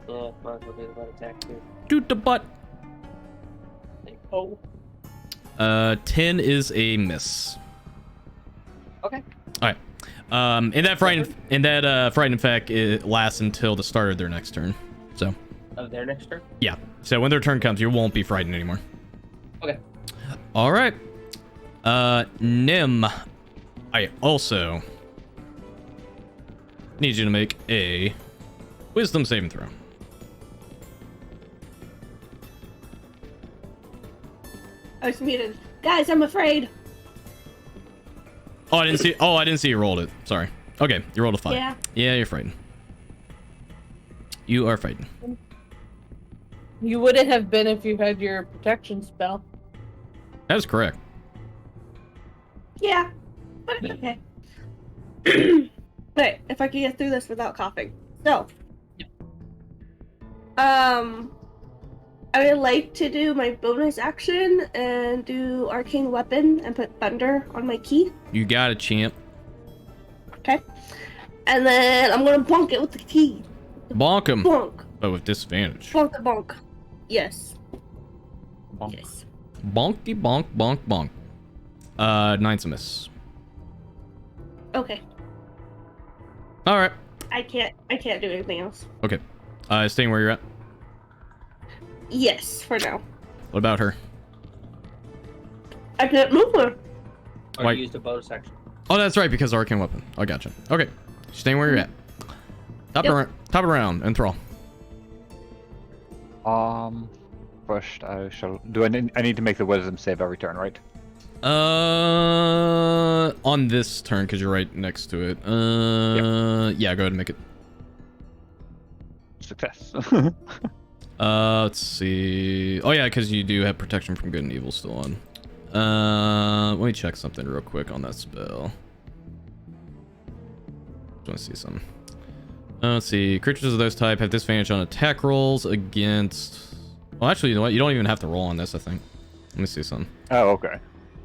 Yeah, might as well do the butt attack too. Do the butt. Oh. 10 is a miss. Okay. All right. And that frightened effect it lasts until the start of their next turn. So. Of their next turn. Yeah. So when their turn comes, you won't be frightened anymore. Okay. All right. Nim, I also need you to make a wisdom saving throw. I was muted. Guys, I'm afraid. Oh, I didn't see you rolled it. Sorry. Okay, you rolled a 5. Yeah. Yeah, you're frightened. You are frightened. You wouldn't have been if you had your protection spell. That is correct. Yeah. But okay. Wait, if I can get through this without coughing. So. I would like to do my bonus action and do arcane weapon and put thunder on my key. You got it, champ. Okay. And then I'm gonna bonk it with the key. Bonk him, Bonk. but with disadvantage. Bonk the bonk. Yes. Bonk. Yes. Bonky bonk bonk bonk. 9's a miss. Okay. All right. I can't do anything else. Okay. Staying where you're at. Yes, for now. What about her? I can't move her. Or Why- you used a bonus action. Oh, that's right, because arcane weapon. I gotcha. Okay. Staying where you're at. Top it around, enthrall. First I shall. I need to make the wisdom save every turn, right? On this turn, because you're right next to it. Yeah, go ahead and make it. Success. Let's see. Oh yeah, because you do have protection from good and evil still on. Let me check something real quick on that spell. Just want to see something. Let's see. Creatures of those type have disadvantage on attack rolls against. Well, actually, you know what? You don't even have to roll on this, I think. Let me see something. Oh, okay.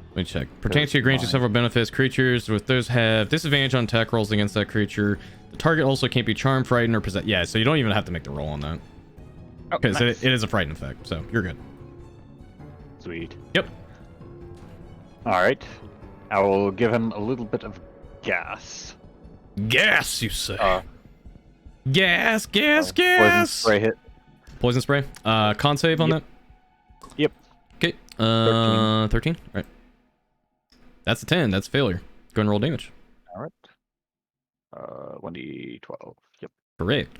Let me check. Pertains to your grants you several benefits. Creatures with those have disadvantage on attack rolls against that creature. The target also can't be charmed, frightened, or possessed. Yeah, so you don't even have to make the roll on that. Because nice. it is a frightened effect, so you're good. Sweet. Yep. All right. I will give him a little bit of gas. Gas, you say? Gas. Gas. Poison spray hit. Poison spray. Con save on Yep. that? Yep. Okay. 13. Right. That's a 10. That's a failure. Go and roll damage. All right. 1d12. Yep. Correct.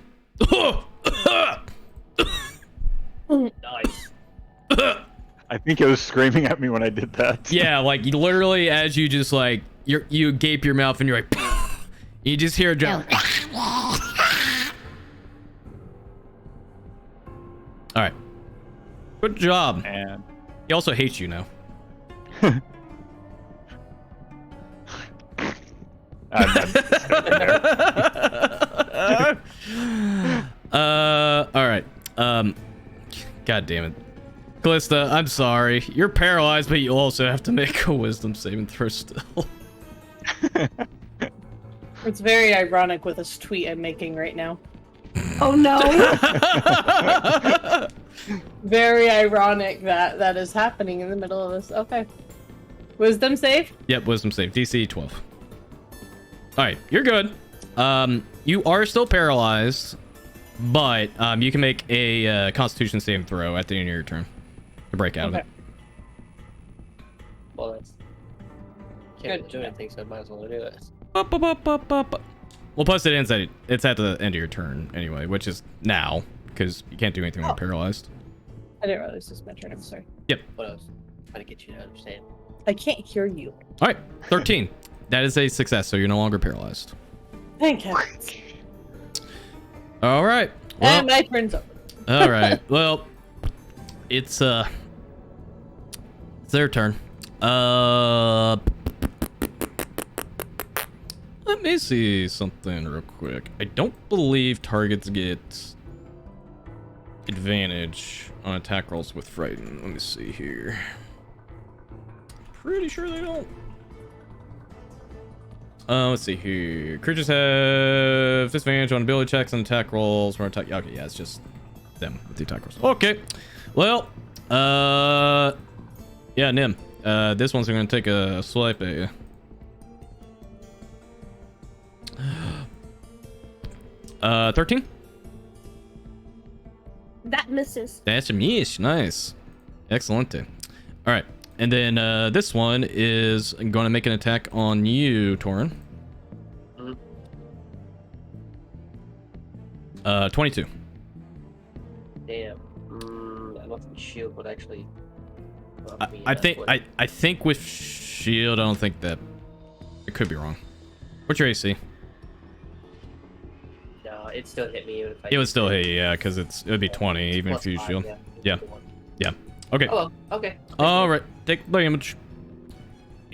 Nice. I think it was screaming at me when I did that. Yeah, like you literally as you just like you gape your mouth and you're like you just hear a jump. All right. Good job. And He also hates you now. I'm standing there. All right. God damn it. Callista, I'm sorry. You're paralyzed, but you also have to make a wisdom saving throw still. It's very ironic with this tweet I'm making right now. Oh no. Very ironic that that is happening in the middle of this. Okay. Wisdom save? Yep, wisdom save. DC 12. Alright, you're good. You are still paralyzed, but you can make a constitution saving throw at the end of your turn to break out of it. Well, that's... Can't do anything, so I might as well do it. Well, plus it's at the end of your turn anyway, which is now, because you can't do anything when you're paralyzed. I didn't realize this was my turn. I'm sorry. Yep. What else? Trying to get you to understand. I can't hear you. All right, 13. That is a success, so you're no longer paralyzed. Thank you. All right. Well, And my turn's over. all right. Well, it's their turn. Let me see something real quick. I don't believe targets get advantage on attack rolls with frighten. Let me see here. Pretty sure they don't. Let's see here. Creatures have disadvantage on ability checks and attack rolls for attack. Okay, yeah, it's just them with the attack rolls. Okay. Well, yeah, Nim. This one's gonna take a swipe at you. 13. That misses. That's a miss. Nice. Excellent. All right. And then this one is going to make an attack on you, Torin. 22. Damn. I don't think shield would actually. I think with shield, I don't think that. It could be wrong. What's your AC? No, it still hit me even if I. It would still hit you, yeah, because it would be 20 even if you use shield. Yeah. Yeah. Okay. Oh, well, okay. All right. Take the damage.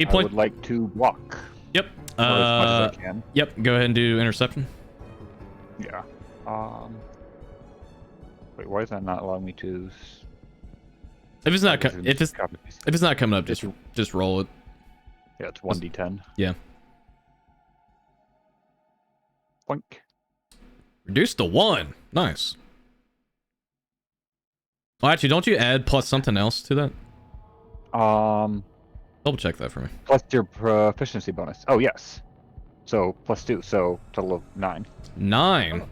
I would like to block. Yep. Or as much as I can. Yep. Go ahead and do interception. Yeah. Wait, why is that not allowing me to? If it's not if it's not coming up, just roll it. Yeah, it's 1d10. Yeah. Boink. Reduced to 1. Nice. Well, actually, don't you add plus something else to that? Double check that for me. Plus your proficiency bonus. Oh yes. So plus 2. So total of 9. 9.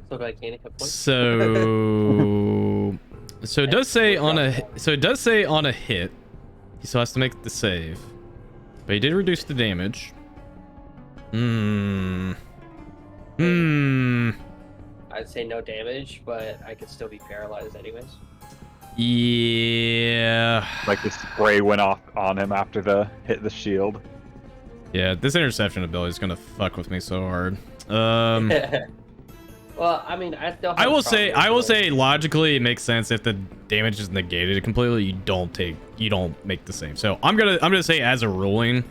So do I gain a hit point? So it does say on a hit, he still has to make the save, but he did reduce the damage. I'd say no damage, but I could still be paralyzed anyways. Yeah. Like the spray went off on him after the hit the shield. Yeah, this interception ability is gonna fuck with me so hard. Well, I mean, I still. I will say logically it makes sense if the damage is negated completely, you don't make the save. So I'm gonna say as a ruling,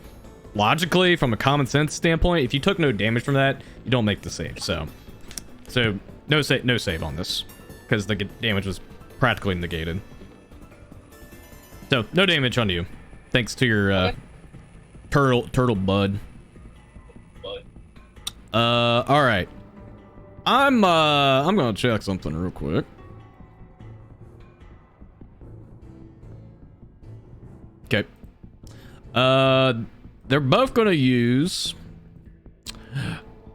logically from a common sense standpoint, if you took no damage from that, you don't make the save. So no save on this because the damage was practically negated. So no damage on you, thanks to your turtle bud. All right. I'm gonna check something real quick. Okay. They're both gonna use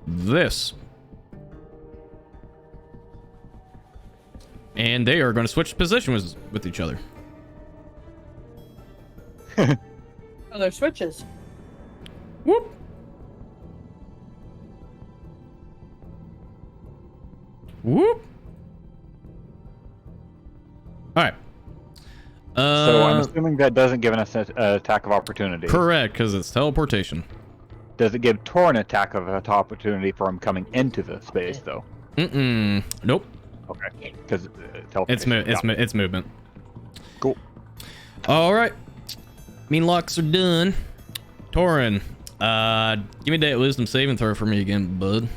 this. And they are gonna switch positions with each other. Oh, they're switches. Whoop. Whoop. All right. So I'm assuming that doesn't give us an attack of opportunity. Correct, because it's teleportation. Does it give Tor an attack of opportunity for him coming into the space, though? Nope. Okay. Because it's movement. Cool. All right. Mean locks are done. Torin, give me that wisdom saving throw for me again, bud.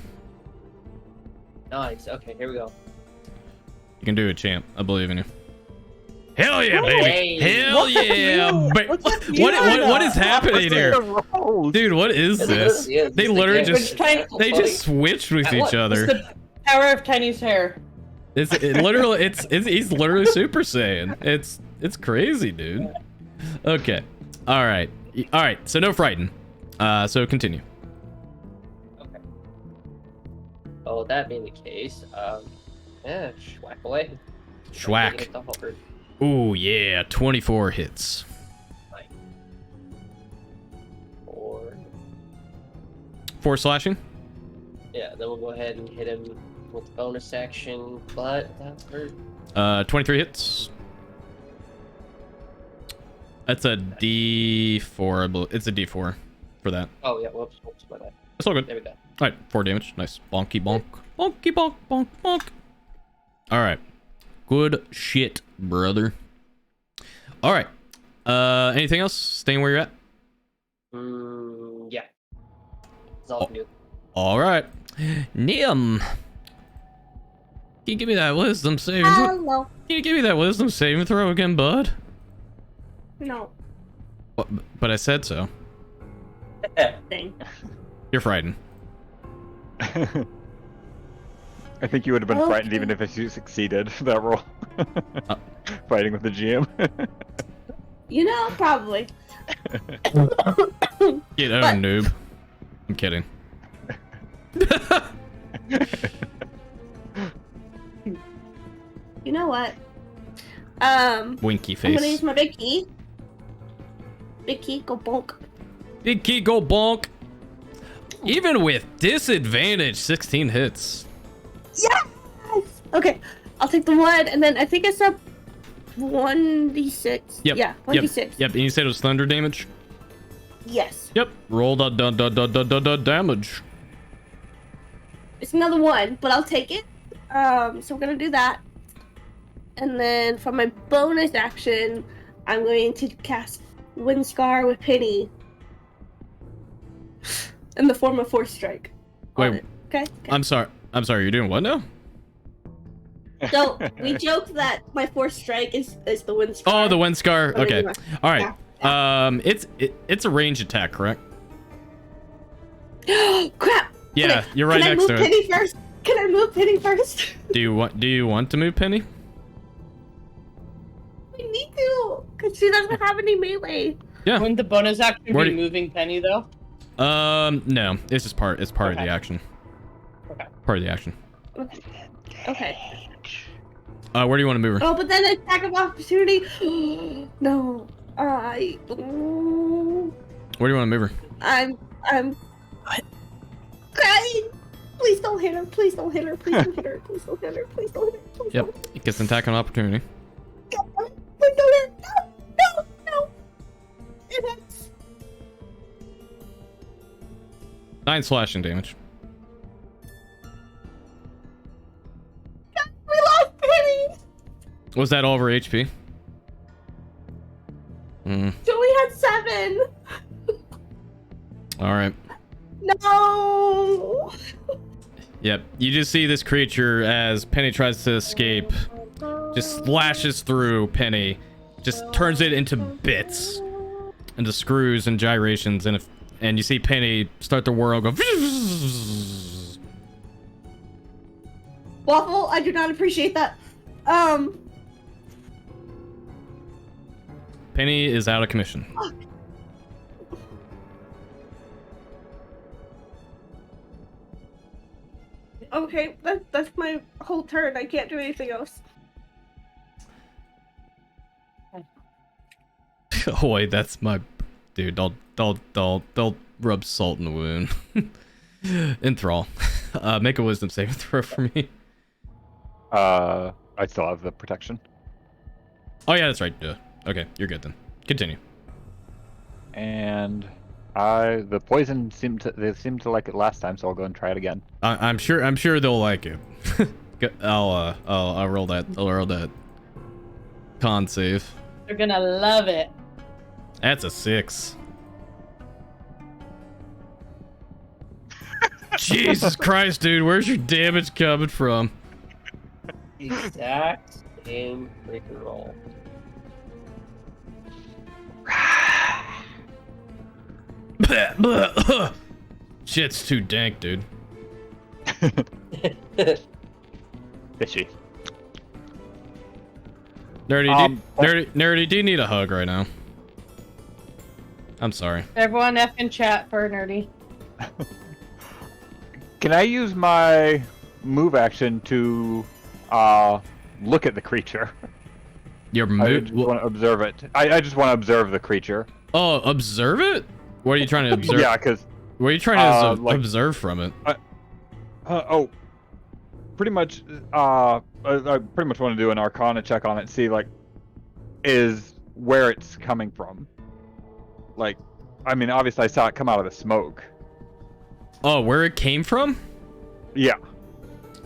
Nice. Okay, here we go. You can do it, champ. I believe in you. Hell yeah, baby! Hey. Hell yeah! What is happening here, dude? What is this? They literally just switched with each other. It's the power of Tiny's hair. He's literally Super Saiyan. It's crazy, dude. Okay, all right. All right, so no frighten. So continue. Okay. Oh, that being the case, yeah, schwack away. Schwack. Hit the hopper. Ooh, yeah, 24 hits. Like, 4. 4 slashing. Yeah, then we'll go ahead and hit him with the bonus action, but that hurt. 23 hits. That's a D4. I believe. It's a D4 for that. Oh, yeah, whoops, my bad. It's all good. There we go. All right, 4 damage. Nice. Bonky bonk. Bonky bonk, bonk, bonk. All right. Good shit, brother. All right. Anything else? Staying where you're at? Yeah. That's all I can do. All right. Nim. Can you give me that wisdom saving throw? Hello. Can you give me that wisdom saving throw again, bud? No. What, but I said so. Thing. You're frightened. I think you would have been frightened Okay. even if you succeeded that roll. Fighting with the GM. You know, probably. Get But- owned, noob. I'm kidding. You know what? Winky I'm gonna use face. my big key. Big key, go bonk. Big key go bonk. Even with disadvantage, 16 hits. Yes! Okay, I'll take the 1, and then I think it's up 1d6. Yep. Yeah, 1d6. Yep. And you said it was thunder damage? Yes. Yep. Roll the damage. It's another 1, but I'll take it. So we're gonna do that. And then for my bonus action, I'm going to cast Windscar with Penny in the form of Force Strike. on Wait. it. Okay. I'm sorry. You're doing what now? So we joked that my Force Strike is the Windscar. Oh, the wind scar. But Okay. anyway, All right. It's a range attack, correct? Crap. Yeah, Okay, you're right can next I to move it. Penny first? Can I move Penny first? Do you want to move Penny? We need to, because she doesn't have any melee. Yeah. Wouldn't the bonus action Where be do- moving Penny though? No. It's just part. It's part of the Okay. action. Okay. Part of the action. Okay. Where do you want to move her? Oh, but then attack of opportunity. No. Where do you want to move her? I'm crying. Please don't hit her. Please don't hit her. Please don't hit her. Please don't hit her. Please don't hit her. Please Yep. It gets an attack on opportunity. don't hit her. Please don't hit her. No. No. It hits. 9 slashing damage. We lost Penny. Was that all over HP? So we had 7. All right. No. Yep. You just see this creature as Penny tries to escape, just slashes through Penny, just turns it into bits, into screws and gyrations, and you see Penny start to whirl, go. Waffle, I do not appreciate that. Penny is out of commission. Okay, that's my whole turn. I can't do anything else. Oh wait, that's my dude. They'll rub salt in the wound. Enthrall. Make a wisdom saving throw for me. I still have the protection. Oh yeah, that's right. Duh. Okay, you're good then. Continue. And the poison seemed to like it last time, so I'll go and try it again. I'm sure they'll like it. I'll roll that. I'll roll that. Con save. They're gonna love it. That's a 6. Jesus Christ, dude, where's your damage coming from? Exact same freaking roll. Shit's too dank, dude. Fishy. Nerdy, do you need a hug right now? I'm sorry. Everyone F in chat for nerdy. Can I use my move action to look at the creature? Your I just want to observe it. I just want to observe the creature. Oh, observe it? What are you trying to observe? Yeah, because What are you trying to like- observe from it? pretty much. I pretty much want to do an Arcana check on it, see like is where it's coming from. Like, I mean, obviously I saw it come out of the smoke. Oh, where it came from? Yeah.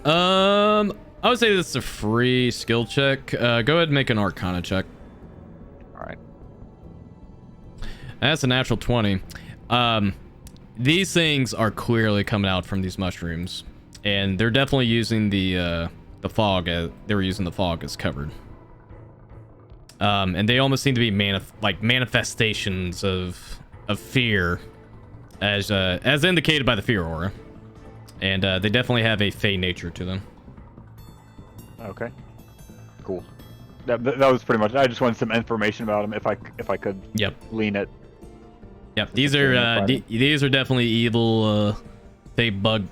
I would say this is a free skill check. Go ahead and make an Arcana check. All right. That's a natural 20. These things are clearly coming out from these mushrooms, and they're definitely using the fog. They were using the fog as covered. And they almost seem to be manifestations of fear, as indicated by the fear aura, and they definitely have a fey nature to them. Okay. Cool. That was pretty much. I just wanted some information about him, if I could. Yep. Lean it. Yep. These are these are definitely evil, fey bug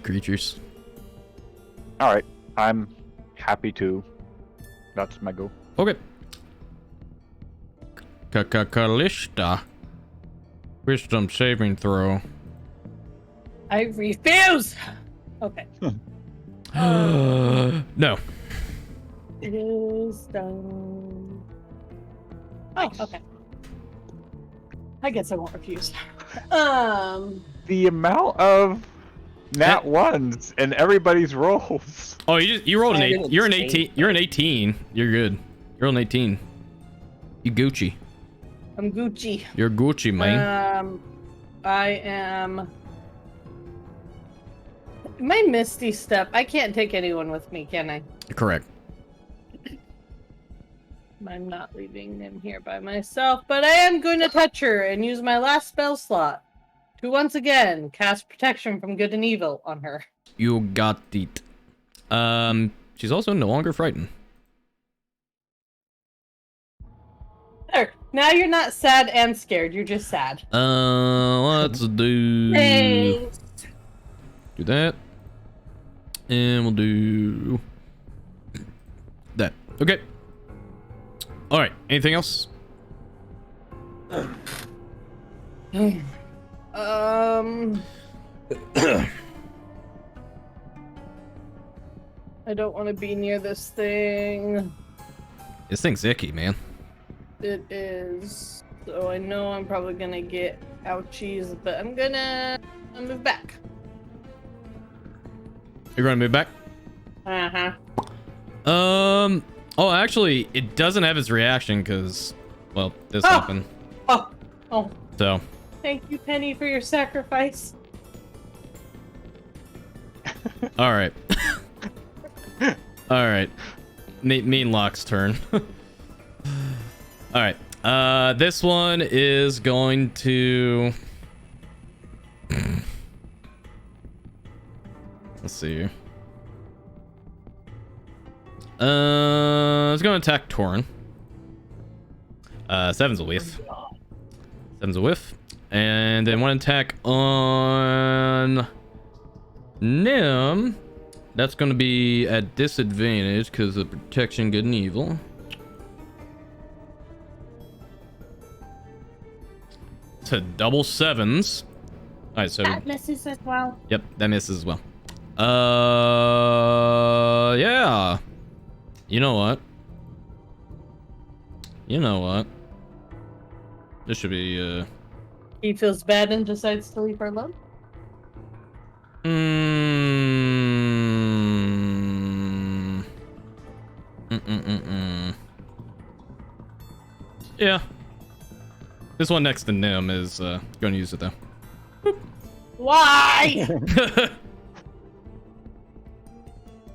creatures. All right. I'm happy to. That's my go. Okay. Kalista. Wisdom saving throw. I refuse. Okay. No. It is done. Oh, okay. I guess I won't refuse. The amount of nat ones in everybody's rolls. Oh, you rolled an 8. You're an 18. Insane. You're an 18. You're good. You're an 18. You Gucci. I'm Gucci. You're Gucci, man. I am. My Misty Step. I can't take anyone with me, can I? Correct. I'm not leaving him here by myself, but I am going to touch her and use my last spell slot to once again cast protection from good and evil on her. You got it. She's also no longer frightened. There. Now you're not sad and scared. You're just sad. Let's do Thanks. do that, and we'll do that. Okay. All right. Anything else? I don't want to be near this thing. This thing's icky, man. It is. So I know I'm probably gonna get ouchies, but I'm gonna move back. You're gonna move back. Uh-huh. Oh, actually, it doesn't have its reaction because, well, this happened. Oh. So. Thank you, Penny, for your sacrifice. All right. All right. Mean Lock's turn. All right. This one is going to. Let's see here. It's going to attack Torin. 7's a whiff. 7's a whiff. And then one attack on Nim. That's going to be at disadvantage because of protection, good and evil. To double 7s. Alright, so. That misses as well. Yep, that misses as well. Yeah. You know what? This should be, He feels bad and decides to leave her alone. Yeah. This one next to Nim is going to use it though. Why?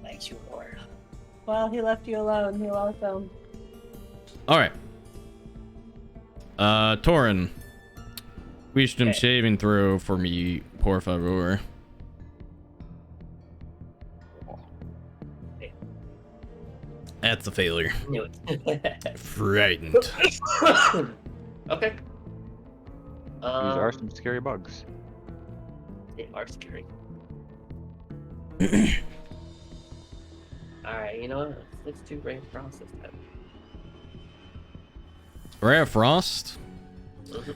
Thanks, you Lord. Well, he left you alone. You're welcome. All right. Torin. Wisdom saving throw for me, por favor. That's a failure. Knew it. Frightened. Okay. These are some scary bugs. They are scary. Alright, you know what? Let's do Ray of Frost this time. Ray of Frost. Mhm.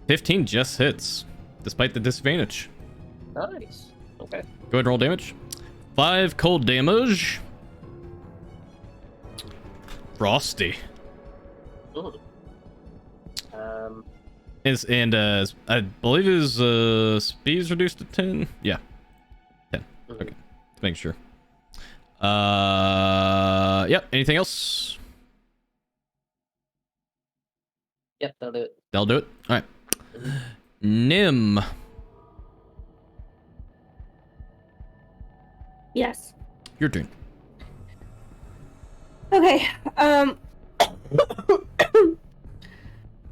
15 just hits, despite the disadvantage. Nice. Okay. Go ahead and roll damage. 5 cold damage. Frosty. Mm. I believe his speed's reduced to 10. Yeah. 10. Mhm. Okay. Let's make sure. Yep. Anything else? Yep, that'll do it. That'll do it. All right. Nim. Yes. Your turn. Okay.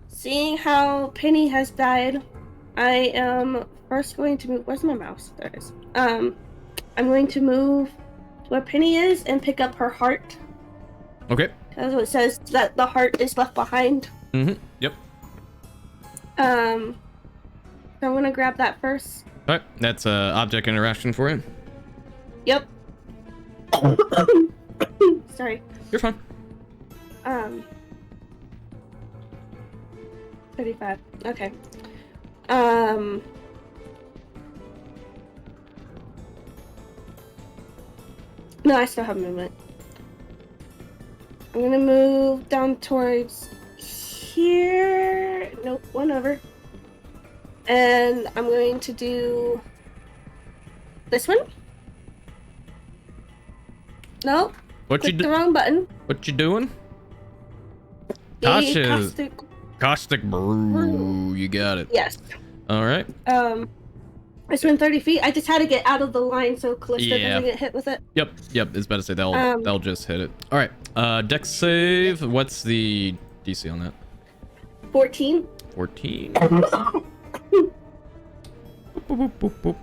Seeing how Penny has died, I am first going to move. Where's my mouse? There it is. I'm going to move to where Penny is and pick up her heart. Okay. Because it says that the heart is left behind. Mm-hmm. Yep. So I'm gonna grab that first. All right. That's object interaction for you. Yep. Sorry. You're fine. 35. Okay. No, I still have movement. I'm gonna move down towards here. Nope, one over. And I'm going to do this one. Nope. What you Click the do? wrong button. What you doing? The Tasha. caustic- Caustic brew. You got it. Yes. All right. I swim 30 feet. I just had to get out of the line so Callista Yeah. doesn't get hit with it. Yep. It's about to say they'll just hit it. All right. Dex save. What's the DC on that? 14. 14. Boop, boop, boop,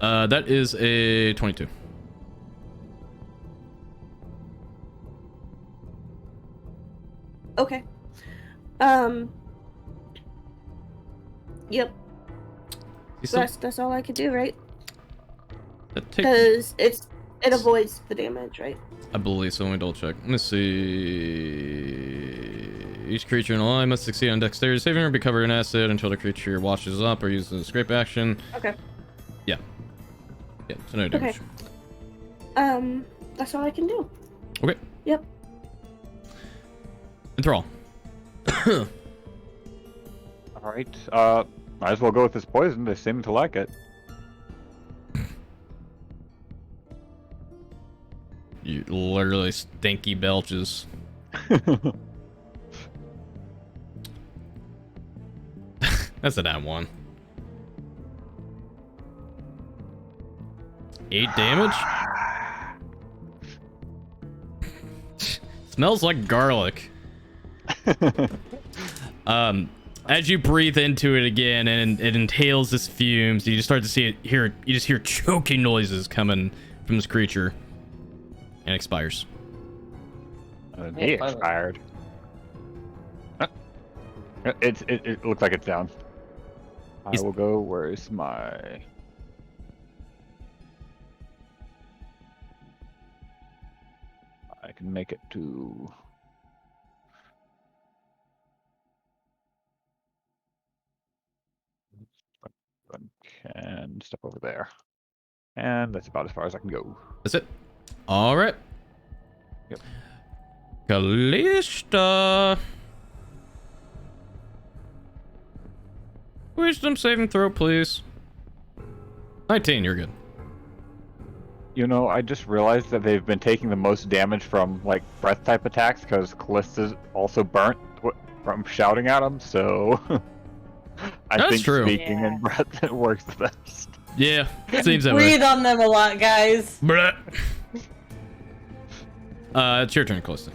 boop. That is a 22. Okay. Yep. You still- That's all I could do, right? that takes, Because it avoids the damage, right? I believe so. Let me double check. Let me see. Each creature in a line must succeed on dexterity saving or be covered in acid until the creature washes up or uses a scrape action. Okay. Yeah, so no damage. That's all I can do. Okay. Yep. Enthrall. Alright, might as well go with this poison. They seem to like it. You literally stinky belches. That's a nat 1. 8 damage? Smells like garlic. As you breathe into it again and it inhales this fumes, you just start to you just hear choking noises coming from this creature. And expires. He expired. It looks like it's down. I will go. Where's my? I can make it to. And step over there. And that's about as far as I can go. That's it. All right. Yep. Callista. Wisdom saving throw, please. 19, you're good. You know, I just realized that they've been taking the most damage from, like, breath type attacks because Callista's also burnt from shouting at them, so... I That's think true. speaking Yeah. in breath it works the best. Yeah, seems that way. Breathe on them a lot, guys. Bruh. It's your turn, Callista.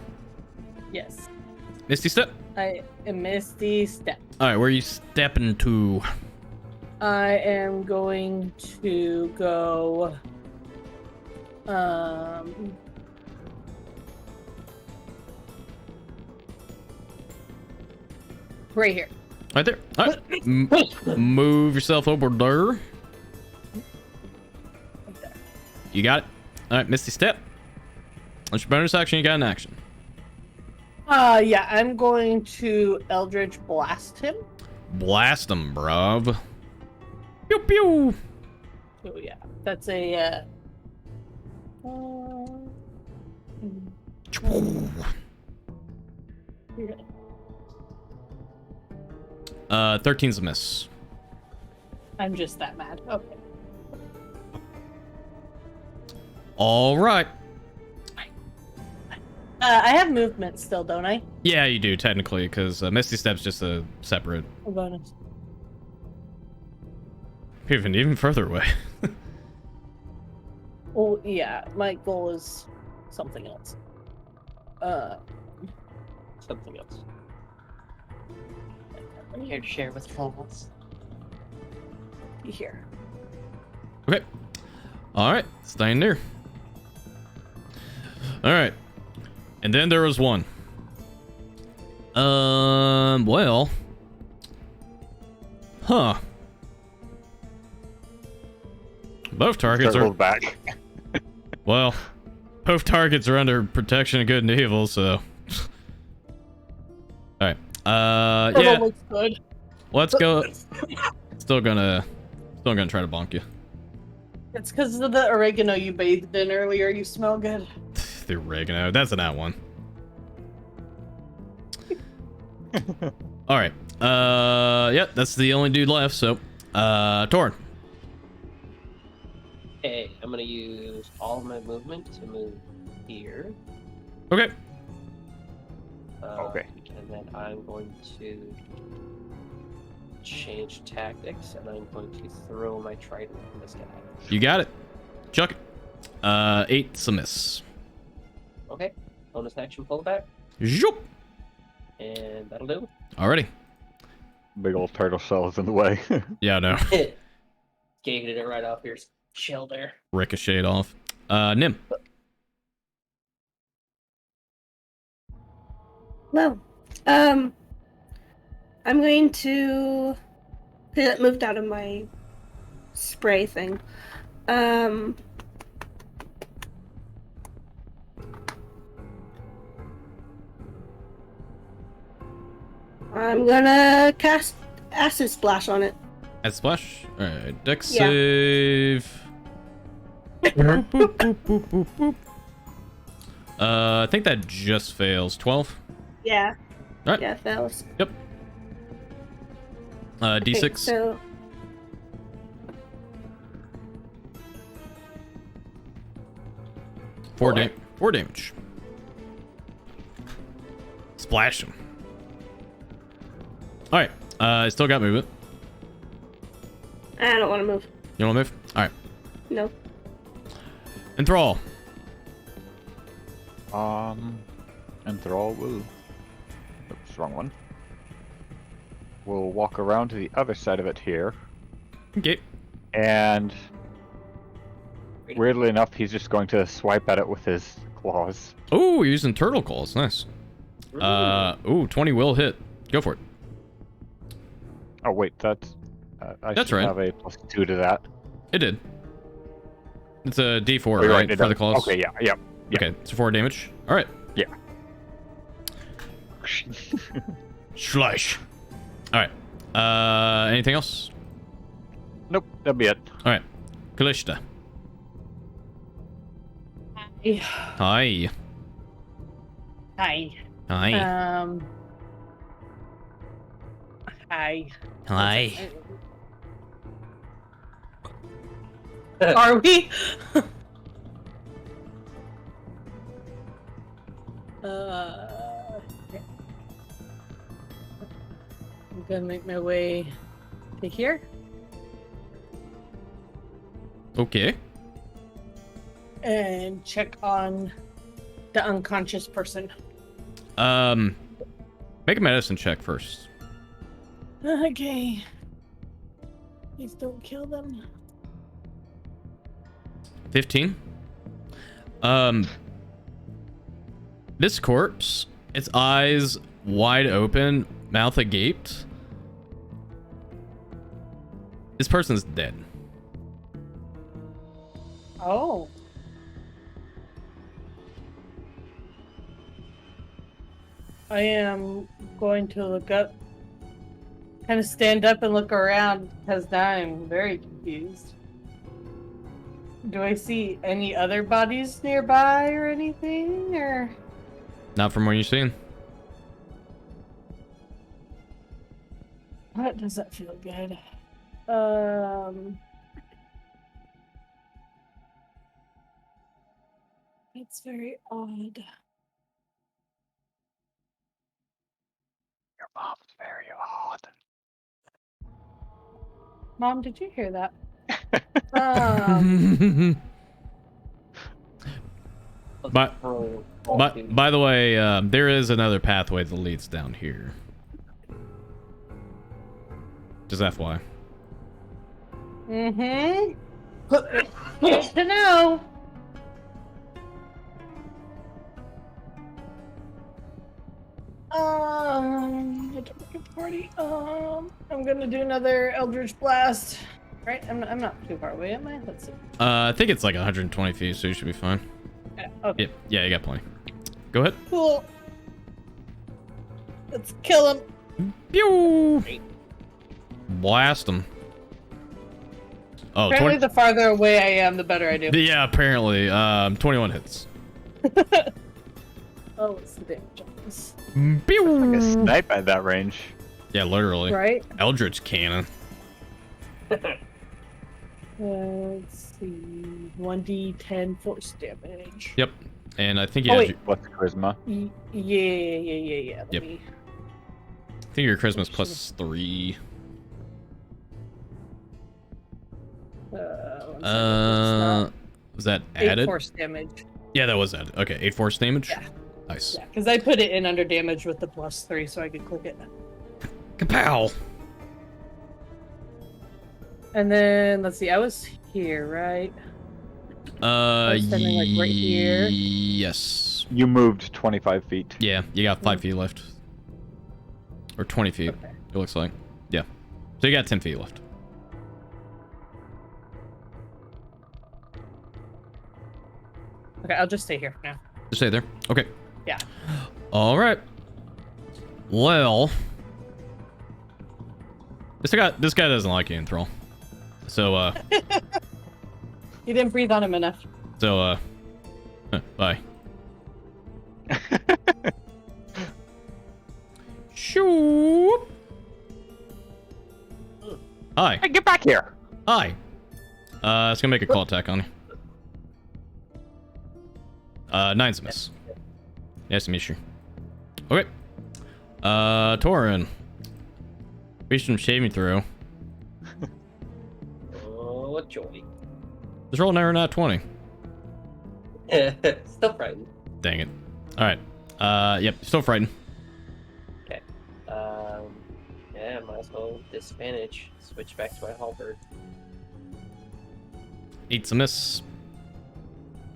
Yes. Misty step. I am Misty Step. All right, where are you stepping to? I am going to go. Right here. Right there. All right. Move yourself over there. Right there. You got it. All right, Misty Step. That's your bonus action. You got an action. Yeah, I'm going to Eldritch Blast him. Blast him, bruv. Pew pew. Oh yeah, that's a. Uh, 13's a miss. I'm just that mad. Okay. All right. I have movement still, don't I? Yeah, you do technically, because Misty Step's just a separate, A bonus. even further away. Well, yeah, my goal is something else. Something else. I'm here to share with class. Here. Okay. All right, staying there. All right, and then there was one. Well, huh? Both targets are Circled back. well. Both targets are under protection of good and evil, so. All right. Yeah. Looks good. Let's go. Still gonna try to bonk you. It's because of the oregano you bathed in earlier. You smell good. The oregano. That's an at one. All right. Yep. That's the only dude left. So, Torn. Okay, I'm gonna use all of my movement to move here. Okay. Okay. And then I'm going to change tactics, and I'm going to throw my trident at this guy. You got it. Chuck it. 8's a miss. Okay, bonus action, pull it back, Zoop. and that'll do. Alrighty. Big old turtle shell is in the way. Yeah, no. Gave it right off your shoulder. Ricocheted off. Nim. Well, I'm going to that moved out of my spray thing. I'm gonna cast Acid Splash on it. At splash. Alright. Dex Yeah. save. Boop, boop, boop, boop, boop, boop. I think that just fails. 12. Yeah. Alright. Yeah, fails. Yep. D6. Okay, so 4 damage. Splash him. Alright. I still got movement. I don't want to move. You want to move? Alright. No. Enthrall. Enthrall will. Oops, wrong one. We'll walk around to the other side of it here, Okay. and weirdly enough, he's just going to swipe at it with his claws. Oh, you're using turtle calls. Nice. Ooh, 20 will hit. Go for it. Oh wait, that's I That's should right. have a +2 to that. It did. It's a D4, Oh, you're right? it For the does. claws. Okay, yeah. Okay, so 4 damage. All right. Yeah. Slash. All right. Anything else? Nope, that'll be it. All right. Kalishta. Hi. Hi. Hi. Hi. Hi. Are we? Okay. I'm gonna make my way to here. Okay. And check on the unconscious person. Make a medicine check first. Okay. Please don't kill them. 15. This corpse, its eyes wide open, mouth agaped. This person's dead. Oh. I am going to look up, kind of stand up and look around, because now I'm very confused. Do I see any other bodies nearby or anything, or? Not from what you've seen. That doesn't feel good. It's very odd. Your mom's very odd. Mom, did you hear that? By the way, there is another pathway that leads down here. Just FYI. Mm-hmm. Good to know. Party. I'm gonna do another Eldritch Blast. Right? I'm not too far away, am I? Let's see. I think it's like 120 feet, so you should be fine. Yeah, okay. Yeah, you got plenty. Go ahead. Cool. Let's kill him. Pew! Blast him. Oh, Apparently, the farther away I am, the better I do. Yeah, apparently. 21 hits. Oh, what's the damage on this? Pew! Like a snipe at that range. Yeah, literally. Right? Eldritch cannon. Let's see. 1d10 force damage. Yep. And I think Oh, wait. What's charisma? Yeah. Yep. I think your charisma's plus 3. Was that 8 added? force damage. Yeah, that was added. Okay, 8 force damage? Yeah. Nice. Yeah, because I put it in under damage with the plus 3 so I could click it. Kapow! And then, let's see, I was here, right? was standing, like, right here. Yes. You moved 25 feet. Yeah, you got 5 feet left. Or 20 feet, Okay. it looks like. Yeah. So you got 10 feet left. Okay, I'll just stay here for now. Just stay there. Okay. Yeah. All right. Well, this guy doesn't like you, Enthrall. So You didn't breathe on him enough. Bye. Shoo. Hi. Hey, get back here! Hi. It's gonna make a call attack on you. 9's a miss. Nice to meet you. Okay. Torin. Reach some shaving throw. Oh, what joy. Just roll never not 20. Still frightened. Dang it. Alright. Yep, still frightened. Okay. Yeah, might as well disadvantage. Switch back to my halberd. 8's a miss.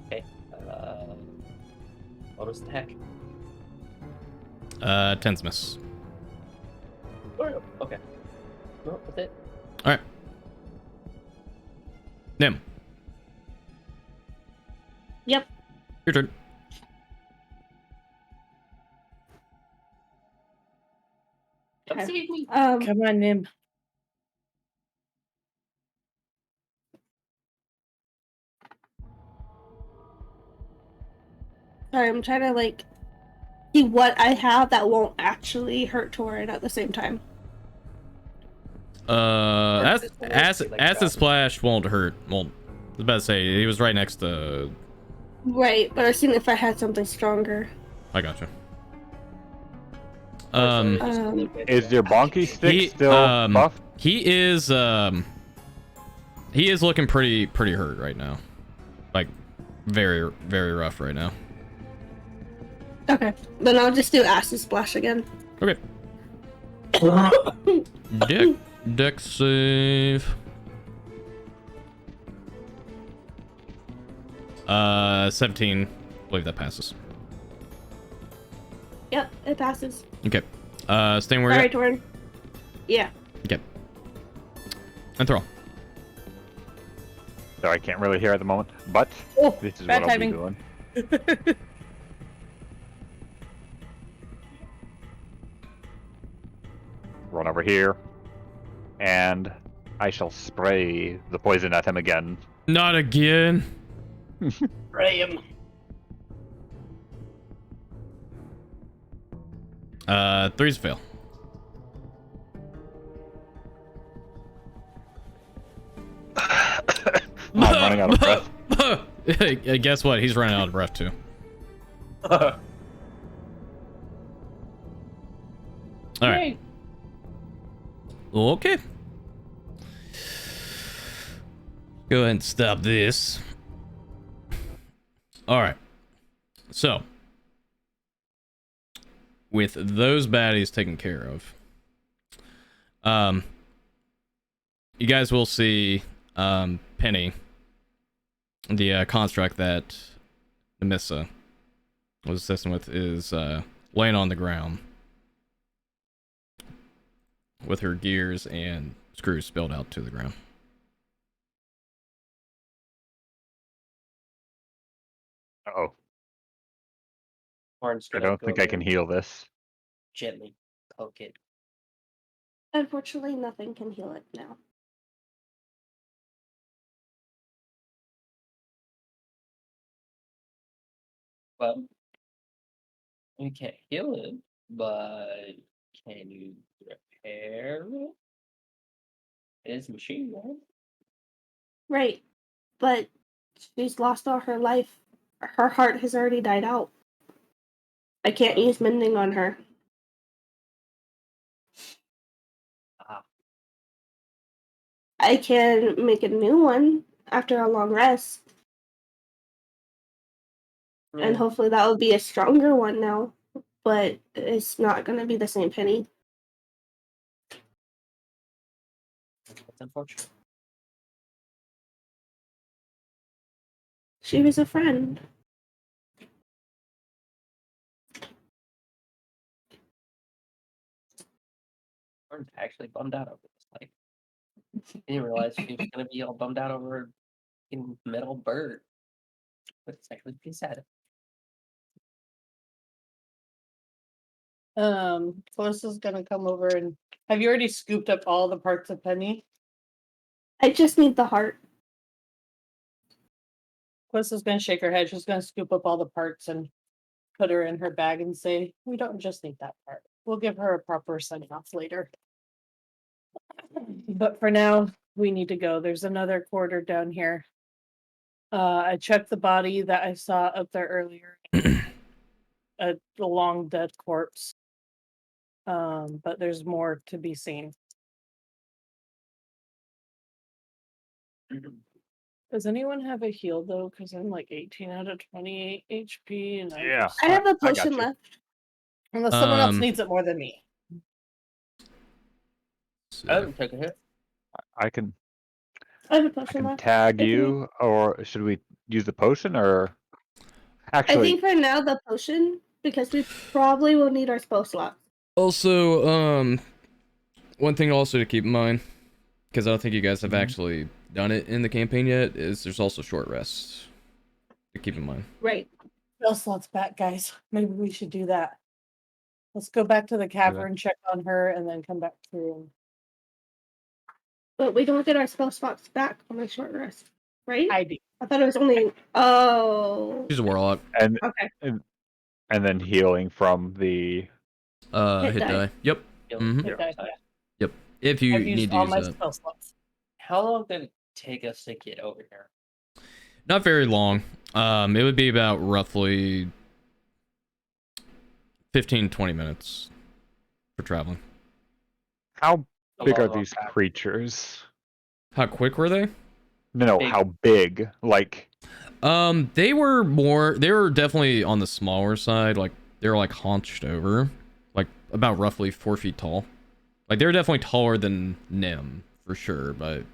Okay. Bonus attack. 10's a miss. Okay. Well, that's it. Alright. Nim, Yep. your turn. Come Okay. save me. Come on, Nim. Sorry, I'm trying to like see what I have that won't actually hurt Torin at the same time. Acid splash won't hurt. Well, I was about to say he was right next to. Right, but I was seeing if I had something stronger. I gotcha. Is your bonky stick He still buff? he is looking pretty hurt right now. Like very rough right now. Okay, then I'll just do acid splash again. Okay. Dex save. 17. I believe that passes. Yep, it passes. Okay. Staying where All you're right, Torn. Yeah. Okay. And throw. So I can't really hear at the moment, but Oh, this is bad what I'll timing. be doing. Run over here, and I shall spray the poison at him again. Not again. Spray him. Three's a fail. I'm running out of breath. Guess what? He's running out of breath too. All right. Yay. Okay. Go ahead and stop this. All right. So, with those baddies taken care of, you guys will see Penny, the construct that Nemissa was assisting with, is laying on the ground with her gears and screws spilled out to the ground. Uh-oh. Horn's I gonna don't go think I over can and heal this. Gently poke it. Unfortunately, nothing can heal it now. Well, you can't heal it, but can you repair it? It is a machine, right? Right. But she's lost all her life. Her heart has already died out. I can't use mending on her. Ah, I can make a new one after a long rest, and yeah, hopefully that will be a stronger one now. But it's not going to be the same Penny. that's unfortunate. She was a friend. Horn's actually bummed out over this. Like, I didn't realize she was gonna be all bummed out over a fucking metal bird. But it's actually pretty sad. Felissa's gonna come over and have you already scooped up all the parts of Penny? I just need the heart. Felissa's gonna shake her head. She's gonna scoop up all the parts and put her in her bag and say, "We don't just need that part. We'll give her a proper send off later. But for now, we need to go. There's another quarter down here. I checked the body that I saw up there earlier. A long dead corpse. But there's more to be seen. Does anyone have a heal though? Because I'm like 18 out of 28 HP, and Yeah. I have a I got potion you. left. unless someone else needs it more than me. Oh, take a hit. I can I have a I potion can left. tag I can- you, or should we use the potion, or I actually? think for now the potion, because we probably will need our spell slot. Also, one thing also to keep in mind, because I don't think you guys have Mhm. actually done it in the campaign yet, is there's also short rests to keep in mind. Right. Spell slots back, guys. Maybe we should do that. Let's go back to the cavern, check on her, and then come back through. But we don't get our spell slots back on a short rest, right? I do. I thought it was only. Oh. She's a warlock. And Okay. and then healing from the. Hit Hit die. die. Yep. You'll Mhm. take Okay. time. Yep. If you I've need used to all use my that. spell slots. How long did it take us to get over here? Not very long. It would be about roughly 15-20 minutes for traveling. How A big are long these time. creatures? How quick were they? No, Big. how big? Like, They were definitely on the smaller side. Like, they were like hunched over, like about roughly 4 feet tall. Like, they were definitely taller than Nim for sure, but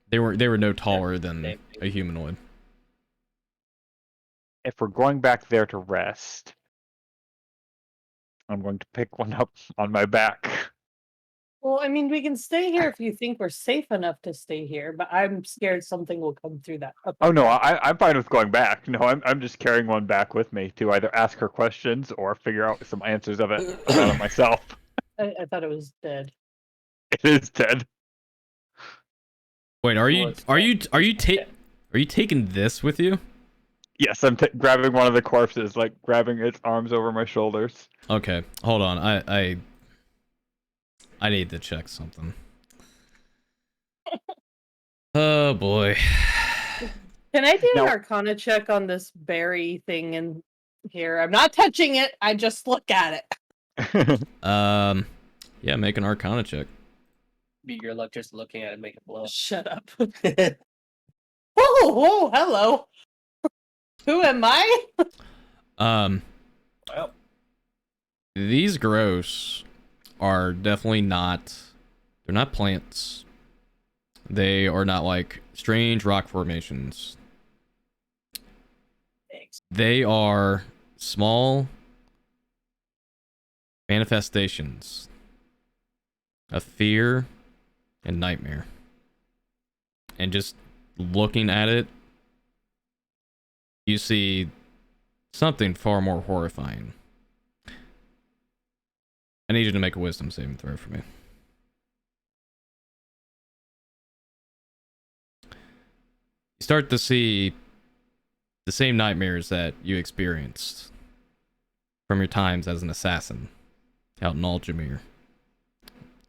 they were no taller than same a humanoid. if we're going back there to rest, I'm going to pick one up on my back. Well, I mean, we can stay here if you think we're safe enough to stay here, but I'm scared something will come through that. Oh no, I'm fine with going back. No, I'm just carrying one back with me to either ask her questions or figure out some answers about it myself. I thought it was dead. It is dead. Wait, are you taking this with you? Yes, I'm grabbing one of the corpses, like grabbing its arms over my shoulders. Okay, hold on. I need to check something. Oh boy. Can I do No. an Arcana check on this berry thing in here? I'm not touching it. I just look at it. Yeah, make an Arcana check. Be your luck just looking at it, make it blow up. Shut up. Whoa, hello. Who am I? Wow. These growths are definitely not. They're not plants. They are not like strange rock formations. Thanks. They are small manifestations of fear and nightmare. And just looking at it, you see something far more horrifying. I need you to make a wisdom saving throw for me. You start to see the same nightmares that you experienced from your times as an assassin out in Aljamir.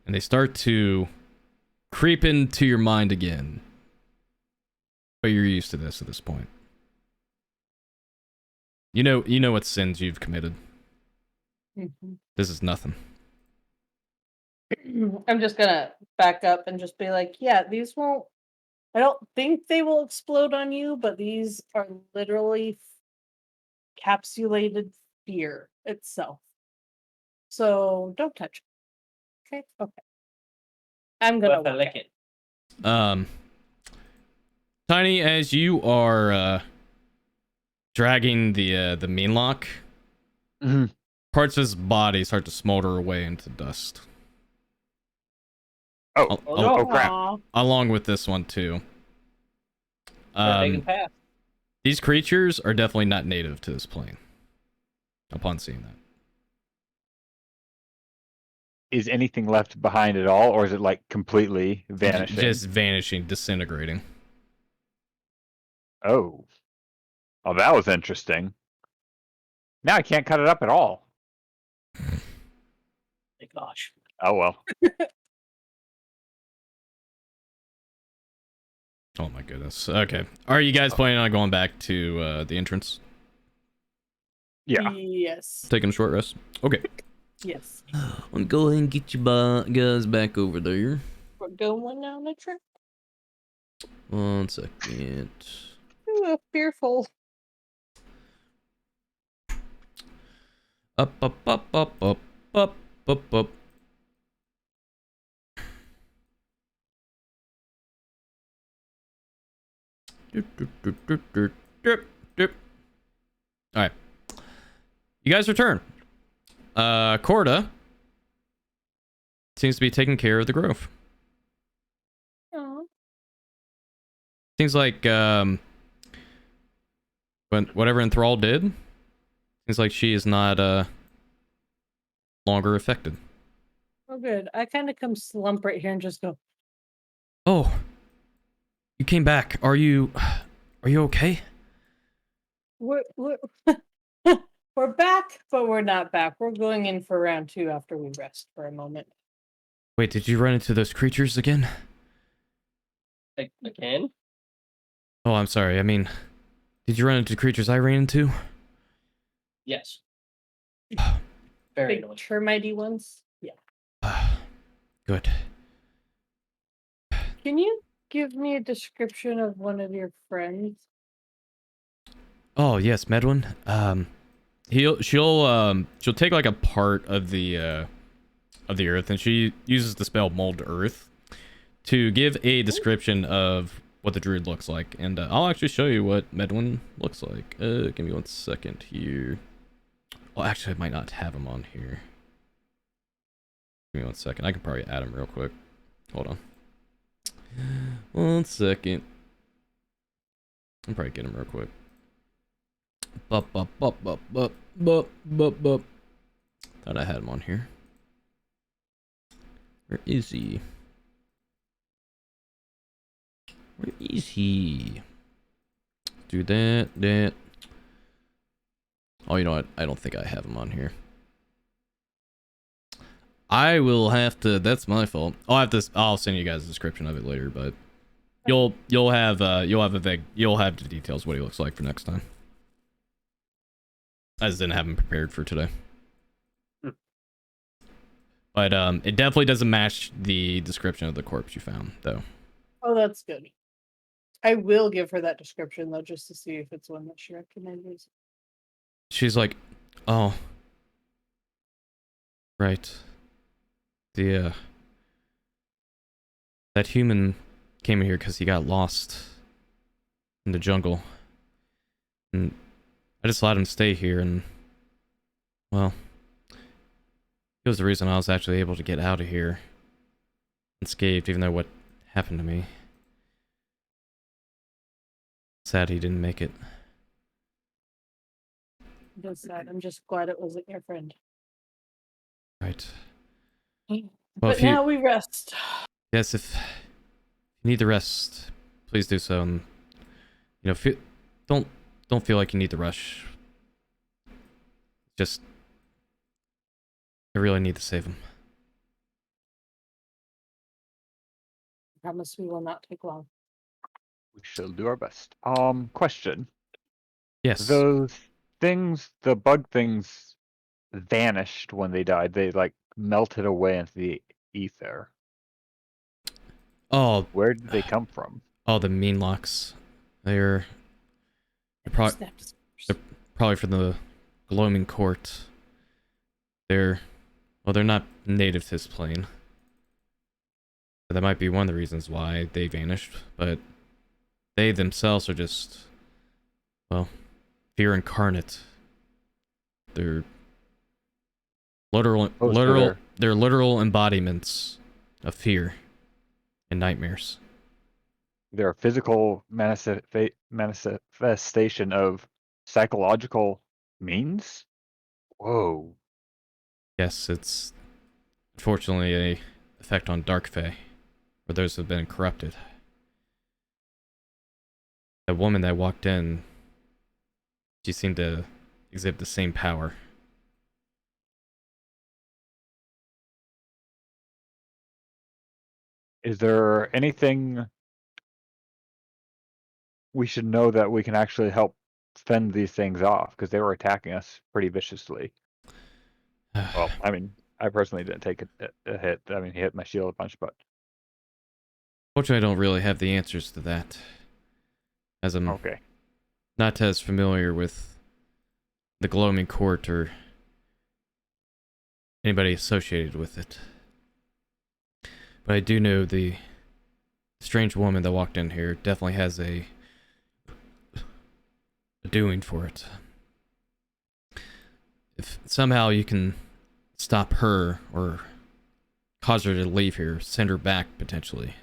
And they start to creep into your mind again. But you're used to this at this point. You know what sins you've committed. Mhm. This is nothing. I'm just gonna back up and just be like, yeah, these won't. I don't think they will explode on you, but these are literally capsulated fear itself. So don't touch it. Okay? Okay. I'm gonna What if I look lick at it? Tiny, as you are dragging the meanlock, Mhm. parts of his body start to smolder away into dust. Oh, Oh, no. oh crap. Aw. Along with this one too. They can pass. These creatures are definitely not native to this plane. Upon seeing that. Is anything left behind at all, or is it like completely vanishing? Just vanishing, disintegrating. Oh. Oh, that was interesting. Now I can't cut it up at all. My gosh. Oh well. Oh my goodness. Okay. Are you guys planning on going back to the entrance? Yeah. Yes. Taking a short rest? Okay. Yes. I'm go ahead and get you guys back over there. We're going on a trip. 1 second. Ooh, fearful. Up, up, up, up, up, up, up, up. Alright. You guys return. Corda seems to be taking care of the grove. Aw. Seems like when whatever Enthrall did, seems like she is not longer affected. Oh, good. I kind of come slump right here and just go, Oh, you came back. Are you okay? we're we're back, but we're not back. We're going in for round 2 after we rest for a moment. Wait, did you run into those creatures again? Again? Oh, I'm sorry. I mean, did you run into creatures I ran into? Yes. Very Big annoying. termitey ones. Yeah. Good. Can you give me a description of one of your friends? Oh yes, Medwin. She'll take like a part of the earth, and she uses the spell mold earth to give a description of what the druid looks like. And I'll actually show you what Medwin looks like. Give me 1 second here. Well, actually, I might not have him on here. Give me 1 second. I can probably add him real quick. Hold on. 1 second. I'll probably get him real quick. Bup, bup, bup, bup, bup, bup, bup, bup. Thought I had him on here. Where is he? Where is he? Do that. Oh, you know what? I don't think I have him on here. I will have to. That's my fault. I'll send you guys a description of it later, but you'll have the details what he looks like for next time. I just didn't have him prepared for today. But it definitely doesn't match the description of the corpse you found, though. Oh, that's good. I will give her that description though, just to see if it's one that she recognizes. She's like, oh, right. That human came here because he got lost in the jungle, and I just let him stay here, and well, he was the reason I was actually able to get out of here unscathed, even though what happened to me. Sad he didn't make it. That's sad. I'm just glad it wasn't your friend. Right. Well, But now we rest. Yes, if you need the rest, please do so. And don't feel like you need to rush. Just, I really need to save him. Promise we will not take long. We shall do our best. Question. Yes. Those things, the bug things, vanished when they died. They like melted away into the ether. Oh, Where did they come from? oh, the mean locks. They're probably from the gloaming court. They're not native to this plane. But that might be one of the reasons why they vanished, but they themselves are just, well, fear incarnate. They're they're literal embodiments of fear and nightmares. They're a physical manifestation of psychological means? Whoa. Yes, it's unfortunately a effect on Dark Fae, or those who have been corrupted. The woman that walked in, she seemed to exhibit the same power. Is there anything we should know that we can actually help fend these things off? Because they were attacking us pretty viciously. Well, I mean, I personally didn't take a hit. I mean, he hit my shield a bunch, but... Fortunately, I don't really have the answers to that, as I'm Okay. not as familiar with the gloaming court or anybody associated with it. But I do know the strange woman that walked in here definitely has a doing for it. If somehow you can stop her or cause her to leave here, send her back potentially,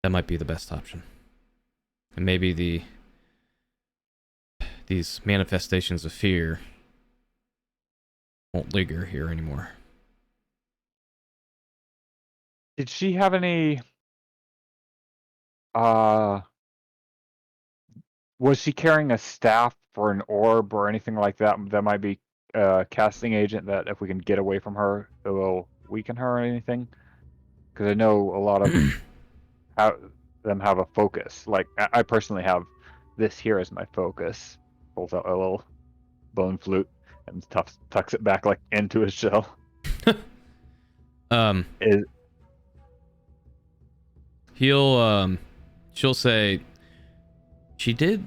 that might be the best option. And maybe these manifestations of fear won't linger here anymore. Did she have any... was she carrying a staff or an orb or anything like that that might be a casting agent that if we can get away from her, it will weaken her or anything? Because I know a lot of them have a focus. Like, I personally have this here as my focus. Pulls out a little bone flute and tucks it back like into his shell. She'll say she did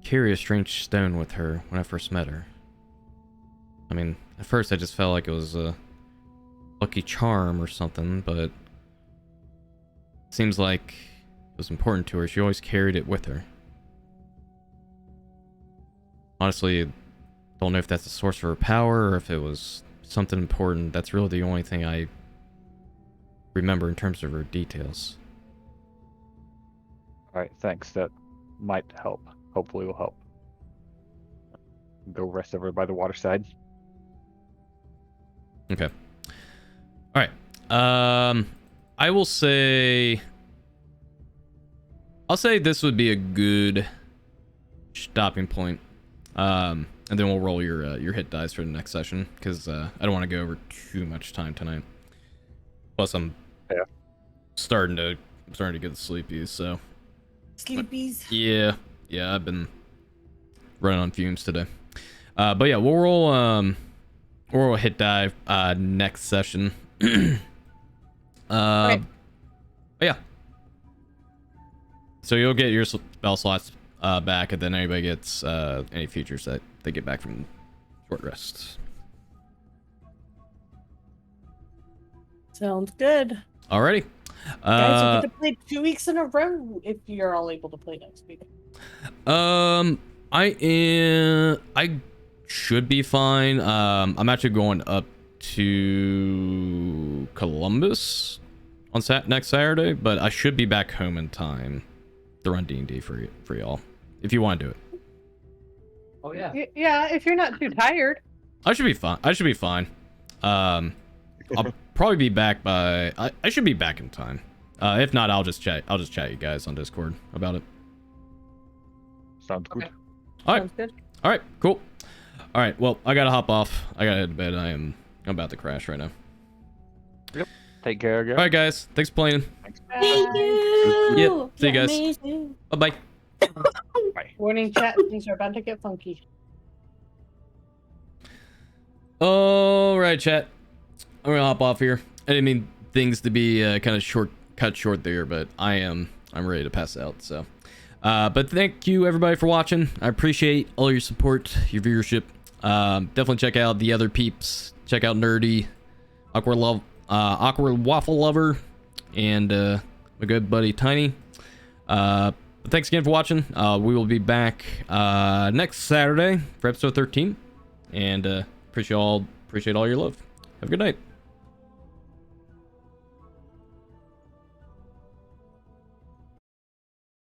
carry a strange stone with her when I first met her. I mean, at first I just felt like it was a lucky charm or something, but it seems like it was important to her. She always carried it with her. Honestly, don't know if that's the source of her power or if it was something important. That's really the only thing I remember in terms of her details. All right, thanks. That might help. Hopefully, will help. Go rest over by the waterside. Okay. All right. I will say. I'll say this would be a good stopping point. And then we'll roll your hit dice for the next session because I don't want to go over too much time tonight. Plus, I'm starting to get sleepy. So. Sleepies. Yeah. I've been running on fumes today. But yeah, we'll roll a hit dive next session. Okay. But yeah. So you'll get your spell slots back, and then anybody gets any features that they get back from short rests. Sounds good. Alrighty. Guys, you get to play 2 weeks in a row if you're all able to play next week. I should be fine. I'm actually going up to Columbus on next Saturday, but I should be back home in time to run D&D for y'all if you want to do it. Oh yeah. Yeah, if you're not too tired. I should be fine. I'll probably be back by. I should be back in time. If not, I'll just chat you guys on Discord about it. Sounds good. Okay. All right. Sounds good. All right. Cool. All right. Well, I gotta hop off. I gotta head to bed. I'm about to crash right now. Take care, guys. All right, guys. Thanks for playing. Thank you. Yep. See you guys. Amazing. Bye bye. Bye. Warning chat, things are about to get funky. All right, chat. I'm gonna hop off here. I didn't mean things to be kind of cut short there, but I'm ready to pass out. So, but thank you everybody for watching. I appreciate all your support, your viewership. Definitely check out the other peeps. Check out Nerdy, Awkward Waffle Lover, and my good buddy Tiny. But thanks again for watching. We will be back next Saturday for episode 13, and appreciate all your love. Have a good night.